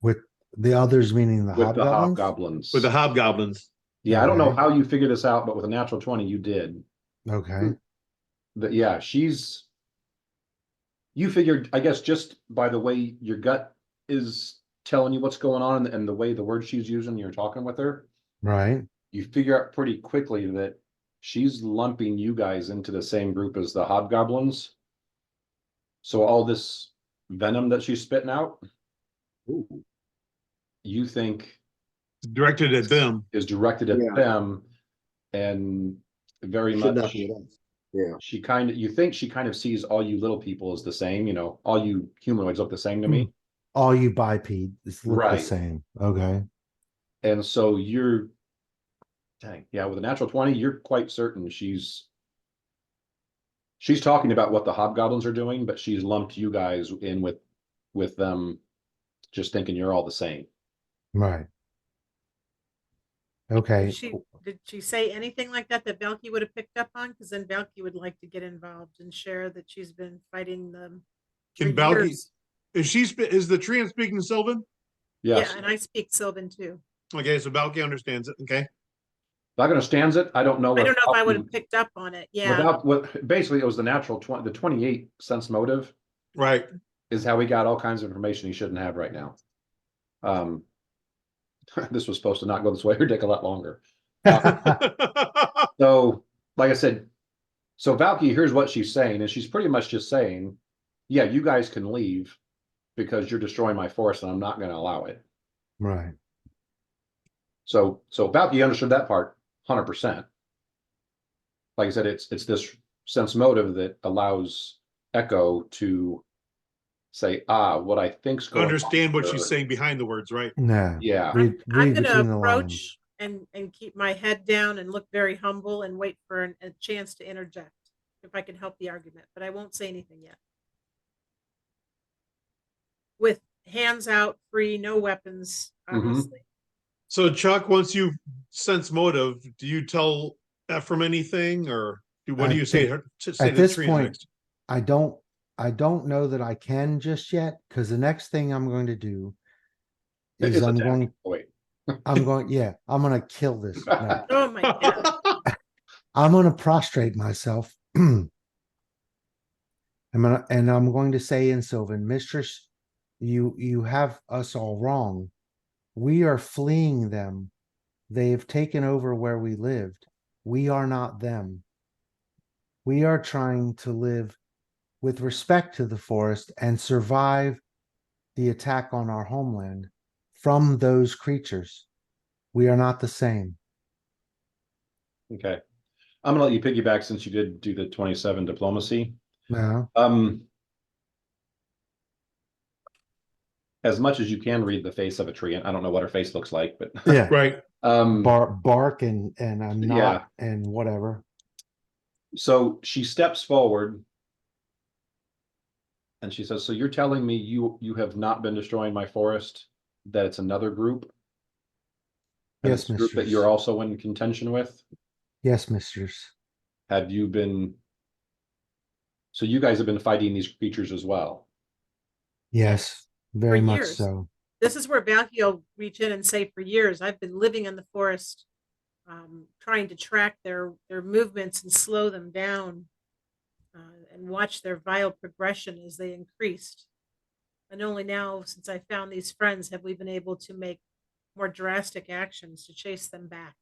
With the others meaning the with the hobgoblins? hobgoblins. With the hobgoblins. Yeah, I don't know Okay. how you figured this out, but with a natural 20, you did. Okay. But yeah, you figured, I guess, just by the way your gut is telling you what's going on and the way the words she's using, you're talking with her, Right. you figure out pretty quickly that she's lumping you guys into the same group as the hobgoblins. So all this venom that she's spitting out, you think Directed at them. is directed at Yeah. them, and very Should not much be at us. Yeah. you think she kind of sees all you little people as the same, all you humanoids look the same to me. All you bipeds look the Right. same. Okay. And so dang, yeah, with a natural 20, you're quite certain she's talking about what the hobgoblins are doing, but she's lumped you guys in with them, just thinking you're all the same. Right. Okay. Did she say anything like that Valky would have picked up on? Because then Valky would like to get involved and share that she's been fighting them. Can for Valky, years. is the Treant speaking Sylvan? Yes. Yeah, and I speak Sylvan too. Okay, so Valky understands it. Okay. Not understands it. I don't know. I don't know if I would Valky- have picked up on it. Yeah. Without what basically it was the natural 20, the 28 sense motive Right. is how we got all kinds of information he shouldn't have right now. This was supposed to not go this way or take a lot longer. So, like I said, so Valky here's what she's saying, and she's pretty much just saying, yeah, you guys can leave because you're destroying my forest and I'm not going to allow it. Right. So Valky understood that part 100%. Like I said, it's this sense motive that allows Echo to say, what I think's going Understand on what here. she's saying behind the words, right? No. Yeah. Read I'm going between to the approach and keep my head down and look very humble and wait for a chance to interject if I can help the argument, but I won't say anything yet. With hands out, free, no weapons, obviously. So Chuck, once you sense motive, do you tell Ephraim anything, or what do you say? Say At to this Treant point, next? I don't know that I can just yet, because the next thing I'm going to do is It's I'm attacking. going to kill this. No, Oh my God. I'm going to prostrate myself. And I'm going to say in Sylvan, Mistress, you have us all wrong. We are fleeing them. They have taken over where we lived. We are not them. We are trying to live with respect to the forest and survive the attack on our homeland from those creatures. We are not the same. Okay. I'm gonna let you piggyback since you did do the 27 diplomacy. No. As much as you can read the face of a tree, and I don't know what her face looks like, but Yeah. Right. Bark and I'm Yeah. not and whatever. So she steps forward and she says, so you're telling me you have not been destroying my forest, that it's another group? And Yes, it's a group that mistress. you're also in contention with? Yes, mistress. Have you been, so you guys have been fighting these creatures as well? Yes, very much years. so. This is where Valky will reach in and say, for years, I've been living in the forest, trying to track their movements and slow them down, and watch their vile progression as they increased. And only now, since I found these friends, have we been able to make more drastic actions to chase them back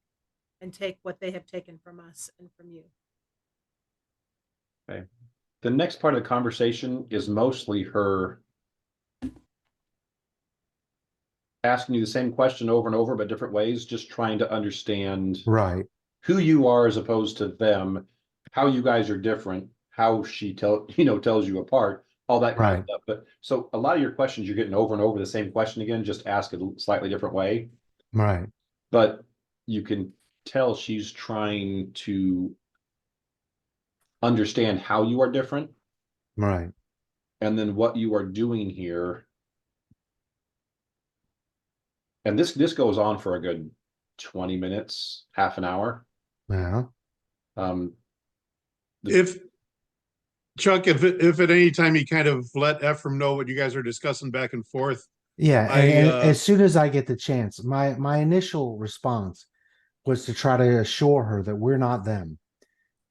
and take what they have taken from us and from you. Okay. The next part of the conversation is mostly her asking you the same question over and over, but different ways, just trying to understand Right. who you are as opposed to them, how you guys are different, how she tells you apart, all that kind of Right. stuff. But so a lot of your questions, you're getting over and over the same question again, just ask it a slightly different way. Right. But you can tell she's trying to understand how you are different Right. and then what you are doing here. And this goes on for a good 20 minutes, half an hour. Yeah. If Chuck, if at any time you kind of let Ephraim know what you guys are discussing back and forth. Yeah. I, And as soon as I get the chance, my initial response was to try to assure her that we're not them.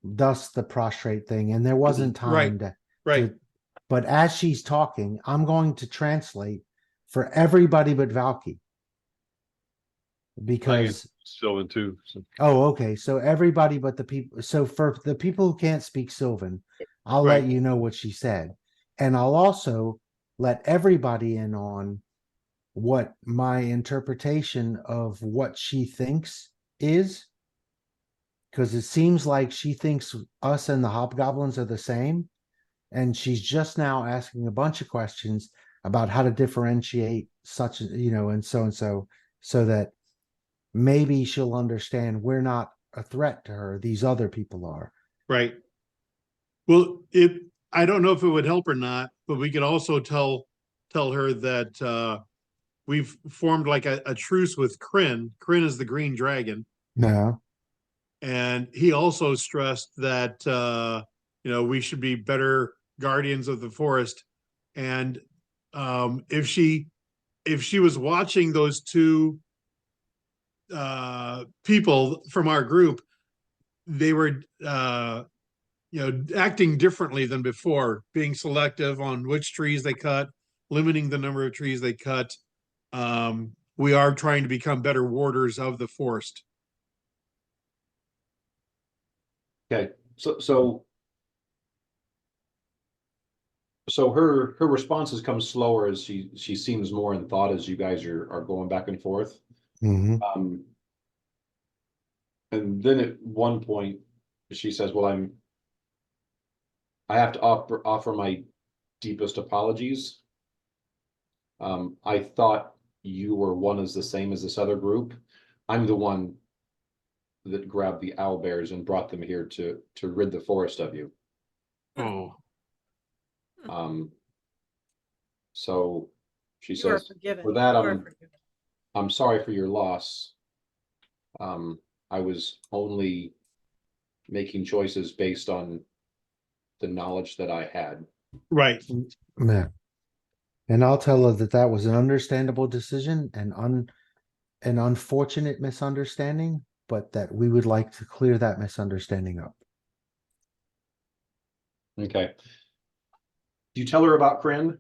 Thus the prostrate thing. And there wasn't time Right. but as she's talking, I'm going to translate for everybody but Valky. Because Sylvan too. So. oh, okay. So everybody but the people. So for the people who can't speak Sylvan, I'll Right. let you know what she said. And I'll also let everybody in on what my interpretation of what she thinks is. Because it seems like she thinks us and the hobgoblins are the same. And she's just now asking a bunch of questions about how to differentiate such, and so that maybe she'll understand we're not a threat to her. These other people are. Right. Well, I don't know if it would help or not, but we could also tell her that we've formed like a truce with Kryn. Kryn is the green dragon. No. And he also stressed that we should be better guardians of the forest. And if she was watching those two people from our group, they were acting differently than before, being selective on which trees they cut, limiting the number of trees they cut. We are trying to become better warders of the forest. Okay, so her responses come slower as she seems more in thought as you guys are going back and forth. Mm-hmm. And then at one point she says, well, I have to offer my deepest apologies. I thought you were one as the same as this other group. I'm the one that grabbed the owlbears and brought them here to rid the forest of you. Oh. So she You are says, forgiven. for that, You are forgiven. I'm sorry for your loss. I was only making choices based on the knowledge that I had. Right. Yeah. And I'll tell her that was an understandable decision and an unfortunate misunderstanding, but that we would like to clear that misunderstanding up. Okay. Do you tell her about Kryn?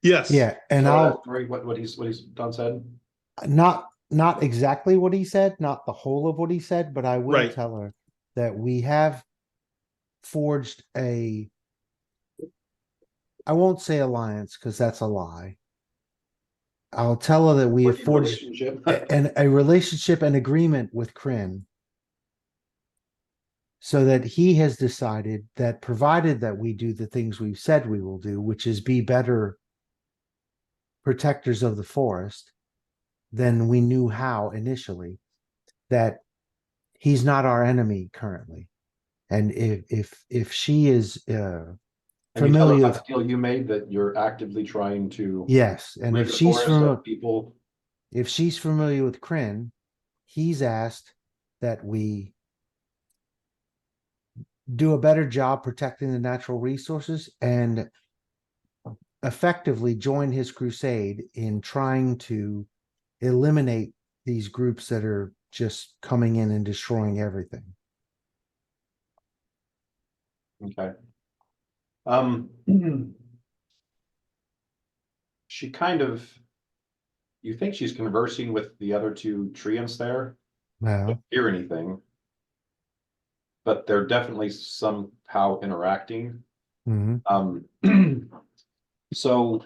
Yes. Yeah, and what he's done said? Not exactly what he said, not the whole of what he said, but I will Right. tell her that we have forged a I won't say alliance because that's a lie. I'll tell her that we have Working forged relationship. a relationship and agreement with Kryn, so that he has decided that provided that we do the things we've said we will do, which is be better protectors of the forest than we knew how initially, that he's not our enemy currently. And if she is And you tell her familiar, that deal you made that you're actively trying to yes, and rid if the she's forest from of people. if she's familiar with Kryn, he's asked that we do a better job protecting the natural resources and effectively join his crusade in trying to eliminate these groups that are just coming in and destroying everything. Okay. She kind of, you think she's conversing with the other two treants there? Well, Don't hear anything. But they're definitely somehow interacting. mhm. So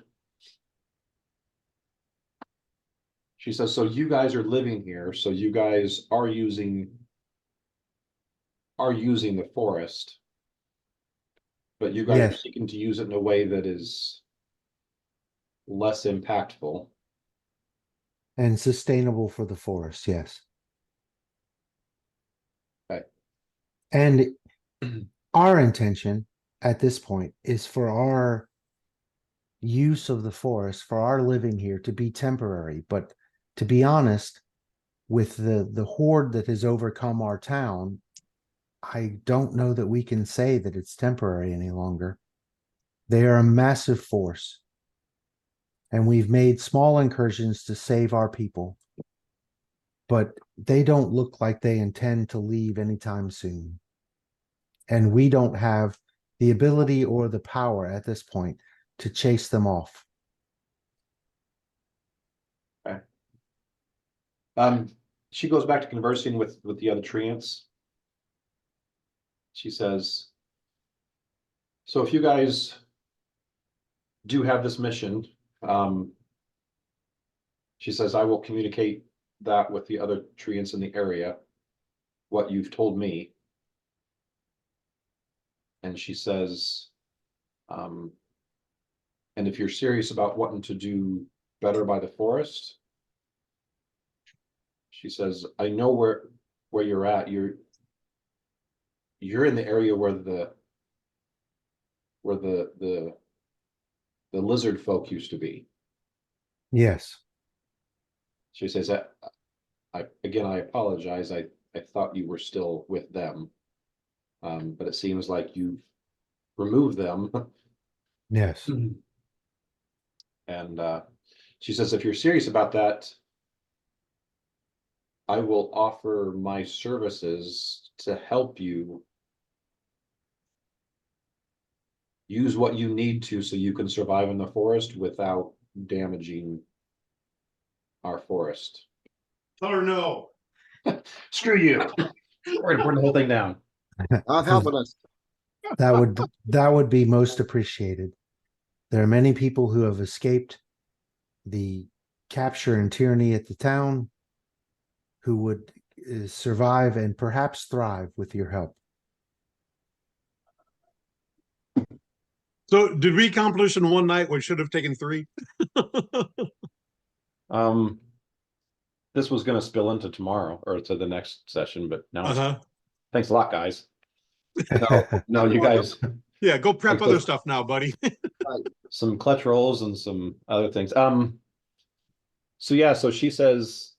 she says, so you guys are living here, so you guys are using the forest, but you guys are Yes, seeking to use it in a way that is less impactful. and sustainable for the forest, yes. Okay. And our intention at this point is for our use of the forest, for our living here to be temporary. But to be honest, with the horde that has overcome our town, I don't know that we can say that it's temporary any longer. They are a massive force, and we've made small incursions to save our people, but they don't look like they intend to leave anytime soon. And we don't have the ability or the power at this point to chase them off. She goes back to conversing with the other treants. She says, so if you guys do have this mission, she says, I will communicate that with the other treants in the area, what you've told me. And she says, and if you're serious about wanting to do better by the forest, she says, I know where you're at. You're in the area where the lizard folk used to be. Yes. She says that I apologize. I thought you were still with them. But it seems like you've removed them. Yes. And she says, if you're serious about that, I will offer my services to help you use what you need to so you can survive in the forest without damaging our forest. Tell her no. Screw you. We're gonna burn the whole thing down. Not helping us. That would be most appreciated. There are many people who have escaped the capture and tyranny at the town who would survive and perhaps thrive with your help. So did we accomplish in one night what should have taken 3? This was gonna spill into tomorrow or to the next session, but now Uh-huh. thanks a lot, guys. No, you guys, Yeah, go prep Like other this- stuff now, buddy. some clutch rolls and some other things. So yeah, so she says,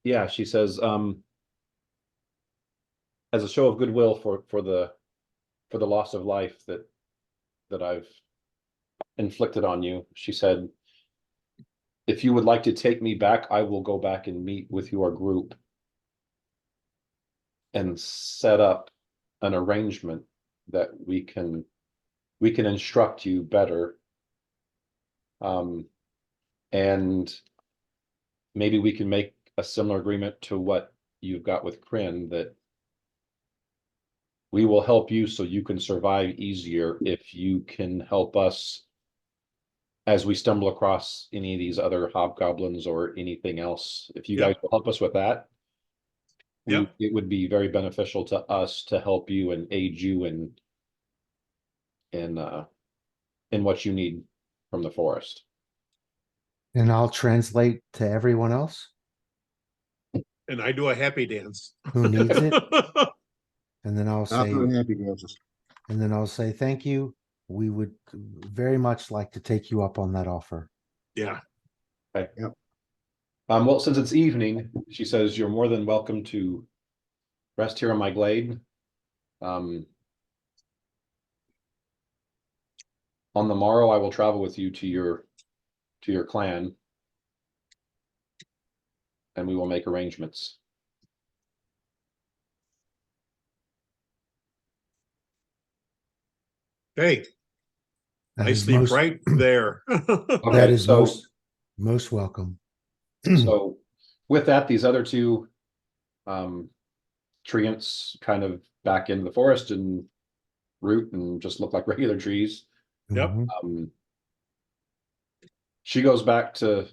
as a show of goodwill for the loss of life that I've inflicted on you, she said, if you would like to take me back, I will go back and meet with your group and set up an arrangement that we can instruct you better. And maybe we can make a similar agreement to what you've got with Kryn, that we will help you so you can survive easier if you can help us as we stumble across any of these other hobgoblins or anything else. If you Yep. guys will help us with that, Yep. it would be very beneficial to us to help you and aid you in what you need from the forest. And I'll translate to everyone else And I do a happy dance. who needs it. And then I'll I'm say, doing happy dances. and then I'll say, thank you. We would very much like to take you up on that offer. Yeah. Well, since it's evening, she says you're more than welcome to rest here in my glade. On the morrow, I will travel with you to your clan, and we will make arrangements. Hey, That I is sleep most, right there. that Okay, is so most welcome. so with that, these other two treants kind of back into the forest and root and just look like regular trees. Yep. Mhm. She goes back to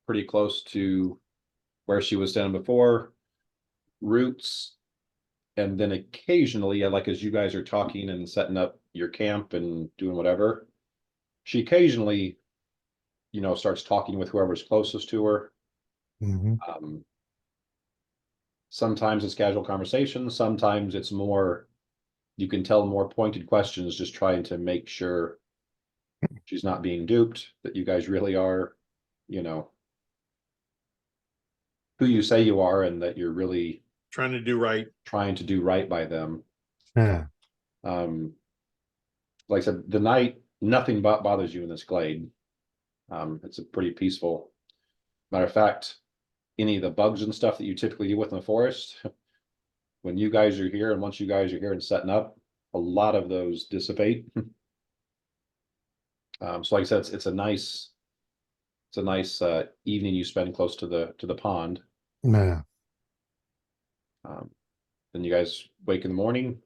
pretty close to where she was standing before, roots, and then occasionally, like as you guys are talking and setting up your camp and doing whatever, she occasionally, starts talking with whoever's closest to her. Mhm. Sometimes it's casual conversation, sometimes it's more, you can tell more pointed questions, just trying to make sure she's not being duped, that you guys really are, who you say you are, and that you're really Trying to do right. trying to do right by them. Yeah. Like I said, the night, nothing but bothers you in this glade. It's a pretty peaceful. Matter of fact, any of the bugs and stuff that you typically deal with in the forest, when you guys are here, and once you guys are here and setting up, a lot of those dissipate. So like I said, it's a nice evening you spend close to the pond. Yeah. Then you guys wake in the morning.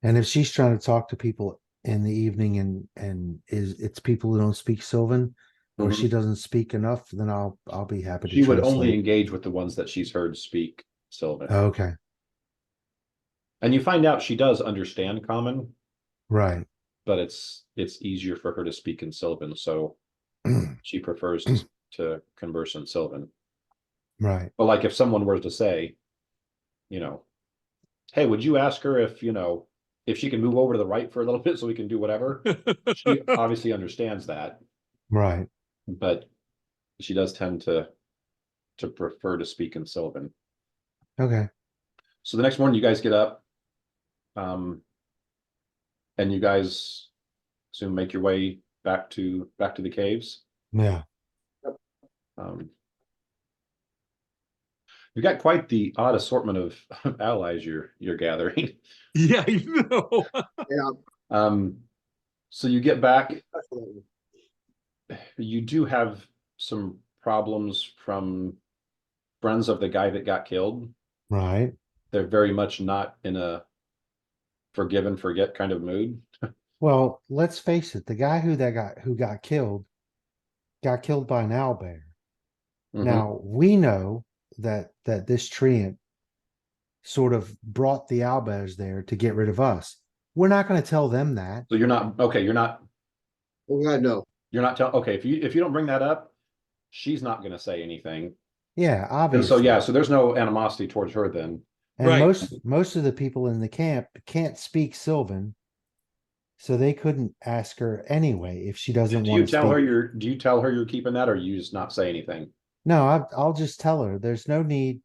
And if she's trying to talk to people in the evening and it's people who don't speak Sylvan or Mhm. she doesn't speak enough, then I'll be happy to She would only translate. engage with the ones that she's heard speak Sylvan. Okay. And you find out she does understand Common, Right. but it's easier for her to speak in Sylvan, so she prefers to converse in Sylvan. Right. But like if someone were to say, hey, would you ask her if she can move over to the right for a little bit so we can do whatever? She obviously understands that, Right. but she does tend to prefer to speak in Sylvan. Okay. So the next morning you guys get up, and you guys soon make your way back to the caves. Yeah. You've got quite the odd assortment of allies you're gathering. Yeah, you know. Yeah. So you get back, you do have some problems from friends of the guy that got killed. Right. They're very much not in a forgive and forget kind of mood. Well, let's face it, the guy who got killed by an owlbear. Mhm. Now we know that this treant sort of brought the owlbears there to get rid of us. We're not going to tell them that. So you're not okay. You're not Oh God, no. telling. Okay, if you don't bring that up, she's not going to say anything. Yeah, And obviously. so yeah, so there's no animosity towards her then. And Right. most of the people in the camp can't speak Sylvan, so they couldn't ask her anyway if she doesn't Do want you to tell her speak. do you tell her you're keeping that, or you just not say anything? No, I'll just tell her there's no need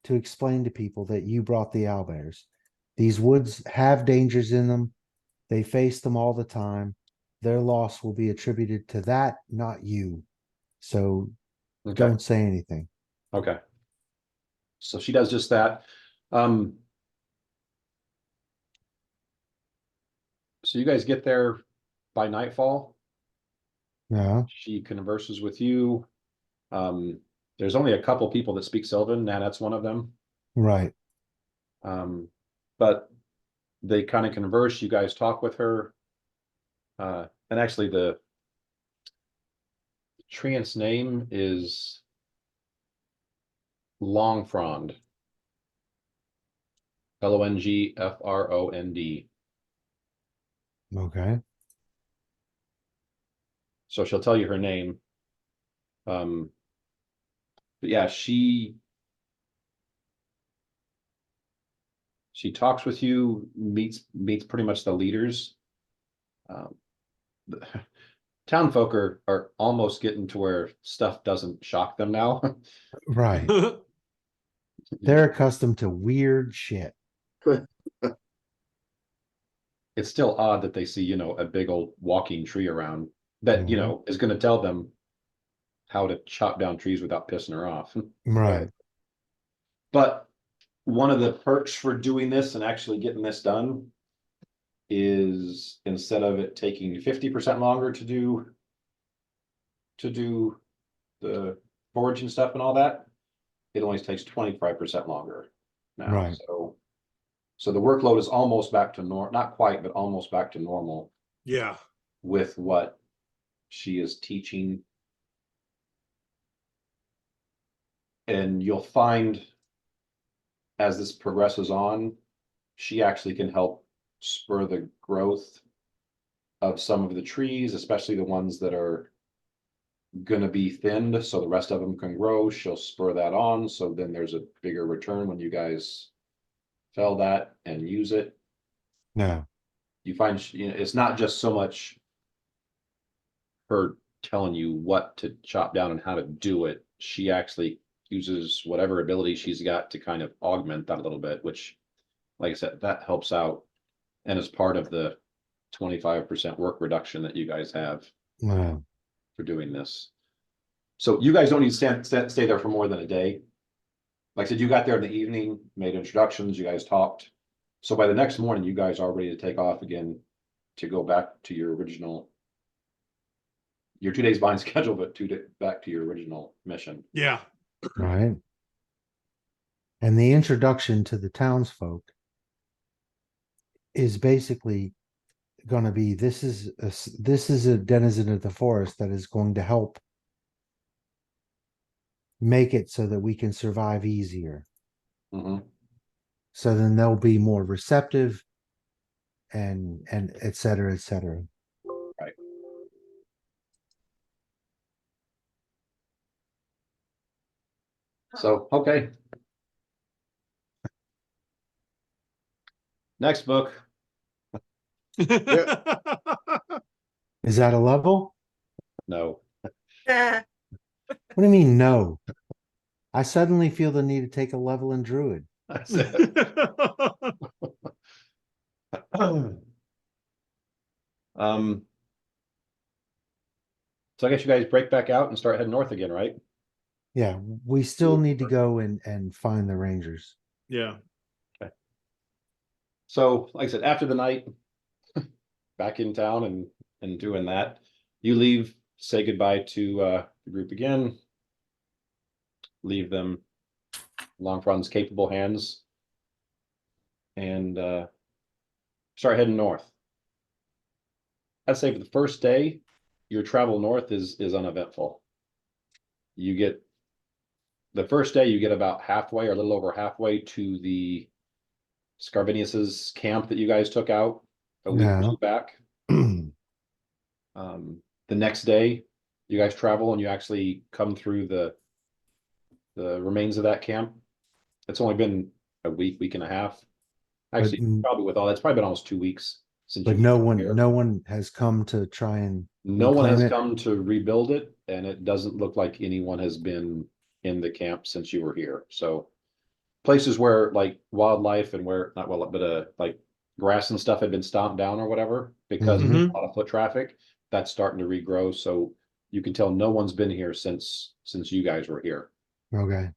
to explain to people that you brought the owlbears. These woods have dangers in them. They face them all the time. Their loss will be attributed to that, not you. So Okay. don't say anything. Okay. So she does just that. So you guys get there by nightfall. Yeah, She converses with you. There's only a couple people that speak Sylvan, and that's one of them. right. But they kind of converse, you guys talk with her. And actually the treant's name is Longfrond. Longfrond. Okay. So she'll tell you her name. But yeah, she talks with you, meets pretty much the leaders. The town folk are almost getting to where stuff doesn't shock them now. Right. They're accustomed to weird shit. It's still odd that they see, you know, a big old walking tree around that, you Mhm. know, is going to tell them how to chop down trees without pissing her off. Right. But one of the perks for doing this and actually getting this done is instead of it taking 50% longer to do the foraging stuff and all that, it only takes 25% longer now. Right. So the workload is almost back to normal, not quite, but almost back to normal Yeah. with what she is teaching. And you'll find as this progresses on, she actually can help spur the growth of some of the trees, especially the ones that are going to be thinned so the rest of them can grow. She'll spur that on, so then there's a bigger return when you guys fell that and use it. No. You find, you know, it's not just so much her telling you what to chop down and how to do it. She actually uses whatever ability she's got to kind of augment that a little bit, which, like I said, that helps out and is part of the 25% work reduction that you guys have No. for doing this. So you guys don't need to stay there for more than a day. Like I said, you got there in the evening, made introductions, you guys talked. So by the next morning, you guys are ready to take off again to go back to your original. You're 2 days behind schedule, but back to your original mission. Yeah. Right. And the introduction to the townsfolk is basically going to be this is a denizen of the forest that is going to help make it so that we can survive easier. Mhm. So then they'll be more receptive and et cetera, et cetera. Right. So, okay. Next book. Is that a level? No. Ah, What do you mean no? I suddenly feel the need to take a level in Druid. That's it. So I guess you guys break back out and start heading north again, right? Yeah, we still need to go and find the Rangers. Yeah. So, like I said, after the night, back in town and doing that, you leave, say goodbye to the group again, leave them Longfrond's capable hands, and start heading north. I'd say for the first day, your travel north is uneventful. You get the first day, you get about halfway or a little over halfway to the Scarvinius's camp that you guys took out a week or Yeah. two back. The next day, you guys travel and you actually come through the remains of that camp. It's only been a week and a half. Actually, probably with all that's probably been almost 2 weeks since But you've been here. no one has come to try and No one has reclaim it? come to rebuild it, and it doesn't look like anyone has been in the camp since you were here. So places where like wildlife and where not well, but like grass and stuff had been stomped down or whatever because of a Mhm. lot of foot traffic, that's starting to regrow. So you can tell no one's been here since you guys were here. Okay.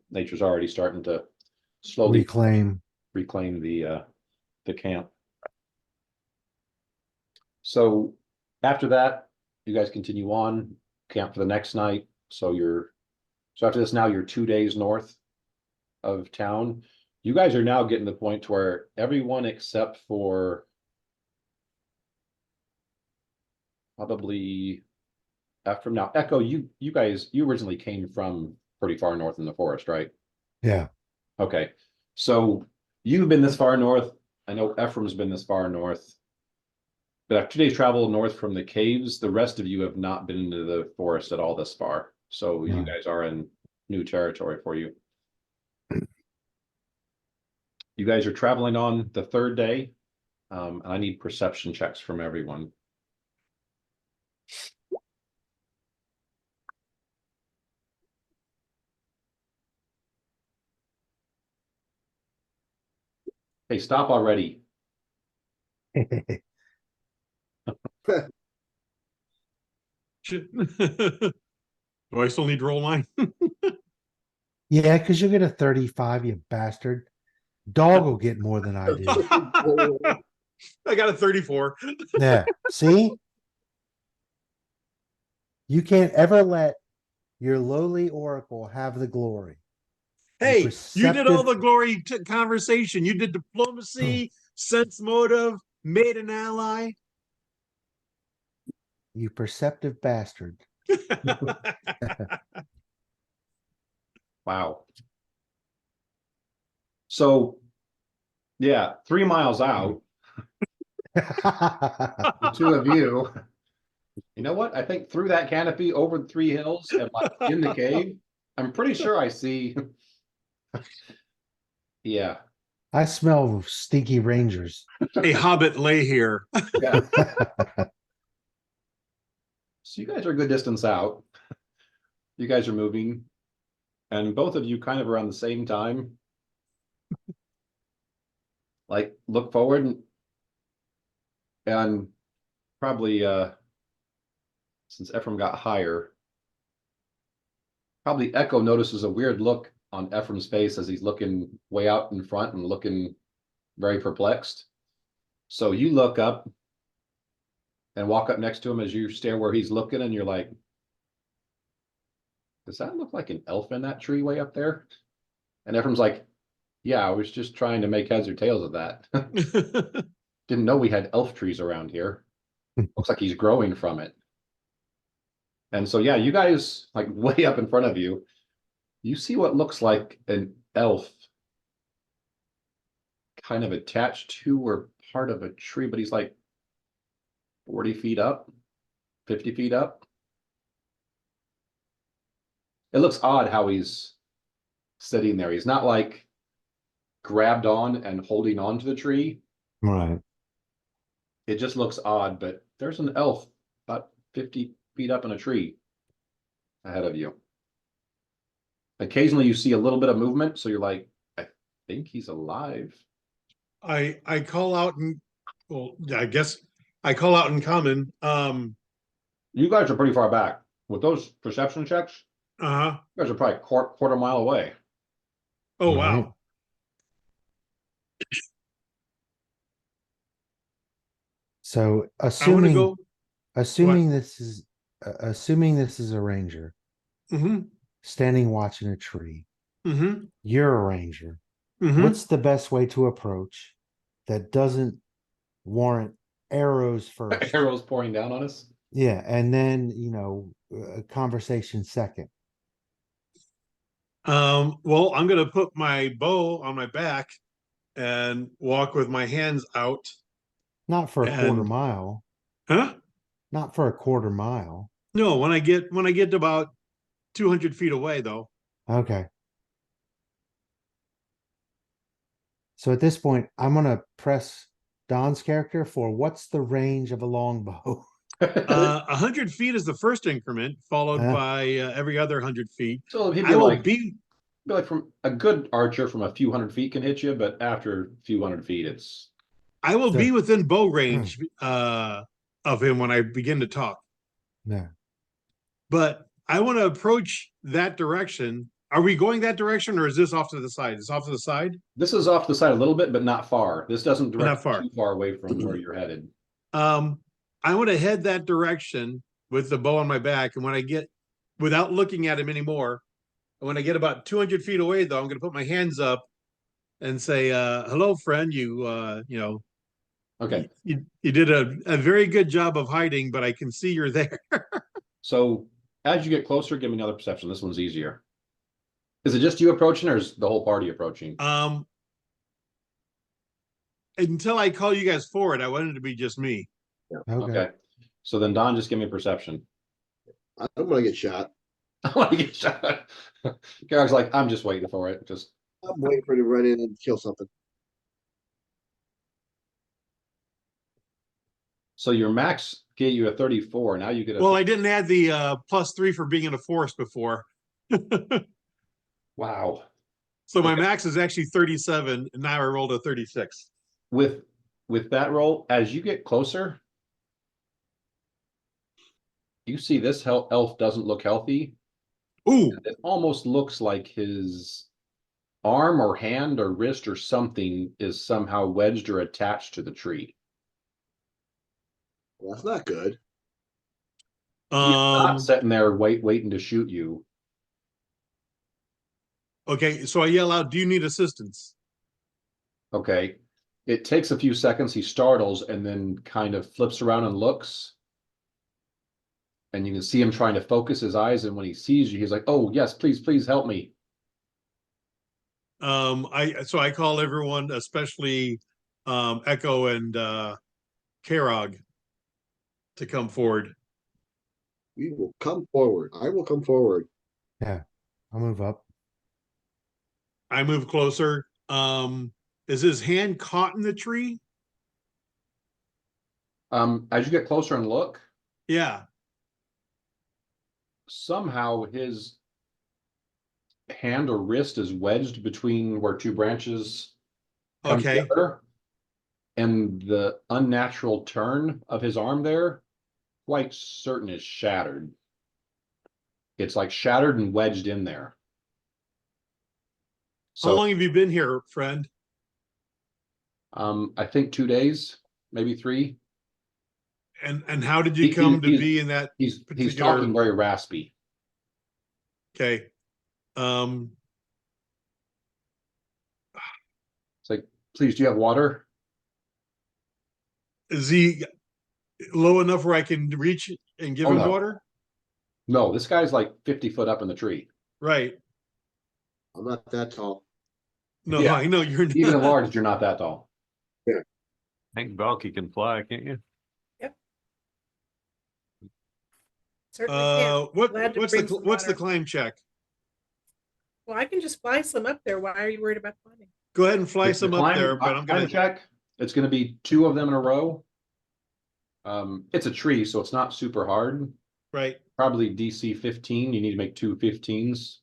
Nature's already starting to slowly Reclaim. reclaim the camp. So after that, you guys continue on, camp for the next night. So after this, now you're 2 days north of town. You guys are now getting to the point where everyone except for probably Ephraim. Now, Echo, you guys, you originally came from pretty far north in the forest, right? Yeah. Okay. So you've been this far north. I know Ephraim's been this far north. But after 2 days travel north from the caves, the rest of you have not been into the forest at all this far. So you Right. guys are in new territory for you. You guys are traveling on the 3rd day. And I need perception checks from everyone. Hey, stop already. Shit. Do I still need to roll mine? Yeah, because you'll get a 35, you bastard. Dog will get more than I do. I got a 34. Yeah. See? You can't ever let your lowly oracle have the glory. Hey, you did all perceptive- the glory conversation. You did diplomacy, sense motive, made an ally. You perceptive bastard. Wow. So, yeah, 3 miles out, the two of you. You know what? I think through that canopy, over the 3 hills, and like in the cave, I'm pretty sure I see. Yeah. I smell stinky rangers. A hobbit lay here. Yeah. So you guys are a good distance out. You guys are moving, and both of you kind of around the same time. Like look forward and probably since Ephraim got higher, probably Echo notices a weird look on Ephraim's face as he's looking way out in front and looking very perplexed. So you look up and walk up next to him as you stare where he's looking, and you're like, does that look like an elf in that tree way up there? And Ephraim's like, yeah, I was just trying to make heads or tails of that. Didn't know we had elf trees around here. Looks like he's growing from it. And so, yeah, you guys, like way up in front of you, you see what looks like an elf kind of attached to or part of a tree, but he's like 40 feet up, 50 feet up. It looks odd how he's sitting there. He's not like grabbed on and holding on to the tree. Right. It just looks odd, but there's an elf about 50 feet up in a tree ahead of you. Occasionally you see a little bit of movement, so you're like, I think he's alive. I call out and well, I guess I call out in common. You guys are pretty far back. With those perception checks, Uh-huh. you guys are probably quarter mile away. Oh Right. wow. So I want to assuming go. assuming this is a ranger Mm-hmm. standing watching a tree, Mm-hmm. you're a ranger. Mm-hmm. What's the best way to approach that doesn't warrant arrows first? Arrows pouring down on us. Yeah, and then a conversation second. Well, I'm gonna put my bow on my back and walk with my hands out. Not for a quarter And- mile. Huh? Not for a quarter mile. No, when I get to about 200 feet away, though. Okay. So at this point, I'm gonna press Don's character for what's the range of a longbow? 100 feet is the first increment, followed Uh. by every other 100 feet. So he'd I be will like, be. from a good archer from a few hundred feet can hit you, but after a few hundred feet, it's I will So- be within bow range of him when I begin to talk. Yeah. But I want to approach that direction. Are we going that direction, or is this off to the side? It's off to the side. this is off the side a little bit, but not far. This doesn't direct Not far. too far away from where you're headed. I want to head that direction with the bow on my back, and when I get, without looking at him anymore, and when I get about 200 feet away, though, I'm going to put my hands up and say, hello, friend, you know, Okay, you did a very good job of hiding, but I can see you're there. so as you get closer, give me another perception. This one's easier. Is it just you approaching, or is the whole party approaching? Until I call you guys forward, I wanted it to be just me. Okay. So then Don, just give me a perception. I don't want to get shot. I want to get shot. Garrick's like, I'm just waiting for it. Just I'm waiting for it to run in and kill something. so your max gave you a 34. Now you get a Well, I didn't add the +3 for being in a forest before. wow. So my max is actually 37, and now I rolled a 36. With that roll, as you get closer, you see this elf doesn't look healthy. Ooh, It almost looks like his arm or hand or wrist or something is somehow wedged or attached to the tree. Well, that's not good. He's not sitting there waiting to shoot you. okay, so I yell out, do you need assistance? Okay. It takes a few seconds. He startles and then kind of flips around and looks. And you can see him trying to focus his eyes. And when he sees you, he's like, oh, yes, please help me. I call everyone, especially Echo and Karog, to come forward. We will come forward. I will come forward. Yeah, I'll move up. I move closer. Is his hand caught in the tree? As you get closer and look, Yeah. somehow his hand or wrist is wedged between where two branches come Okay. together. And the unnatural turn of his arm there, quite certain is shattered. It's like shattered and wedged in there. How So long have you been here, friend? I think 2 days, maybe 3. And how did you come to be in that He's particular? talking very raspy. Okay. It's like, please, do you have water? Is he low enough where I can reach and give Oh, him no. water? No, this guy's like 50 foot up in the tree. Right. I'm not that tall. No, Yeah. I know you're not. Even enlarged, you're not that tall. I think Valky can fly, can't you? Certainly can. Glad to What's bring some the water. climb check? Well, I can just fly some up there. Why are you worried about climbing? Go ahead and fly The some up there, but I'm climb gonna check. It's going to be 2 of them in a row. It's a tree, so it's not super hard. right. Probably DC 15. You need to make 2 15s.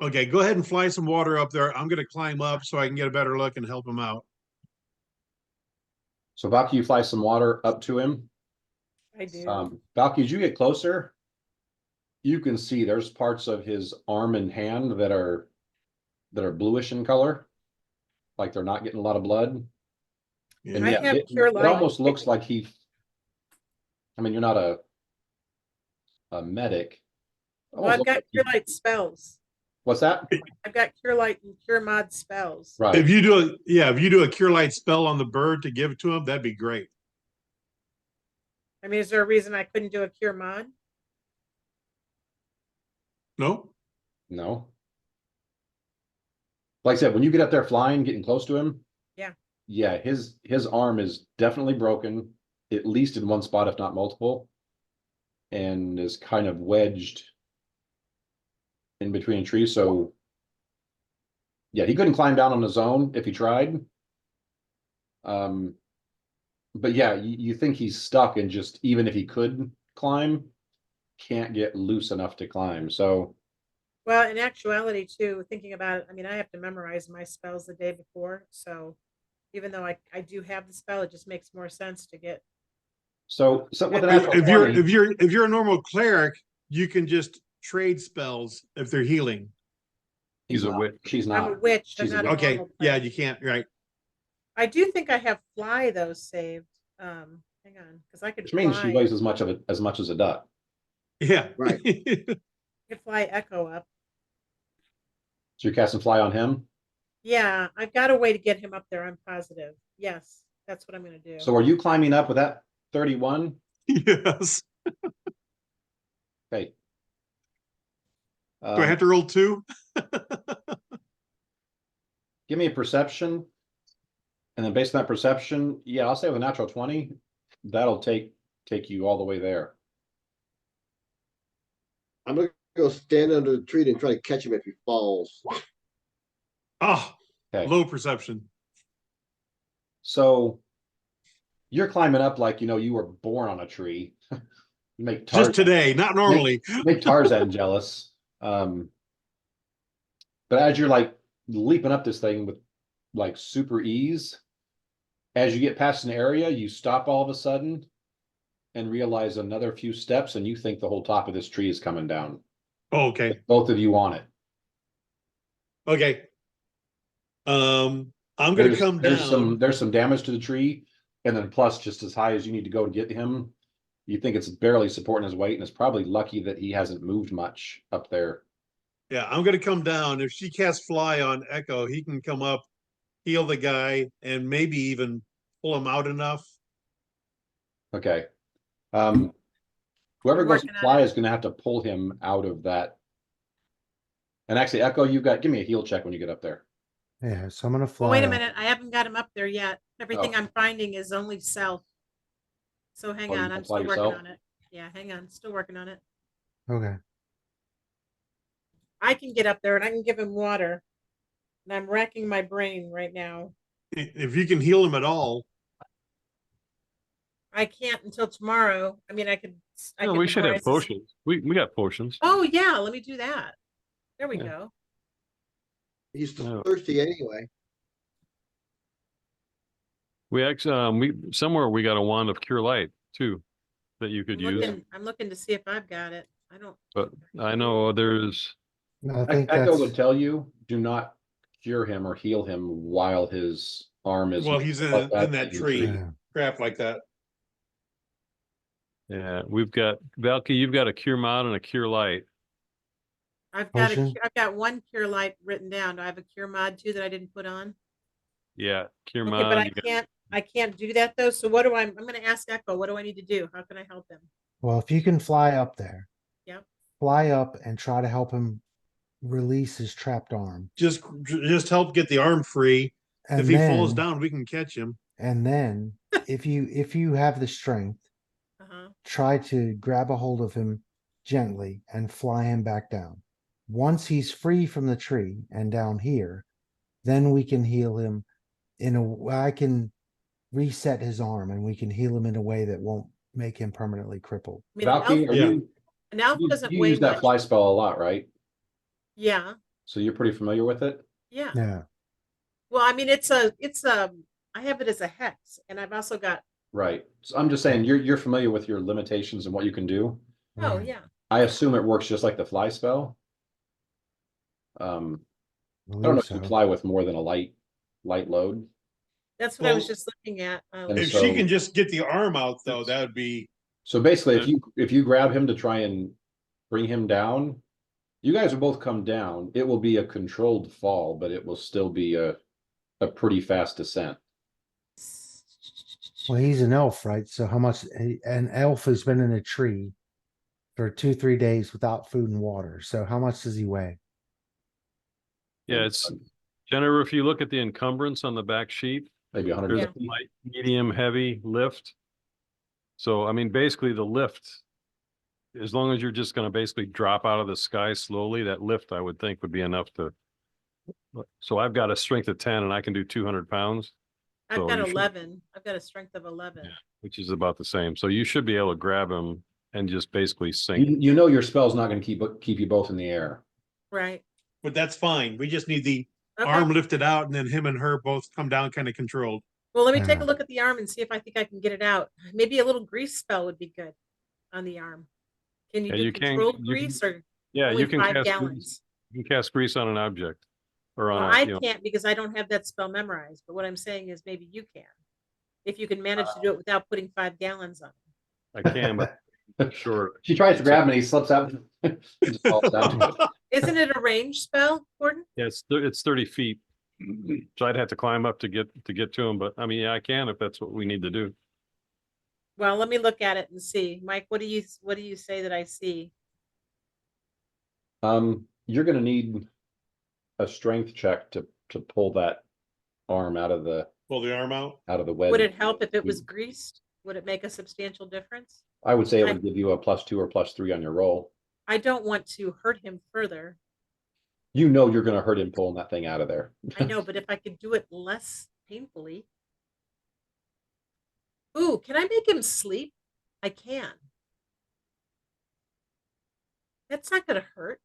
Okay, go ahead and fly some water up there. I'm gonna climb up so I can get a better look and help him out. So Valky, you fly some water up to him. I do. Valky, as you get closer, you can see there's parts of his arm and hand that are bluish in color, like they're not getting a lot of blood. Yeah. And I yeah, have it cure light. almost looks like he. I mean, you're not a medic. Well, I've got cure light spells. What's that? I've got cure light and cure mod spells. Right. If you do a cure light spell on the bird to give it to him, that'd be great. I mean, is there a reason I couldn't do a cure mod? No? No. Like I said, when you get up there flying, getting close to him. Yeah, his arm is definitely broken, at least in one spot, if not multiple, and is kind of wedged in between trees. So yeah, he couldn't climb down on his own if he tried. But yeah, you think he's stuck and just, even if he could climb, can't get loose enough to climb. So Well, in actuality, too, thinking about it, I mean, I have to memorize my spells the day before. So even though I do have the spell, it just makes more sense to get. so with an actual If 20, you're a normal cleric, you can just trade spells if they're healing. He's a not. witch. She's I'm a not. witch. She's a I'm not a witch. Okay, normal yeah, person. you can't, right. I do think I have fly though saved. Hang on, because I could Which means fly. she weighs as much as a duck. Yeah. Right. I could fly Echo up. So you're casting fly on him. Yeah, I've got a way to get him up there. I'm positive. Yes, that's what I'm gonna do. So are you climbing up with that 31? Yes. Okay. Do I have to roll 2? Give me a perception. And then based on that perception, yeah, I'll say with a natural 20, that'll take you all the way there. I'm gonna go stand under the tree and try to catch him if he falls. Oh, Okay. low perception. So you're climbing up like you were born on a tree. You make Just Tarzan, today, not normally. make Tarzan jealous. But as you're like leaping up this thing with like super ease, as you get past an area, you stop all of a sudden and realize another few steps, and you think the whole top of this tree is coming down. Oh, okay. Both of you on it. Okay. I'm gonna come down. There's some damage to the tree, and then plus just as high as you need to go to get him. You think it's barely supporting his weight, and it's probably lucky that he hasn't moved much up there. Yeah, I'm gonna come down. If she casts fly on Echo, he can come up, heal the guy, and maybe even pull him out enough. Okay. Whoever I'm goes to working on fly it. is going to have to pull him out of that. And actually, Echo, give me a heal check when you get up there. Yeah, so I'm gonna fly. Well, wait a up. minute. I haven't got him up there yet. Everything Oh. I'm finding is only south. So hang Oh, you on. can I'm fly still working yourself? on it. Yeah, hang on. Still working on it. Okay. I can get up there and I can give him water. And I'm racking my brain right now. If you can heal him at all, I can't until tomorrow. I mean, I could. I No, could we should have memorize this- potions. We got potions. Oh yeah, let me do that. There we Yeah. go. He's Oh. thirsty anyway. We actually we somewhere we got a wand of cure light too that you could use. I'm looking to see if I've got it. I don't. But I know there's No, I think Echo that's would tell you, do not cure him or heal him while his arm is well, he's in that tree, yeah. crap like that. yeah, we've got Valky, you've got a cure mod and a cure light. I've got Potion? I've got one cure light written down. Do I have a cure mod too that I didn't put on? Yeah, cure Okay, mod. but you got- I can't do that though. So what do I'm going to ask Echo. What do I need to do? How can I help him? Well, if you can fly up there. Yep. Fly up and try to help him release his trapped arm. Just help get the arm free. And If he then, falls down, we can catch him. and then if you have the strength, Uh-huh. try to grab a hold of him gently and fly him back down. Once he's free from the tree and down here, then we can heal him I can reset his arm and we can heal him in a way that won't make him permanently crippled. I mean, an Valky, elf, Yeah. an elf you doesn't you weigh use that much. fly spell a lot, right? Yeah, So you're pretty familiar with it? yeah. Yeah. Well, I mean, it's I have it as a hex, and I've also got. Right. So I'm just saying you're familiar with your limitations and what you can do. Oh Right. yeah. I assume it works just like the fly spell. I don't know if you So. fly with more than a light load. That's what I was Well, just looking at. And If so- she can just get the arm out, though, that would be. So basically, if you grab him to try and bring him down, you guys will both come down. It will be a controlled fall, but it will still be a pretty fast descent. Well, he's an elf, right? So how much an elf has been in a tree for 2-3 days without food and water. So how much does he weigh? Yeah, it's Jennifer, if you look at the encumbrance on the back sheet, Maybe 100. there's a light, medium, heavy lift. So I mean, basically the lift, as long as you're just gonna basically drop out of the sky slowly, that lift I would think would be enough to. So I've got a strength of 10 and I can do 200 pounds, I've so got you should- 11. I've got a strength of 11. Yeah. which is about the same. So you should be able to grab him and just basically sink. You know your spell's not going to keep you both in the air. Right. But that's fine. We just need the Okay. arm lifted out, and then him and her both come down kind of controlled. Well, let me take Yeah. a look at the arm and see if I think I can get it out. Maybe a little grease spell would be good on the arm. Can you Yeah, do you can- controlled you can- grease or Yeah, only you can 5 cast grease, gallons? you can cast grease on an object or on Well, a, I you know, can't because I don't have that spell memorized. But what I'm saying is maybe you can, if you can manage to do it without putting 5 gallons on. I can, but sure. She tries to grab him and he slips out. Just falls down. Isn't it a range spell, Gordon? Yeah, it's 30 feet. So I'd have to climb up to get to him, but I mean, yeah, I can if that's what we need to do. Well, let me look at it and see. Mike, what do you say that I see? You're gonna need a strength check to pull that arm out of the Pull the arm out. wedge. Would it help if it was greased? Would it make a substantial difference? I would say it would give you a +2 or +3 on your roll. I don't want to hurt him further. You know you're gonna hurt him pulling that thing out of there. I know, but if I could do it less painfully. Ooh, can I make him sleep? I can. That's not gonna hurt.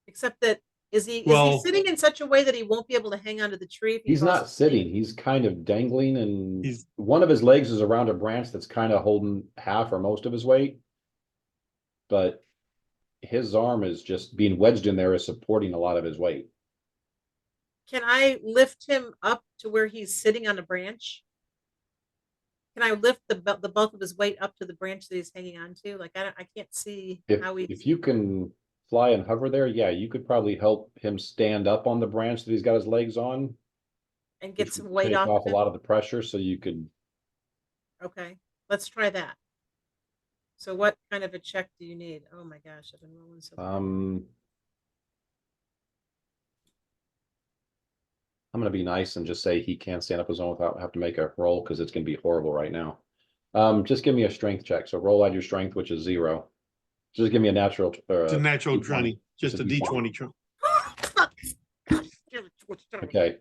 Except that is he sitting in such a way that he won't be able to hang onto the tree? If he He's falls not asleep? sitting, he's kind of dangling, and one of his legs is around a branch that's kind of holding half or most of his weight. But his arm is just being wedged in there, is supporting a lot of his weight. Can I lift him up to where he's sitting on a branch? Can I lift the bulk of his weight up to the branch that he's hanging on to? Like I can't see how he's. If you can fly and hover there, yeah, you could probably help him stand up on the branch that he's got his legs on And get which some would weight take off a him? lot of the pressure, so you could. Okay, let's try that. So what kind of a check do you need? Oh my gosh, I've been rolling so far. I'm gonna be nice and just say he can't stand up his own without have to make a roll, because it's gonna be horrible right now. Just give me a strength check. So roll out your strength, which is 0. Just give me a natural. It's a natural D20. 20, just a D20. Okay.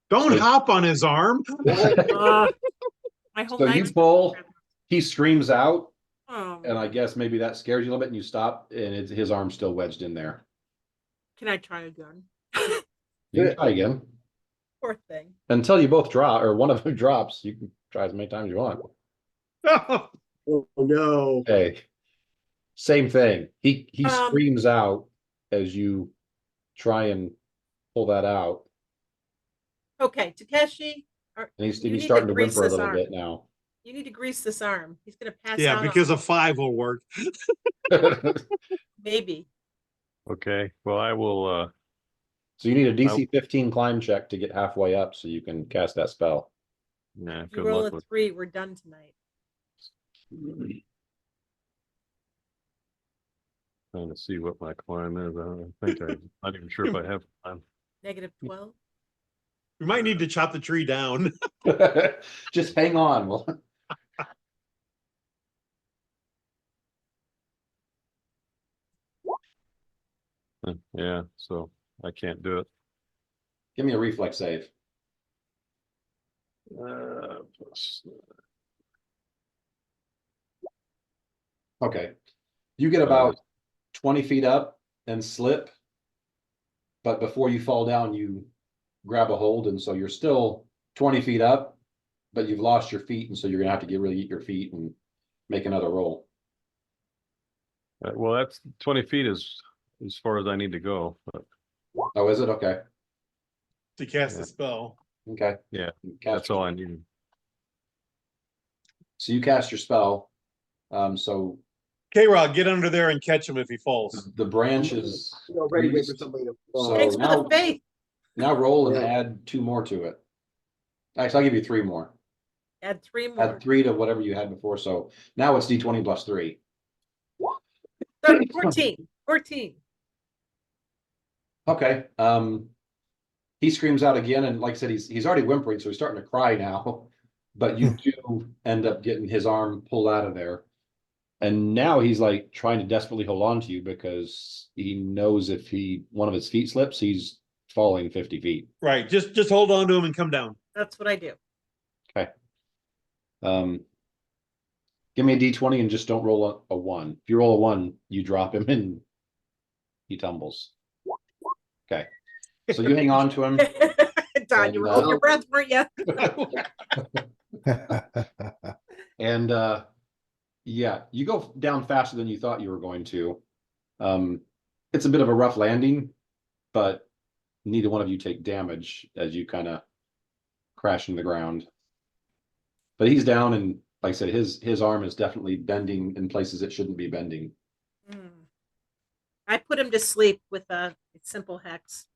Don't So- hop on his arm. My whole So you night's pull, he screams out, Oh, and I guess maybe that scares you a little bit, and you stop, and his arm's still wedged in there. can I try again? You can try again Poor thing. until you both drop, or one of them drops. You can try as many times as you want. Oh, no. Okay. Same thing. He Um, screams out as you try and pull that out, Okay, Takeshi, and he's You need to starting to grease whimper a this little arm. bit now. you need to grease this arm. He's gonna pass Yeah, out. because a 5 will work. Maybe. Okay, well, I will, So you need a DC 15 climb check to get halfway up, so you can cast that spell. yeah, If you good roll luck a with. 3, we're done tonight. Trying to see what my climb is. I don't think I'm not even sure if I have climb. -12. We might need to chop the tree down. Just hang on. Well, Yeah, so I can't do it. give me a reflex save. Plus- Okay. You get about 20 feet up and slip, but before you fall down, you grab a hold, and so you're still 20 feet up, but you've lost your feet, and so you're gonna have to really eat your feet and make another roll. Well, that's 20 feet is as far as I need to go, but Oh, is it? Okay. To cast Yeah. the spell. Okay. Yeah, Cast that's all I need. So you cast your spell. So K-Rod, get under there and catch him if he falls. the branch is Already wait for greased. somebody to So fall. Thanks for now- the faith. Now roll and Yeah. add 2 more to it. Actually, I'll give you 3 more. Add 3 more. Add 3 to whatever you had before. So now it's D20 plus 3. 14. 14. Okay. He screams out again, and like I said, he's already whimpering, so he's starting to cry now. But you do end up getting his arm pulled out of there. And now he's like trying to desperately hold on to you, because he knows if one of his feet slips, he's falling 50 feet. Right, just hold on to him and come down. That's what I do. Give me a D20 and just don't roll a 1. If you roll a 1, you drop him and he tumbles. Okay. So you hang on to him. Don, you were holding your breath, weren't you? And yeah, you go down faster than you thought you were going to. It's a bit of a rough landing, but neither one of you take damage as you kind of crash in the ground. But he's down, and like I said, his arm is definitely bending in places it shouldn't be bending. I put him to sleep with a simple hex.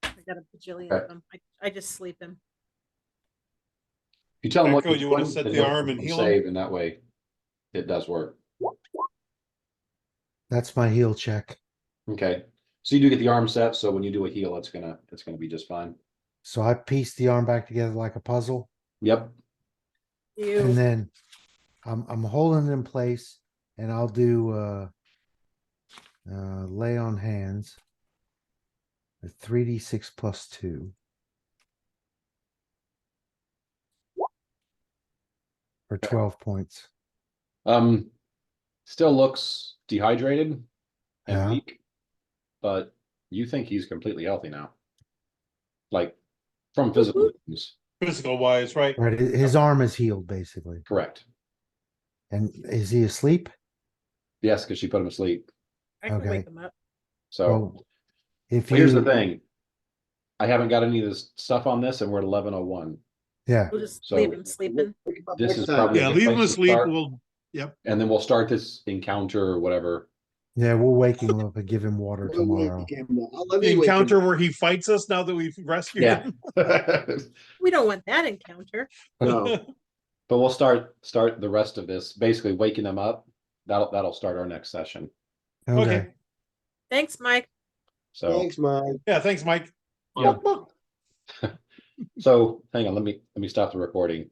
I got a bajillion Okay. of them. I just sleep him. You tell them what Echo, you're you wanna doing, set and the they'll arm and heal 'em? save, and that way it does work. That's my heal check. Okay, so you do get the arm set, so when you do a heal, it's gonna be just fine. So I pieced the arm back together like a puzzle, Yep. You, and then I'm holding it in place, and I'll do lay on hands. 3d6 plus 2. For 12 points. Still looks dehydrated and Yeah. weak, but you think he's completely healthy now. Like from physical things. Physical wise, right? Right. His arm is healed, basically. Correct. And is he asleep? Yes, because she put him asleep. I can Okay. wake him up. So Well, if here's the you, thing. I haven't got any of this stuff on this, and we're at 11:01. yeah, We'll just So- leave him sleeping. This Next is time. probably Yeah, a good leave him place to asleep. start, We'll, and then we'll start this encounter or whatever. yeah, we'll wake him up and give him water tomorrow. the encounter where he fights us now that we've rescued Yeah. him. But We don't want that encounter. No, we'll start the rest of this, basically waking them up. That'll start our next session. Okay. Thanks, Mike. So thanks, Mike. Yeah, thanks, Mike. yeah. So hang on, let me stop the recording.